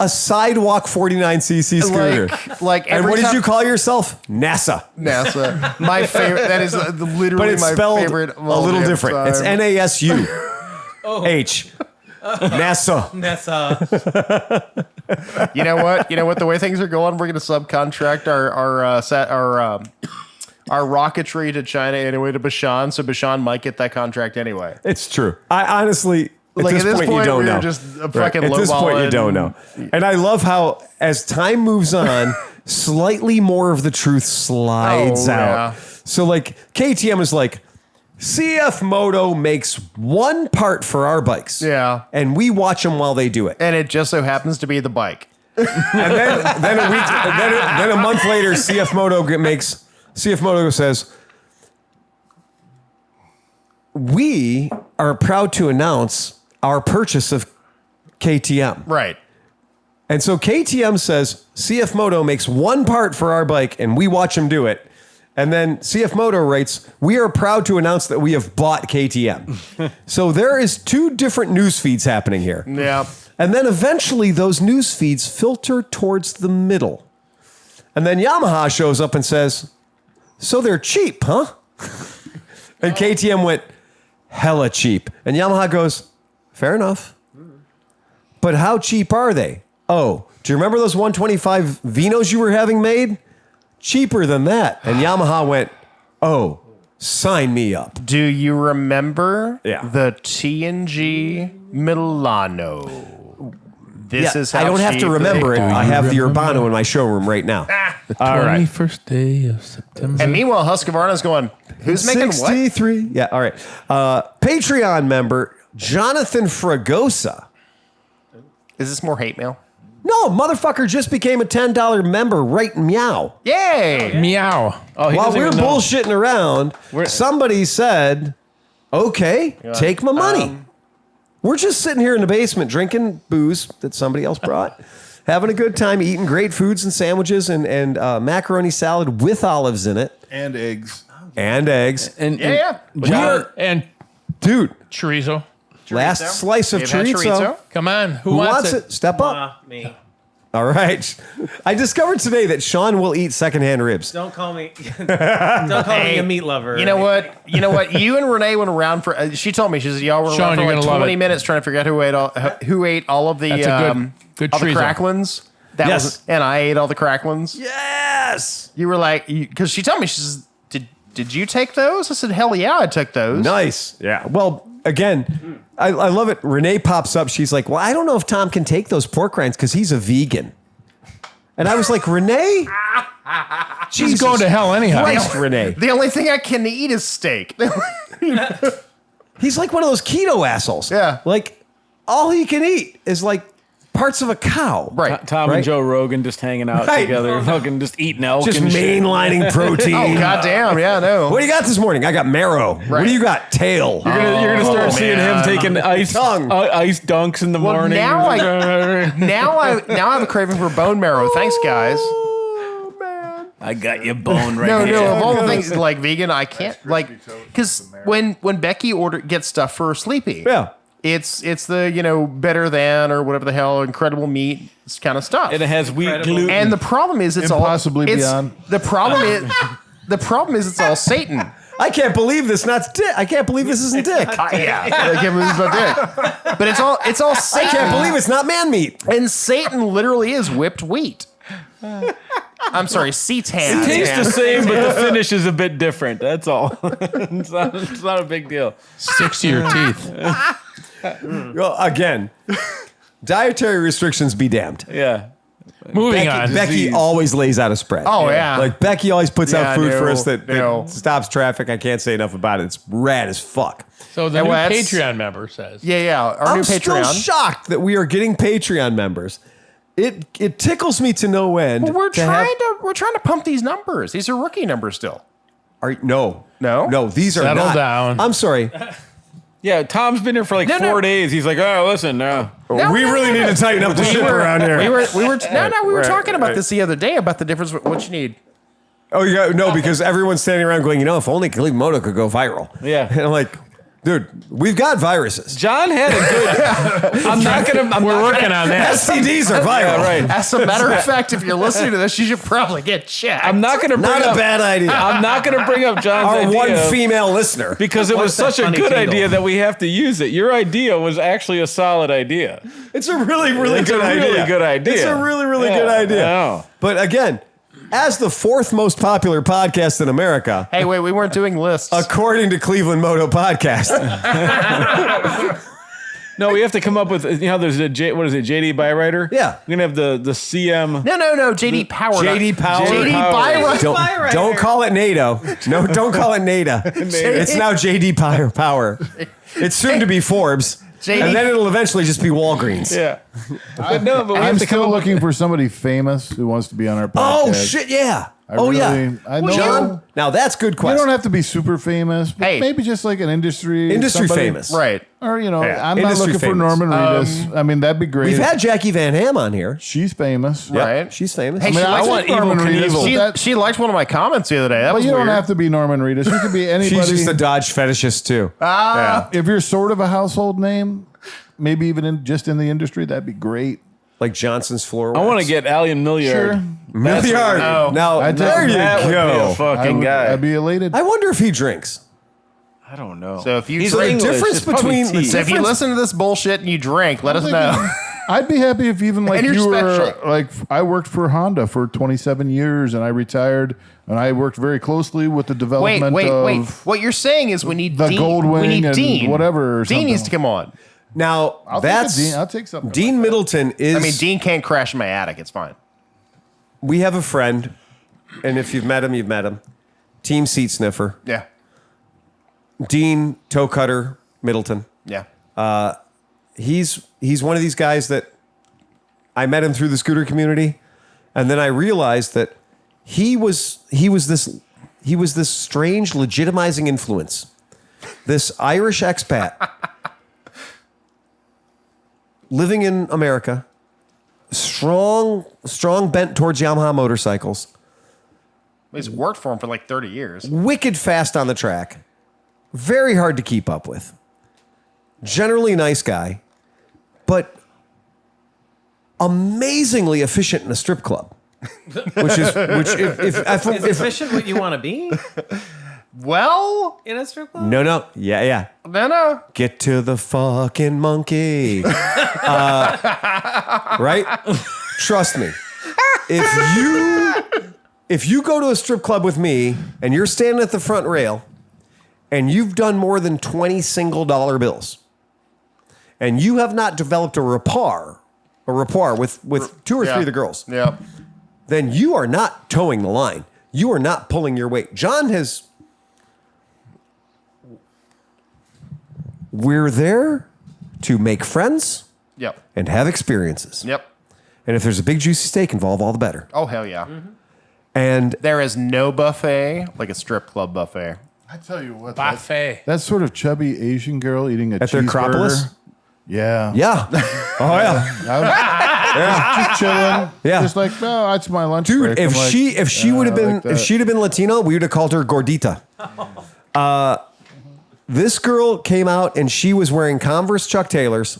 a sidewalk 49cc scooter. Like And every what did time- you call yourself? NASA. NASA. My favorite. That is literally But it's my spelled favorite. a little different. It's NASU. Oh. H. NASA. Nessa. You know what? The way things are going, we're going to subcontract our rocketry to China anyway to Bashan. So Bashan might get that contract anyway. It's true. I honestly, at Like, this point, you don't we know. were just a fucking At this point, you lowballing. don't know. And I love how, as time moves on, slightly more of the truth slides Oh, out. yeah. So, like, KTM is like, CF Moto makes one part for our bikes. Yeah. And we watch them while they do it. And it just so happens to be the bike. And then a month later, CF Moto says, we are proud to announce our purchase of KTM. Right. And so KTM says, CF Moto makes one part for our bike and we watch them do it. And then CF Moto writes, we are proud to announce that we have bought KTM. So there is two different news feeds happening here. Yeah. And then eventually those news feeds filter towards the middle. And then Yamaha shows up and says, so they're cheap, huh? And KTM went, hella cheap. And Yamaha goes, fair enough. But how cheap are they? Oh, do you remember those 125 Vinos you were having made? Cheaper than that. And Yamaha went, oh, sign me up. Do you remember Yeah. the TNG Milano? This is how I don't have to cheap remember they it. are. I have the Urbano in my showroom right now. All right. 21st day of September. And meanwhile, Husqvarna's going, who's making what? 63. Yeah, all right. Patreon member Jonathan Fragosa. Is this more hate mail? No, motherfucker just became a $10 member right meow. Yay! Meow. Oh, he While doesn't we're even know. bullshitting around, somebody said, okay, take my money. We're just sitting here in the basement drinking booze that somebody else brought, having a good time, eating great foods and sandwiches and macaroni salad with olives in it And eggs. and eggs. And, Yeah. and Dude, chorizo. last slice of They've had chorizo. Come on. Who Who wants it? Step up. Me. All right. I discovered today that Sean will eat secondhand ribs. Don't call me. Don't call me a meat lover. You know what? You and Renee went around for. She told me, she said, y'all were Sean, around for you're like gonna love 20 it. minutes trying to figure out who ate all of the That's a good all the chorizo. cracklins. That Yes. was, and I ate all the cracklins. Yes. You were like, because she told me, she says, did you take those? I said, hell yeah, I took those. Nice. Yeah. Well, again, I love it. Renee pops up. She's like, well, I don't know if Tom can take those pork rinds because he's a vegan. And I was like, Renee? She's going to hell anyhow. Christ, Renee. The only thing I can eat is steak. He's like one of those keto assholes. Yeah. Like, all he can eat is like parts of a cow. Right. Tom Right. and Joe Rogan just hanging out Right. together, fucking just eating elk Just and shit. mainlining protein. Oh, goddamn. Yeah, no. What do you got this morning? I got marrow. What Right. do you got? Tail. You're gonna start seeing him taking ice Tongue. ice dunks in the Well, morning. now I have a craving for bone marrow. Thanks, guys. I got your bone right No, here. no. Of all the things like vegan, I can't like because when Becky gets stuff for Sleepy, Yeah. it's the better than or whatever the hell incredible meat kind of stuff. And it has wheat gluten. And the problem is it's Impossibly all beyond. The problem is it's all Satan. I can't believe this. I can't believe this isn't dick. Yeah, I can't believe it's not dick. But it's all Satan. I can't believe it's not man meat. And Satan literally is whipped wheat. I'm sorry, Satan. it tastes the same, but the finish is a bit different. That's all. it's not a big deal. Sticks to your teeth. Well, again, dietary restrictions be damned. Yeah. Moving on. Becky always lays out a spread. Oh, yeah. Like Becky always puts Yeah, out food for no, us that no. stops traffic. I can't say enough about it. It's rad as fuck. So the And new well, that's- Patreon member says. Yeah. Our I'm new still Patreon. shocked that we are getting Patreon members. It tickles me to no end. We're to have- trying to pump these numbers. These are rookie numbers still. No. No? These are Settle not. down. I'm sorry. Yeah, Tom's been here for like No, 4 no. days. He's like, oh, listen, We really need to tighten up the ship around here. We were talking about this the other day about the difference with what you need. Oh, yeah, no, because everyone's standing around going, if only ClevelandMoto could go viral. Yeah. And I'm like, Dude, we've got viruses. John had a good. We're working on that. STDs are viral. right. As a matter of fact, if you're listening to this, you should probably get checked. I'm not going to bring Not up. a bad idea. I'm not going to bring up John's Our idea one female listener. because it was that such a funny good tingle? idea that we have to use it. Your idea was actually a solid idea. It's a really, really It's good a idea. really good idea. It's a really, really Yeah, good idea. yeah. But again, as the 4th most popular podcast in America, Hey, wait, we weren't doing lists. according to Cleveland Moto Podcast, No, we have to come up with. There's a what is it? JD Bywriter. Yeah. We're gonna have the CM. No, JD Power. JD Power. JD Power. Byron. don't call it NATO. No, don't call it NADA. It's now JD Power. It's soon to be Forbes. JD. And then it'll eventually just be Walgreens. Yeah. But no, but we I'm have to come still up looking for somebody famous who wants to be on our podcast. Oh, shit, yeah. I Oh, really- yeah. I know. John, now that's good You question. don't have to be super famous, but Hey. maybe just like an industry Industry somebody- famous. Right. Or I'm not Industry looking for famous. Norman Reedus. I mean, that'd be great. We've had Jackie Van Ham on here. She's famous. Yeah, Right. she's famous. Hey, I mean, she I likes want Norman Norman Reedus. Reedus. but that- She liked one of my comments the other day. That But was you weird. don't have to be Norman Reedus. You could be anybody. She's just a Dodge fetishist, too. If you're sort of a household name, maybe even just in the industry, that'd be great. Like Johnson's Floor I want to Wax. get Allian Milliard. Sure. Milliard. Oh. Now, I'd there take you That would be a go. fucking guy. I'd be elated. I wonder if he drinks. I don't know. So if you He's drink- English. difference It's probably between the tea. So if you listen to this bullshit and you drink, let us know. I'd be happy if even like And you're you were special. like I worked for Honda for 27 years and I retired and I worked very closely with the Wait, development wait. of What you're saying is we need the Dean. Goldwing we need and Dean. whatever or Dean needs something. to come on. Now, I'll that's take a Dean. I'll take something. Dean like that. Middleton is. I mean, Dean can't crash in my attic. It's fine. We have a friend, and if you've met him, you've met him. Team Seat Sniffer. Yeah. Dean Toe Cutter Middleton. Yeah. He's one of these guys that I met him through the scooter community, and then I realized that he was this strange legitimizing influence, this Irish expat living in America, strong bent towards Yamaha motorcycles, He's worked for him for like 30 years. wicked fast on the track, very hard to keep up with, generally nice guy, but amazingly efficient in a strip club. Which Is efficient what you want to be Well, in a strip club? no, yeah. then Get to the fucking monkey. Right? Trust me. If you go to a strip club with me and you're standing at the front rail and you've done more than 20 single dollar bills and you have not developed a rapport with two or three of the girls, yeah. then you are not towing the line. You are not pulling your weight. John has... We're there to make friends Yep. and have experiences. Yep. And if there's a big juicy steak involved, all the better. Oh, hell yeah. And There is no buffet like a strip club buffet. I tell you what, Buffet. that sort of chubby Asian girl eating a At their cheeseburger. Acropolis? Yeah. yeah. Oh, yeah. Just chilling. Yeah. Just like, no, that's my lunch Dude, break. if I'm like, she would have I been like that. if she'd have been Latino, we would have called her Gordita. This girl came out and she was wearing Converse Chuck Taylors,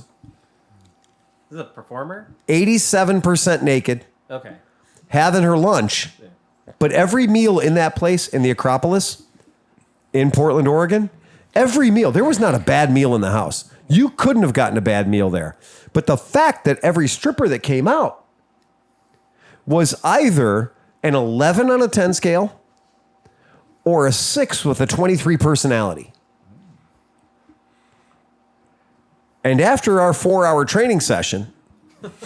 This is a performer? 87% naked, Okay. having her lunch. But every meal in that place in the Acropolis in Portland, Oregon, every meal, there was not a bad meal in the house. You couldn't have gotten a bad meal there. But the fact that every stripper that came out was either an 11 on a 10 scale or a 6 with a 23 personality. And after our 4-hour training session,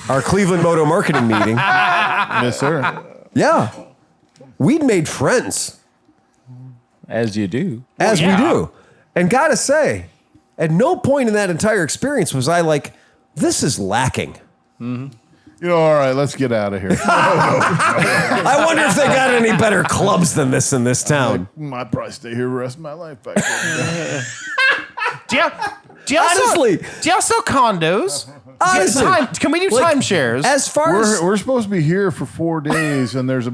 our Cleveland Moto marketing meeting, Yes, sir. yeah, we'd made friends, As you do. as we do. And gotta say, at no point in that entire experience was I like, this is lacking. You know, all right, let's get out of here. I wonder if they got any better clubs than this in this town. I'd probably stay here the rest of my life back there. Do y'all Honestly. do y'all sell condos? Honestly. Can we do Like, timeshares? As far as We're supposed to be here for 4 days, and there's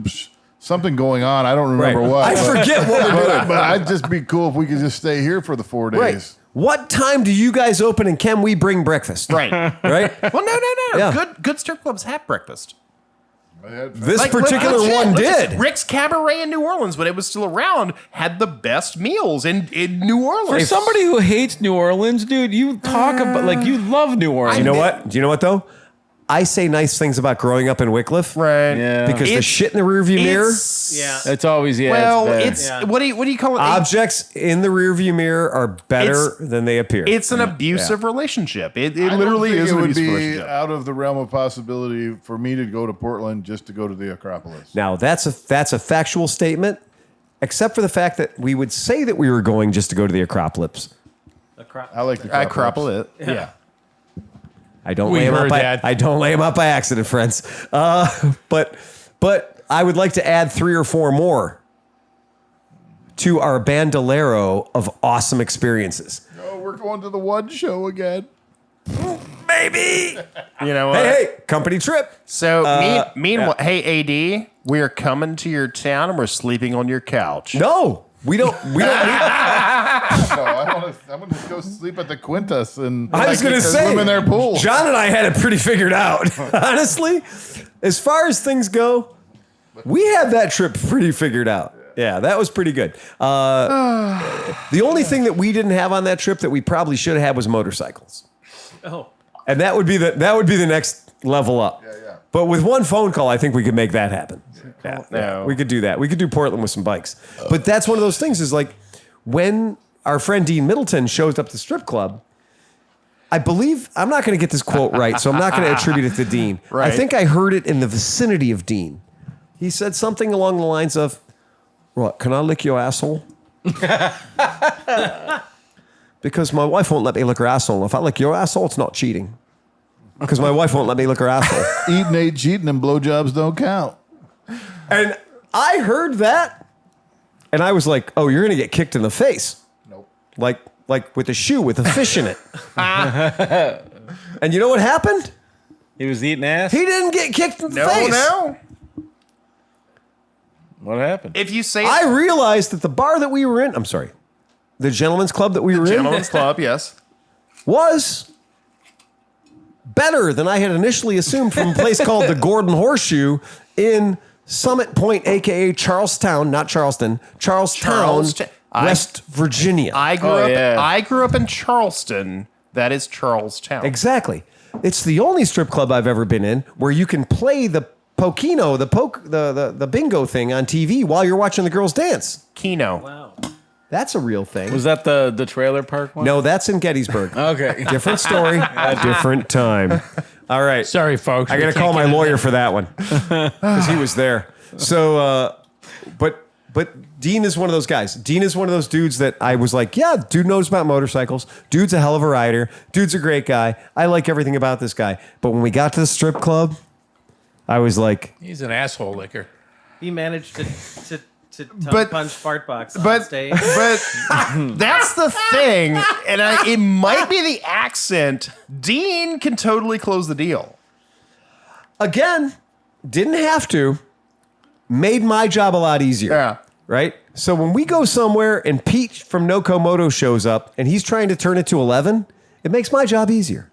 something going on. I don't remember Right. what. I forget what we're doing. But I'd just be cool if we could just stay here for the 4 days. Right. What time do you guys open and can we bring breakfast? Right. Right? Well, no. Yeah. Good strip clubs have breakfast. This particular one did. Rick's Cabaret in New Orleans, when it was still around, had the best meals in New Orleans. For somebody who hates New Orleans, dude, you talk about like you love New Orleans. You know what? Do you know what though? I say nice things about growing up in Wycliffe. Right. Yeah. Because the shit in the rearview mirror, Yeah. It's always Well, it's bad. it's what do you call it? objects in the rearview mirror are better than they appear. It's an abusive relationship. It I don't literally think is it an would abusive be relationship. out of the realm of possibility for me to go to Portland just to go to the Acropolis. Now that's a factual statement, except for the fact that we would say that we were going just to go to the Acropolis. I like the Acropolis. Yeah. I don't We lay him heard up by that. I don't lay him up by accident, friends. But I would like to add 3 or 4 more to our bandolero of awesome experiences. Oh, we're going to the one show again. Baby, You know what? hey, company trip. So meanwhile, hey AD, we are coming to your town and we're sleeping on your couch. No, we don't. No, I want to go sleep at the Quintus and I was going to say, swim in their pool. John and I had it pretty figured out. Honestly, as far as things go, we had that trip pretty figured out. Yeah, that was pretty good. The only thing that we didn't have on that trip that we probably should have had was motorcycles, Oh. and that would be the next level up. Yeah. But with one phone call, I think we could make that happen. Yeah, No. we could do that. We could do Portland with some bikes. But that's one of those things is like when our friend Dean Middleton shows up to the strip club, I believe, I'm not going to get this quote right, so I'm not going to attribute it to Dean. Right. I think I heard it in the vicinity of Dean. He said something along the lines of, "What, can I lick your asshole?" Because my wife won't let me lick her asshole. If I lick your asshole, it's not cheating. Because my wife won't let me lick her asshole. Eating ain't cheating and blowjobs don't count. And I heard that, and I was like, "Oh, you're gonna get kicked in the face, Nope. like with a shoe with a fish in it." And you know what happened? He was eating ass. He didn't get kicked in the face. No. What happened? If you say I realized that the bar that we were in, I'm sorry, the gentleman's club that we were in Gentleman's Club, yes. was better than I had initially assumed from a place called the Gordon Horseshoe in Summit Point, aka Charlestown, not Charleston, Charlestown, West Virginia. I grew up in Charleston. That is Charlestown. Exactly. It's the only strip club I've ever been in where you can play the Pokino, the bingo thing on TV while you're watching the girls dance. Keno. Wow. That's a real thing. Was that the trailer park one? No, that's in Gettysburg. Okay. Different story, different time. All right. Sorry, folks. I we got to can't call get my into lawyer for that one because he was there. So, but Dean is one of those guys. Dean is one of those dudes that I was like, yeah, dude knows about motorcycles. Dude's a hell of a rider. Dude's a great guy. I like everything about this guy. But when we got to the strip club, I was like, He's an asshole licker. He managed to But- punch fart box on But stage. that's the thing, and it might be the accent. Dean can totally close the deal. again, didn't have to, made my job a lot easier. Yeah. Right? So when we go somewhere and Pete from Nokomoto shows up and he's trying to turn it to 11, it makes my job easier.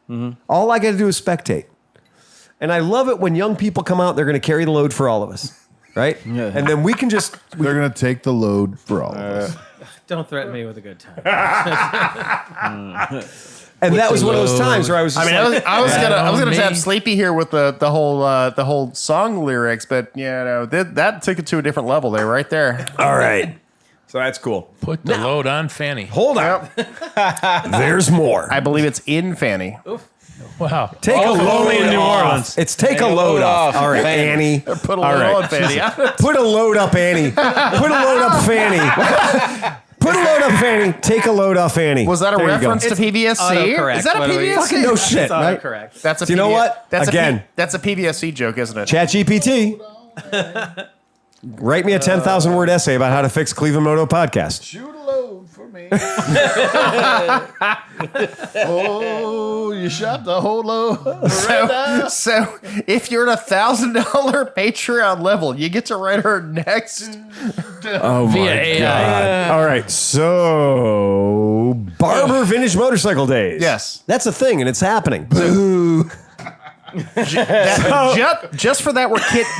All I got to do is spectate. And I love it when young people come out, they're going to carry the load for all of us. Right? Yeah. And then we can just, They're going to take the load for all of us. Don't threaten me with a good time. and that was one of those times where I was just I mean, like, I was gonna me. have Sleepy here with the whole song lyrics, but that took it to a different level there, right there. all right. So that's cool. Put the load on Fanny. Hold on. There's more. I believe it's in Fanny. Wow. Take a Only load in New off. Orleans. It's take a load off. All right, Annie. Put a All little right. on Fanny. Put a load up, Annie. Put a load up, Fanny. Put a load up, Fanny. Take a load off, Annie. Was that a There you go. reference to PBSC? Autocorrect. Is that a What are we- PBSC? Fucking no shit, It's right? autocorrect. That's a Do you know what? That's Again. that's a PBSC joke, isn't it? ChatGPT. Write me a 10,000 word essay about how to fix ClevelandMoto Podcast. Shoot a load for me. me. Oh, you shot the whole load. So if you're at $1,000 Patreon level, you get to write her next. Oh my AI. God. All right. So, Barber Vintage Motorcycle Days. Yes. That's a thing, and it's happening. Just for that,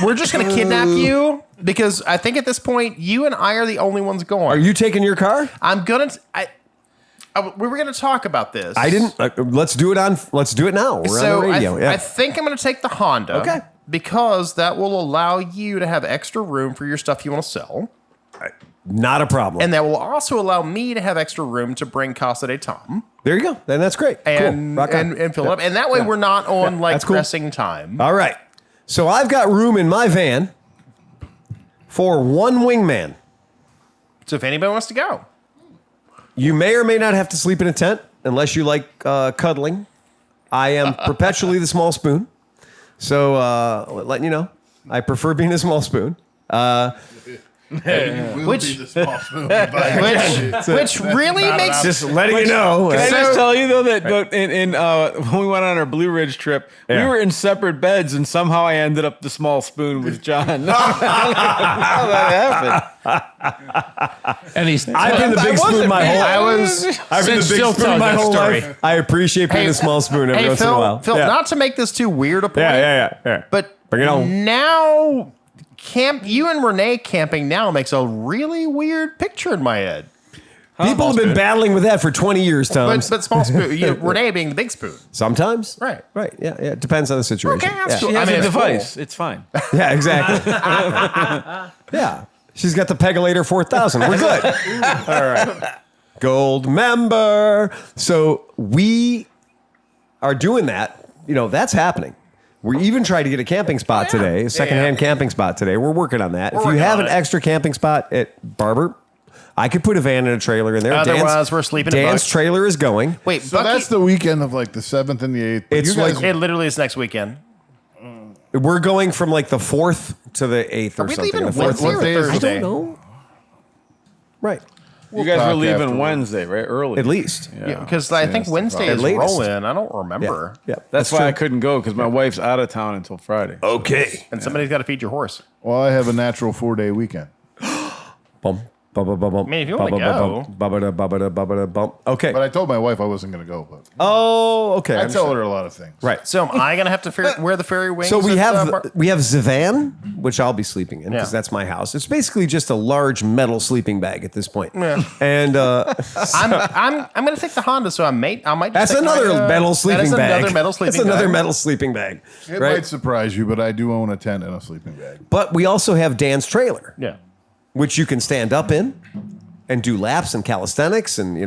we're just going to kidnap you because I think at this point you and I are the only ones going. Are you taking your car? I'm gonna. We were gonna talk about this. I didn't. Let's do it now. We're on the radio. I think I'm gonna take the Honda. Okay. Because that will allow you to have extra room for your stuff you want to sell. Not a problem. And that will also allow me to have extra room to bring Casa de Tom. There you go. Then that's great. And, cool. Rock on. and fill it up. And that way we're not on that's cool. pressing time. All right. So I've got room in my van for one wingman. So if anybody wants to go. You may or may not have to sleep in a tent unless you like cuddling. I am perpetually the small spoon. So letting you know, I prefer being a small spoon. Which really makes Just letting you know. Can I just tell you though that when we went on our Blue Ridge trip, we were in separate beds, and somehow I ended up the small spoon with John. I don't know how that happened. And he's I've been the big spoon my whole I've been the big Still spoon telling my that whole story. life. I appreciate being a small spoon every once in a while. Phil, Yeah. not to make this too weird a point. Yeah. But Bring it on. now, you and Renee camping now makes a really weird picture in my head. People have been battling with that for 20 years, Tom. But small spoon, Renee being the big spoon. Sometimes. Right. Yeah. It depends on the situation. Okay, that's yeah. cool. She has I mean, a it's device. It's fine. Yeah, exactly. Yeah. She's got the Pegulator 4000. We're good. All right. Gold member. So we are doing that. That's happening. We even tried to get a camping spot today, a secondhand camping spot today. We're working on that. If you have an extra camping spot at Barber, I could put a van and a trailer in there. Otherwise, we're sleeping in Dan's Buck. trailer is going. Wait, So Bucky, that's the weekend of like the 7th and the 8th. It's You guys- like- it literally is next weekend. We're going from like the 4th to the 8th or Are we something. leaving The 4th Wednesday to or What day is it? Thursday? I don't know. Right. You guys were talk leaving afterwards. Wednesday, right? Early. At least. Yeah, because I think Wednesday At is latest. rolling. I don't remember. Yeah. That's why I couldn't go because my wife's out of town until Friday. Okay. And somebody's got to feed your horse. Well, I have a natural 4-day weekend. Bum, bum, bum, bum, bum. I mean, if you wanna Bum, bum, bum, bum. Okay. But I told my wife I wasn't going to go. But Oh, okay. I tell her a lot of things. Right. So am I going to have to wear the fairy wings? So we at, have Bar- we have Zivan, which I'll be sleeping in because Yeah. that's my house. It's basically just a large metal sleeping bag at this point. Yeah. And I'm going to take the Honda, so I might just that's take another my, metal sleeping that is bag. Another metal sleeping That's another bag. metal sleeping bag. It right? might surprise you, but I do own a tent and a sleeping bag. But we also have Dan's trailer, Yeah. which you can stand up in and do laps and calisthenics, and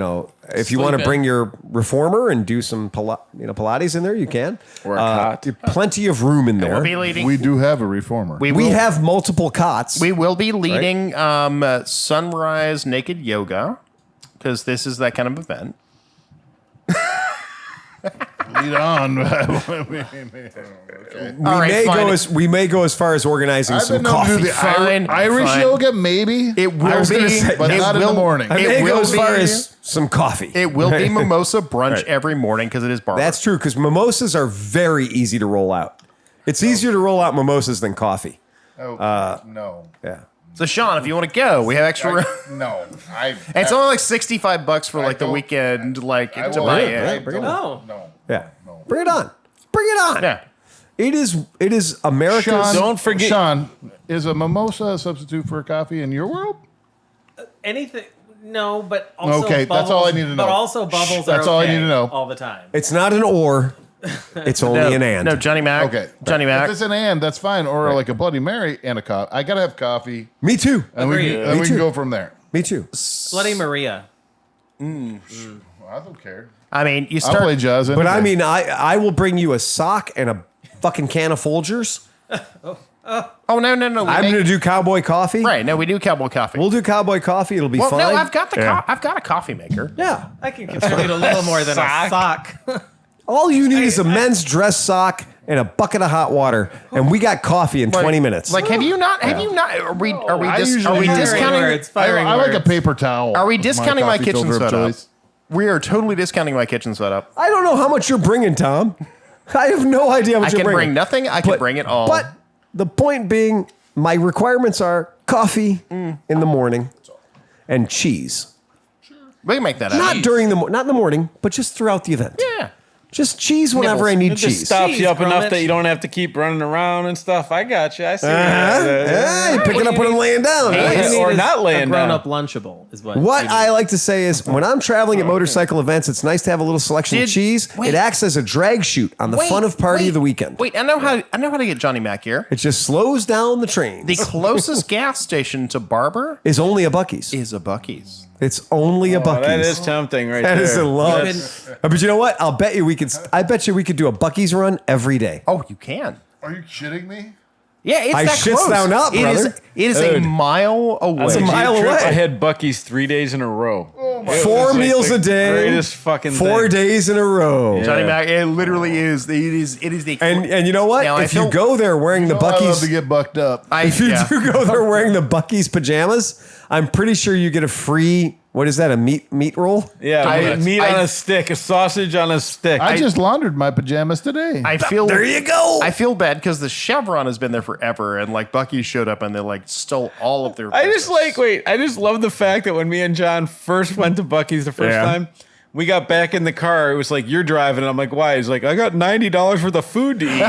if you want to in. bring your reformer and do some Pilates in there, you can. Or a cot. Plenty of room in there. We'll be leading. We do have a reformer. We We will- have multiple cots. We will be leading sunrise naked yoga because this is that kind of event. Lead on. We may go as far as organizing I've some been known to coffee. do the Fine, Irish fine. yoga, maybe. It will I was gonna be, say, but it not in will- the morning. I it may go will as far be- as some coffee. It will be mimosa brunch every morning because it is bar. That's true, because mimosas are very easy to roll out. It's easier to roll out mimosas than coffee. No. Yeah. So Sean, if you want to go, we have extra room. No. And it's only like $65 for like the don't- weekend, like to will- buy I in. bring it Oh. No. Yeah. Bring it on. Bring it on. Yeah. It is America's. Sean, Don't forget- Sean, is a mimosa a substitute for a coffee in your world? Anything? No, but also Okay, bubbles, that's all I need to know. But also bubbles. That's are all I okay need to know. all the time. It's not an or. It's only an and. No, Johnny Mac. Okay. Johnny If Mac. it's an and, that's fine. Or like a Bloody Mary and a coffee. I got to have coffee. Me too. And we Agreed. can, and Me we too. can go from there. Me too. Bloody Maria. I don't care. I mean, you I'll start. play jazz. But I any day. mean, I will bring you a sock and a fucking can of Folgers. Oh no. We I'm make- going to do cowboy coffee. Right. No, we do cowboy coffee. We'll do cowboy coffee. It'll be well, fine. no, I've got the Yeah. I've got a coffee maker. Yeah. I can contribute a little more than a sock. All you need is a men's dress sock and a bucket of hot water, and we got coffee in 20 minutes. Like, have you not? Are we I discounting? usually It's firing I like a words. paper towel. Are we with discounting my coffee kitchen filter of setup? choice. We are totally discounting my kitchen setup. I don't know how much you're bringing, Tom. I have no idea how I much can you're bringing. bring nothing. I can bring it all. But the point being, my requirements are coffee in the morning and cheese. we can make that Not up. during the not in the morning, but just throughout the event. Yeah. Just cheese whenever Nibbles. I need It just cheese. stops Cheese, you up enough Gromit. that you don't have to keep running around and stuff. I got you. I see. Yeah, you pick it up when I'm laying down. What right? you need Or is not laying a down. grown-up Lunchable is what. What you I need. like to say is when I'm traveling at motorcycle events, it's nice to have a little selection of Did- cheese. wait. It acts as a drag chute on the funnest party of the weekend. Wait, I know how to get Johnny Mac here. It just slows down the train. The closest gas station to Barber Is only a Buc-ee's. is a Buc-ee's. It's only a Buc-ee's. That is tempting, right That there. is a lot. That's- But you know what? I bet you we could do a Buc-ee's run every day. Oh, you can. Are you kidding me? Yeah, it's I that shits close. thou not, It is- brother. It is a mile away. That's a mile Trip, away. I had Buc-ee's 3 days in a row. It 4 was like meals the a day. Greatest fucking 4 thing. days in a row. Johnny Mac. It literally is. It is the. And you know what? Now, I if you feel- go there wearing the I love to Buc-ee's, get bucked up. if you do go there wearing the Buc-ee's pajamas, I'm pretty sure you get a free. What is that? A meat roll? Yeah, meat on a stick, a sausage on a stick. I just laundered my pajamas today. I feel There you go. I feel bad because the Chevron has been there forever, and like Bucky showed up and they like stole all of their. I just business. I just love the fact that when me and John first went to Buc-ee's the first time, we got back in the car. It was like, you're driving. And I'm like, why? He's like, I got $90 worth of food to eat.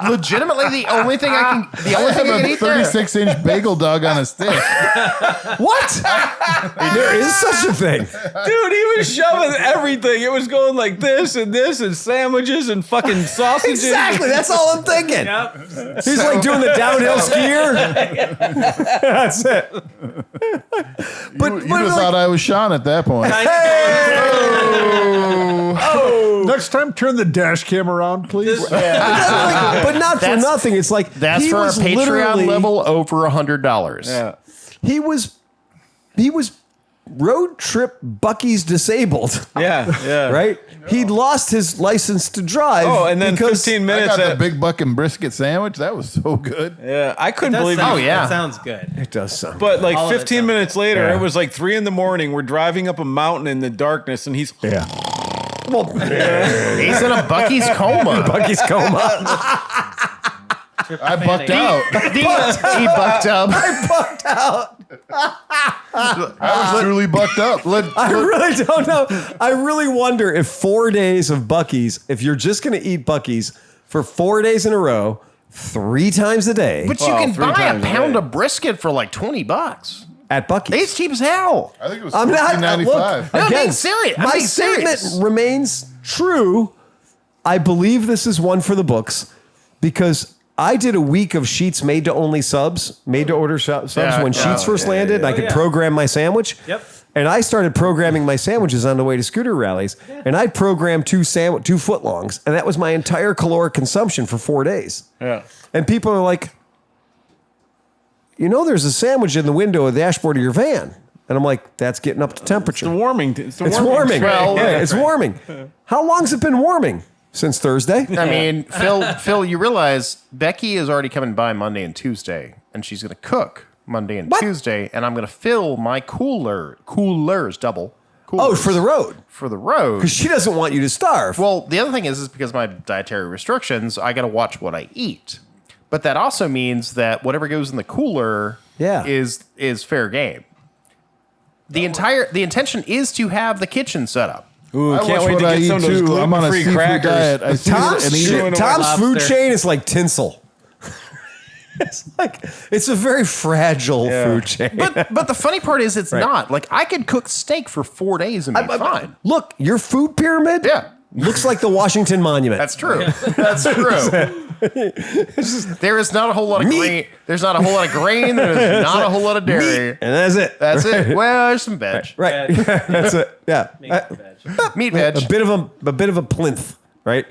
legitimately the only thing I can a eat there. 36-inch bagel dog on a stick. What? There is such a thing. Dude, he was shoving everything. It was going like this and sandwiches and fucking sausages. Exactly. That's all I'm thinking. Yep. He's like doing the downhill skier. That's it. But You just thought I was Sean at that point. Next time, turn the dash cam around, please. but not for nothing. It's like That's he for a was Patreon literally- level over $100. Yeah. He was road trip Buc-ee's disabled. Yeah. Right? He'd lost his license to drive. Oh, and then because 15 I minutes. got the big buck and brisket sandwich. That was so good. Yeah, I couldn't That believe sounds- it. yeah. That sounds good. It does sound. But like All of it 15 sounds minutes later, Yeah. it was like 3 a.m. We're driving up a mountain in the darkness, and he's yeah. Well, He's in a Bucky's coma. Buc-ee's coma. I bucked out. he bucked up. Bucked out. I was truly bucked up. I really don't know. I really wonder if 4 days of Buc-ee's, if you're just going to eat Buc-ee's for 4 days in a row, 3 times a day But you Well, can 3 buy a times a pound day. of brisket for like $20. at Buc-ee's. It's cheap as hell. I think it was I'm not. $14.95. Look, No, I'm again, being serious. I'm my being statement serious. remains true. I believe this is one for the books because I did a week of Sheets made to only subs, made to order subs Yeah, when yeah, Sheets first landed. And I could program my sandwich. Yep. And I started programming my sandwiches on the way to scooter rallies. And I programmed 2 footlongs, and that was my entire caloric consumption for 4 days. yeah. And people are like, there's a sandwich in the window of the dashboard of your van. And I'm like, that's getting up to temperature. It's warming. It's warming. Well, Yeah, it's warming. How long's it been warming? Since Thursday? I mean, Phil, you realize Becky is already coming by Monday and Tuesday, and she's going to cook Monday and Tuesday, and I'm going to fill my coolers double. Oh, for the road. For the road. Because she doesn't want you to starve. Well, the other thing is because of my dietary restrictions, I got to watch what I eat. But that also means that whatever goes in the cooler is fair game. The intention is to have the kitchen set up. Ooh, I can't watch wait to what I get eat some of those too. I'm on a gluten-free seafood crackers. diet. I see it and eat it. Tom's food Lobster. chain is like tinsel. It's a very fragile food chain. But the funny part is it's not. Like, I could cook steak for 4 days and be fine. Look, your food pyramid looks like the Washington Monument. That's true. That's true. There is not a whole lot of grain. There's not a whole lot of grain. There's not a whole lot of dairy. and that's it. That's it. Well, there's some veg. Right. That's it. Yeah. Meat veg. A bit of a plinth, right?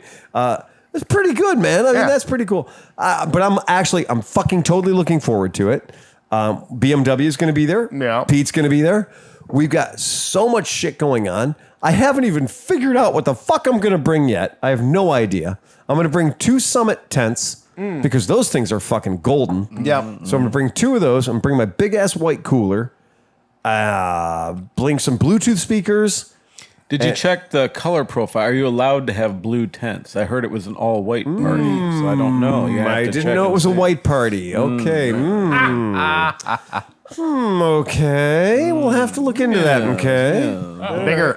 It's pretty good, man. I mean, Yeah. that's pretty cool. But I'm fucking totally looking forward to it. BMW is going to be there. Yeah. Pete's going to be there. We've got so much shit going on. I haven't even figured out what the fuck I'm going to bring yet. I have no idea. I'm going to bring 2 Summit tents because those things are fucking golden. Yeah. So I'm going to bring 2 of those. I'm going to bring my big ass white cooler. Bring some Bluetooth speakers. Did you check the color profile? Are you allowed to have blue tents? I heard it was an all white party, so I don't know. I didn't know it was a white party. Okay. Okay. We'll have to look into that. Okay.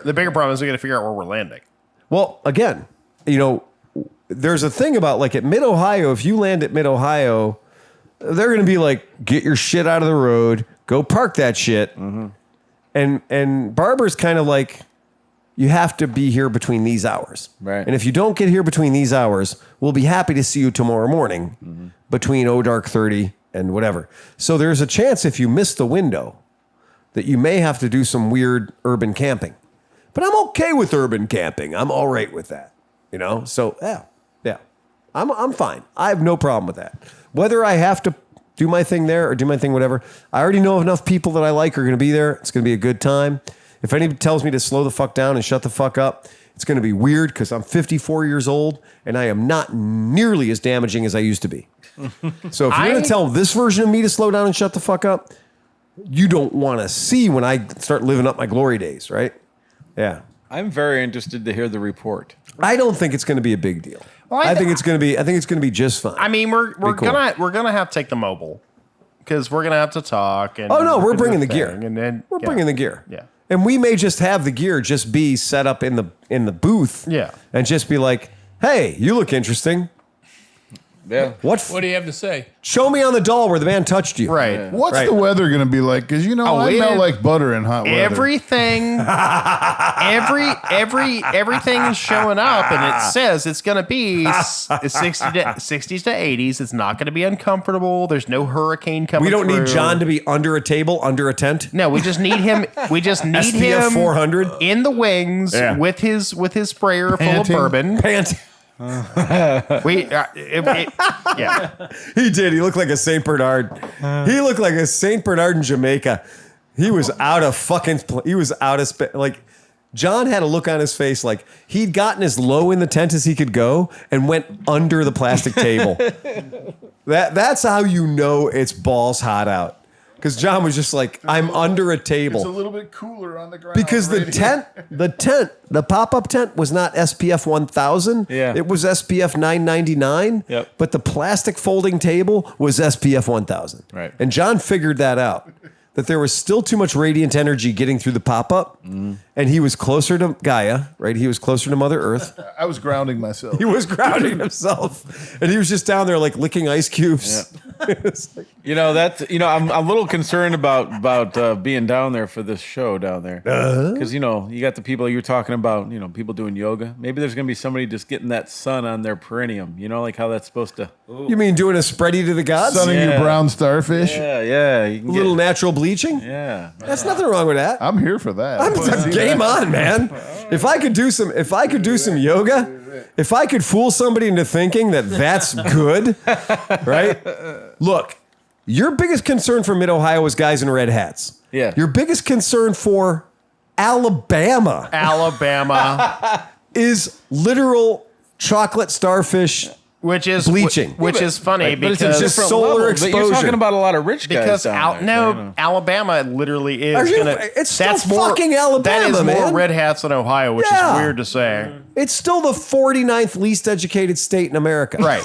The bigger problem is we got to figure out where we're landing. Well, again, there's a thing about like at Mid-Ohio, if you land at Mid-Ohio, they're going to be like, get your shit out of the road, go park that shit. And Barber's kind of like, you have to be here between these hours. Right. And if you don't get here between these hours, we'll be happy to see you tomorrow morning between dark 30 and whatever. So there's a chance if you miss the window that you may have to do some weird urban camping. But I'm okay with urban camping. I'm all right with that. So yeah. I'm fine. I have no problem with that. Whether I have to do my thing there or do my thing whatever, I already know enough people that I like are going to be there. It's going to be a good time. If anybody tells me to slow the fuck down and shut the fuck up, it's going to be weird because I'm 54 years old and I am not nearly as damaging as I used to be. So if you're going to tell this version of me to slow down and shut the fuck up, you don't want to see when I start living up my glory days, right? Yeah. I'm very interested to hear the report. I don't think it's going to be a big deal. Well, I think it's going to be just fine. I mean, we're cool. gonna have to take the mobile because we're gonna have to talk. And oh no, we're do bringing the thing, gear. and then We're bringing the gear. Yeah. And we may just have the gear just be set up in the booth. Yeah. And just be like, hey, you look interesting. Yeah. What What do you have to say? show me on the doll where the man touched you. Right. What's Right. the weather going to be like? Because I wait. melt like butter in hot weather. Everything is showing up, and it says it's going to be 60s to 80s. It's not going to be uncomfortable. There's no hurricane coming. We don't need through. John to be under a table, under a tent. No, we just need him. We just need SPF him 400. in the wings Yeah. with his sprayer Panting. full of bourbon. Pant. Yeah. He did. He looked like a Saint Bernard. He looked like a Saint Bernard in Jamaica. He was out of fucking. He was out of like. John had a look on his face like he'd gotten as low in the tent as he could go and went under the plastic table. That's how you know it's balls hot out. Because John was just like, I'm under a table. It's a little bit cooler on the ground. Because the pop-up tent was not SPF 1000. Yeah. It was SPF 999. Yep. But the plastic folding table was SPF 1000. Right. And John figured that out. That there was still too much radiant energy getting through the pop-up. And he was closer to Gaia, right? He was closer to Mother Earth. I was grounding myself. He was grounding himself. And he was just down there like licking ice cubes. It's like, I'm a little concerned about being down there for this show down there. Because, you got the people you're talking about, people doing yoga. Maybe there's going to be somebody just getting that sun on their perineum, like how that's supposed to. you mean doing a spready to the gods? Sunning Yeah. your brown starfish. Yeah. You can A little natural bleaching? Yeah. That's nothing wrong with that. I'm here for that. Game on, man. If I could do some yoga, if I could fool somebody into thinking that that's good, right? Look, your biggest concern for Mid-Ohio is guys in red hats. Yeah. Your biggest concern for Alabama is literal chocolate starfish Which is bleaching. which is funny But it's a because different solar level. But exposure. you're talking about a lot of rich guys because down there, Alabama literally is Are you- gonna. it's still that's more, fucking Alabama, That is man. more red hats than Ohio, which Yeah. is weird to say. It's still the 49th least educated state in America. Right.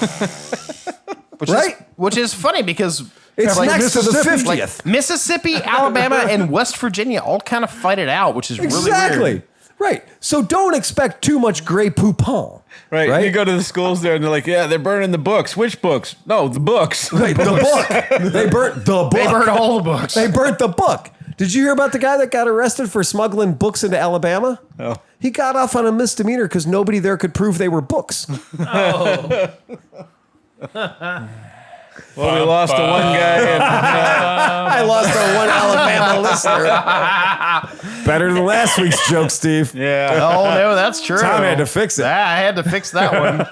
Right? Which is funny because It's like next to the Mississippi- 50th. Mississippi, Alabama, and West Virginia all kind of fight it out, which is really Exactly. weird. Right. So don't expect too much Grey Poupon. Right. You go to the schools there and they're like, yeah, they're burning the books. Which books? No, the books. Right, the book. They burnt the book. They burn all the books. They burnt the book. Did you hear about the guy that got arrested for smuggling books into Alabama? Oh. He got off on a misdemeanor because nobody there could prove they were books. Well, we lost to one guy. And, I lost our one Alabama listener. Better than last week's joke, Steve. yeah. Oh no, that's true. Tom had to fix it. I had to fix that one.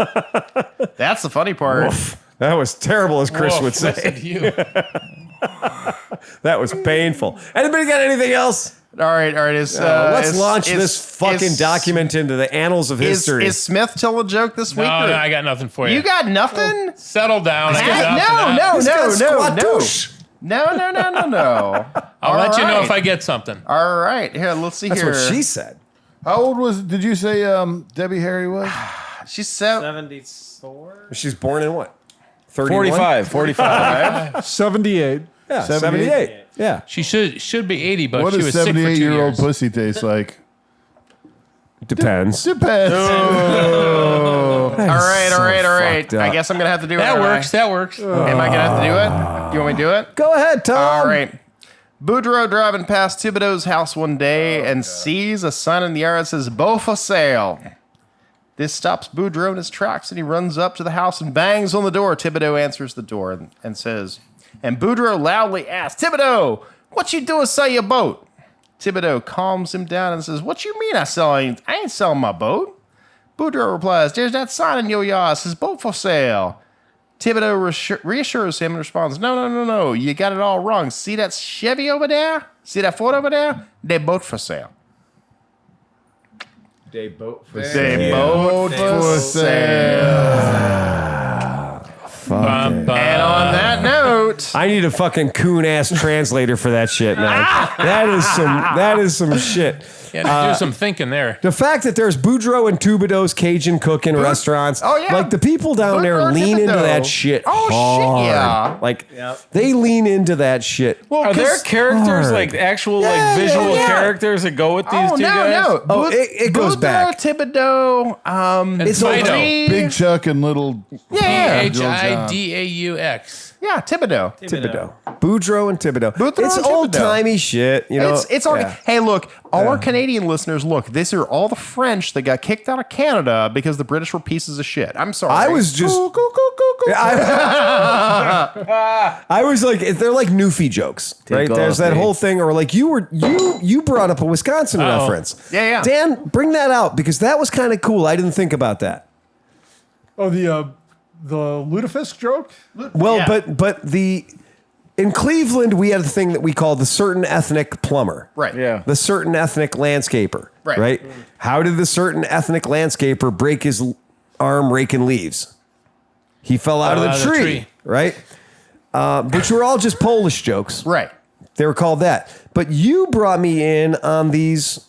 That's the funny part. That was terrible, as Chris would say. Listen to you. That was painful. Anybody got anything else? All right. Let's launch this fucking document into the annals of history. Is Smith telling a joke this week? No, or- I got nothing for you. You got nothing? Settle down. I got No. I'll let you know right. if I get something. All right. Here, let's see That's here. what she said. How old did you say Debbie Harry was? She's 74. She's born in what? 31? 45. 78. Yeah, 78. 78. Yeah. She should be 80, but What she does was sick for 2 78-year-old years. pussy taste like? Depends. Depends. All right. fucked up. I guess I'm going to have to do it. That aren't I? works. That works. Am I going to have to do it? Do you want me to do it? Go ahead, Tom. All right. Boudreaux driving past Thibodeau's house one day and sees a sign in the yard that says, "Beau for sale." This stops Boudreaux in his tracks, and he runs up to the house and bangs on the door. Thibodeau answers the door and says, and Boudreaux loudly asks, "Thibodeau, what you doing sell your boat?" Thibodeau calms him down and says, "What you mean I ain't selling my boat?" Boudreaux replies, "There's that sign in your yard that says boat for sale." Thibodeau reassures him and responds, No, you got it all wrong. See that Chevy over there? See that Ford over there? They both for sale. They boat for They both for sale. Bum, bum. And on that note, I need a fucking coon ass translator for that shit, man. That is some shit. Yeah, do some thinking there. The fact that there's Boudreaux and Thibodeau's Cajun cooking restaurants. Oh, yeah. Like the people down there Boudreaux, lean into Thibodeau. that shit. Oh, shit, hard. yeah. Like they lean into that shit. well, Are there 'cause- characters, hard. like actual Yeah, like visual yeah. characters that go with these Oh, two guys? no. Oh, it goes Boudreaux, back. Thibodeau, It's Fido. Audrey. Big Chuck and little. Yeah. Hidaux. Yeah, Thibodeau. Thibodeau. Boudreaux and Thibodeau. Boudreaux It's and Thibodeau. old timey shit. You know, It's all yeah. Hey, look, all our Canadian listeners, look, these are all the French that got kicked out of Canada because the British were pieces of shit. I'm sorry. I was just. I was like, they're like Newfie jokes, right? There's that whole thing, or like you brought up a Wisconsin reference. Yeah. Dan, bring that out because that was kind of cool. I didn't think about that. Oh, the lutefisk joke? Well, Yeah. but in Cleveland we had a thing that we called the certain ethnic plumber. Right. Yeah. The certain ethnic landscaper. Right. How did the certain ethnic landscaper break his arm raking leaves? He fell out of the tree. Right? Which were all just Polish jokes. Right. They were called that. But you brought me in on these.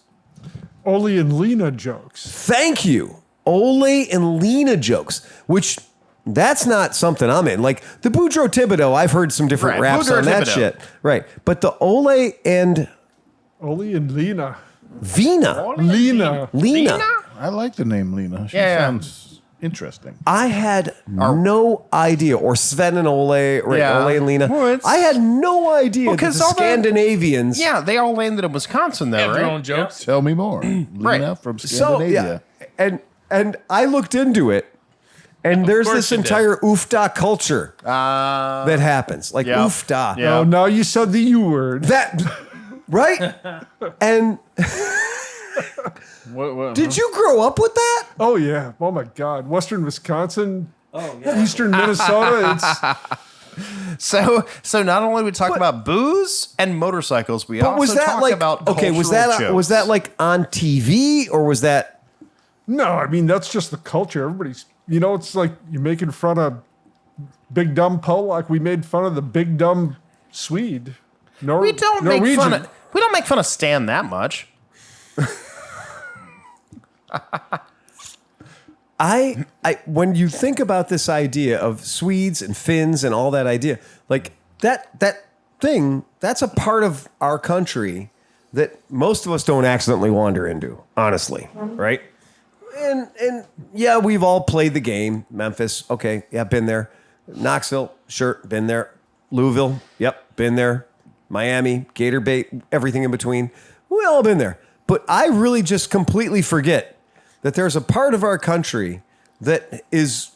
Ole and Lena jokes. Thank you. Ole and Lena jokes, which that's not something I'm in. Like the Boudreaux Thibodeau, I've heard some different Right. raps Boudreaux on that Thibodeau. shit. Right. But the Ole and Ole and Lena. Vina. Lena. Lena. I like the name Lena. She Yeah. sounds interesting. I had no idea. Or Sven and Ole, right? Yeah. Ole and Lena. Well, it's- I had no idea that 'cause the all the- Scandinavians. Yeah, they all landed in Wisconsin, though, Have their right? own jokes. Tell me more. Lena Right. from So Scandinavia. yeah. And I looked into it. And there's course this you did. entire oofda culture that happens. Like yeah. oofda. Yeah. Oh, now you said the U word. That right? And What, did you grow up with that? Oh, yeah. Oh, my God. Western Wisconsin. Oh, yeah. Eastern Minnesota. It's So not only we talk about booze and motorcycles, we But also was that talk like about okay? Was cultural that was jokes. that like on TV or was that? no, I mean, that's just the culture. Everybody's, it's like you're making fun of Big Dumb Poe like we made fun of the Big Dumb Swede. We don't make fun of Stan that much. I when you think about this idea of Swedes and Finns and all that idea, like that thing, that's a part of our country that most of us don't accidentally wander into, honestly, right? And yeah, we've all played the game. Memphis, okay, yeah, been there. Knoxville, sure, been there. Louisville, yep, been there. Miami, Gator Bait, everything in between. We all been there. But I really just completely forget that there's a part of our country that is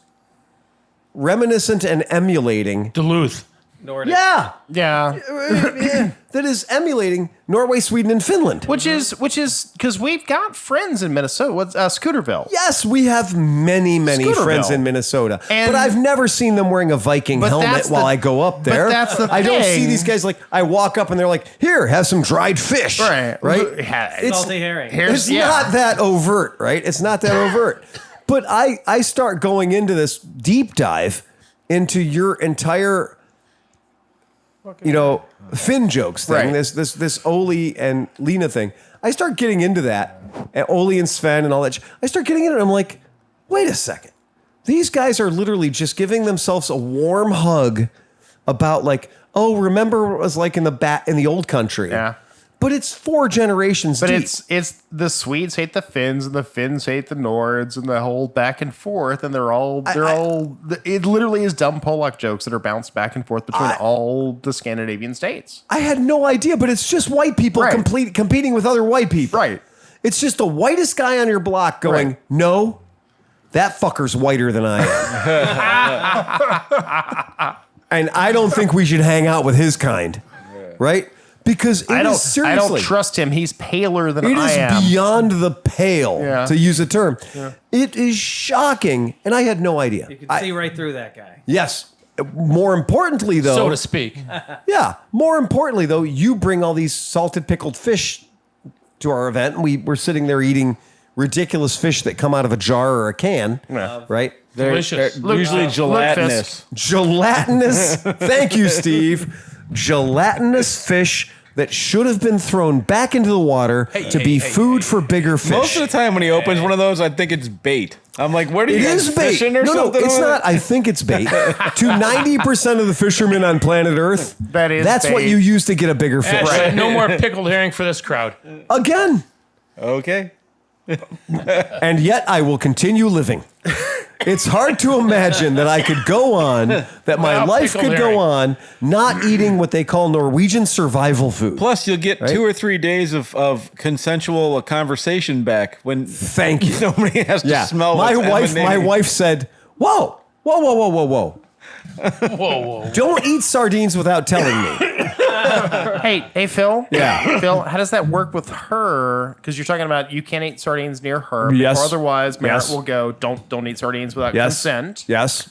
reminiscent and emulating Duluth. Nordic. Yeah. Yeah. That is emulating Norway, Sweden, and Finland. Which is because we've got friends in Minnesota. What's Scooterville? Yes, we have many Scooterville. friends in Minnesota, And- but I've never seen them wearing a Viking But helmet that's while the- I go up there. but that's the I don't see thing. these guys like I walk up and they're like, "Here, have some dried fish." Right. It's Salty herring. It's not that overt, right? It's not that overt. But I start going into this deep dive into your entire, Finn jokes thing. Right. This Oli and Lena thing. I start getting into that, and Oli and Sven and all that. I start getting into it. I'm like, wait a second. These guys are literally just giving themselves a warm hug about like, oh, remember what it was like in the old country. Yeah. But it's 4 generations But deep. it's the Swedes hate the Finns and the Finns hate the Nords and the whole back and forth, and it literally is dumb Polak jokes that are bounced back and forth between all the Scandinavian states. I had no idea, but it's just white people Right. competing with other white people. Right. It's just the whitest guy on your block going, Right. no, that fucker's whiter than I am. And I don't think we should hang out with his kind. Right? Because I is don't seriously. trust him. He's paler than It I is am. beyond the pale, Yeah. to use a term. Yeah. It is shocking, and I had no idea. You can see right through that guy. Yes. More importantly, though, So to speak. yeah. More importantly, though, you bring all these salted pickled fish to our event, and we're sitting there eating ridiculous fish that come out of a jar or a can, right? They're Delicious. usually gelatinous. Gelatinous. Thank you, Steve. Gelatinous fish that should have been thrown back into the water to be food for bigger fish. Most of the time when he opens one of those, I think it's bait. I'm like, where do you It guys is bait. fishing or No, something? it's not. I think it's bait. To 90% of the fishermen on planet Earth, that's what bait. you use to get a bigger fish. Actually, no more pickled herring for this crowd. Again. Okay. And yet I will continue living. It's hard to imagine that I could go on, that my Wow, life pickled could herring. go on not eating what they call Norwegian survival food. Plus, you'll get Right? 2 or 3 days of consensual conversation back when Thank you. nobody has to Yeah. smell My what's wife emanating. said, whoa. Whoa, whoa. Don't eat sardines without telling me. Hey, Phil. Yeah. Phil, how does that work with her? Because you're talking about you can't eat sardines near her. Yes. Or otherwise, Merritt Yes. will go, don't eat sardines without Yes. consent. Yes.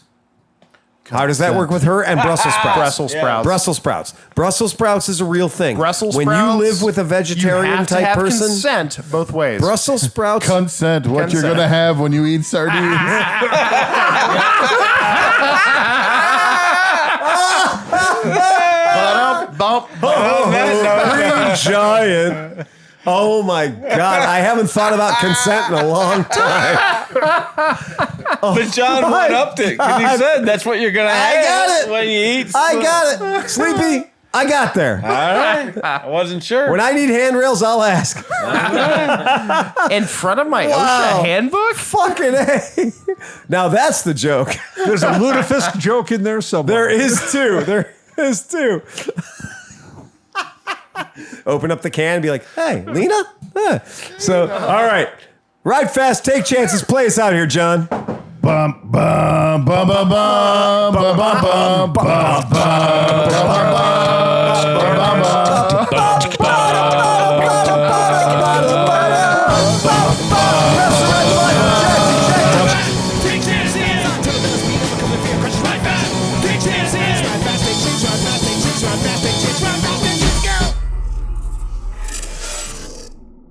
How does that work with her and Brussels sprouts? Brussels sprouts. Brussels sprouts. Brussels sprouts is a real thing. Brussels when sprouts. you live with a you vegetarian have to type have person, consent both ways. Brussels sprouts. Consent. What you're Consent. going to have when you eat sardines. Green giant. Oh my God. I haven't thought about consent in a long time. But John went up to it because he said that's what you're going to have got it. when you eat. I got it. Sleepy, I got there. All right. I wasn't sure. When I need handrails, I'll ask. In front of my Wow. OSHA handbook? Fucking A. Now that's the joke. There's a lutefisk joke in there somewhere. There is two. There is two. Open up the can and be like, hey, Lena? Huh. So, all right. Ride fast, take chances, play us out here, John. Bum, bum, bum, bum, bum, bum, bum, bum, bum, bum, bum, bum, bum, bum, bum, bum.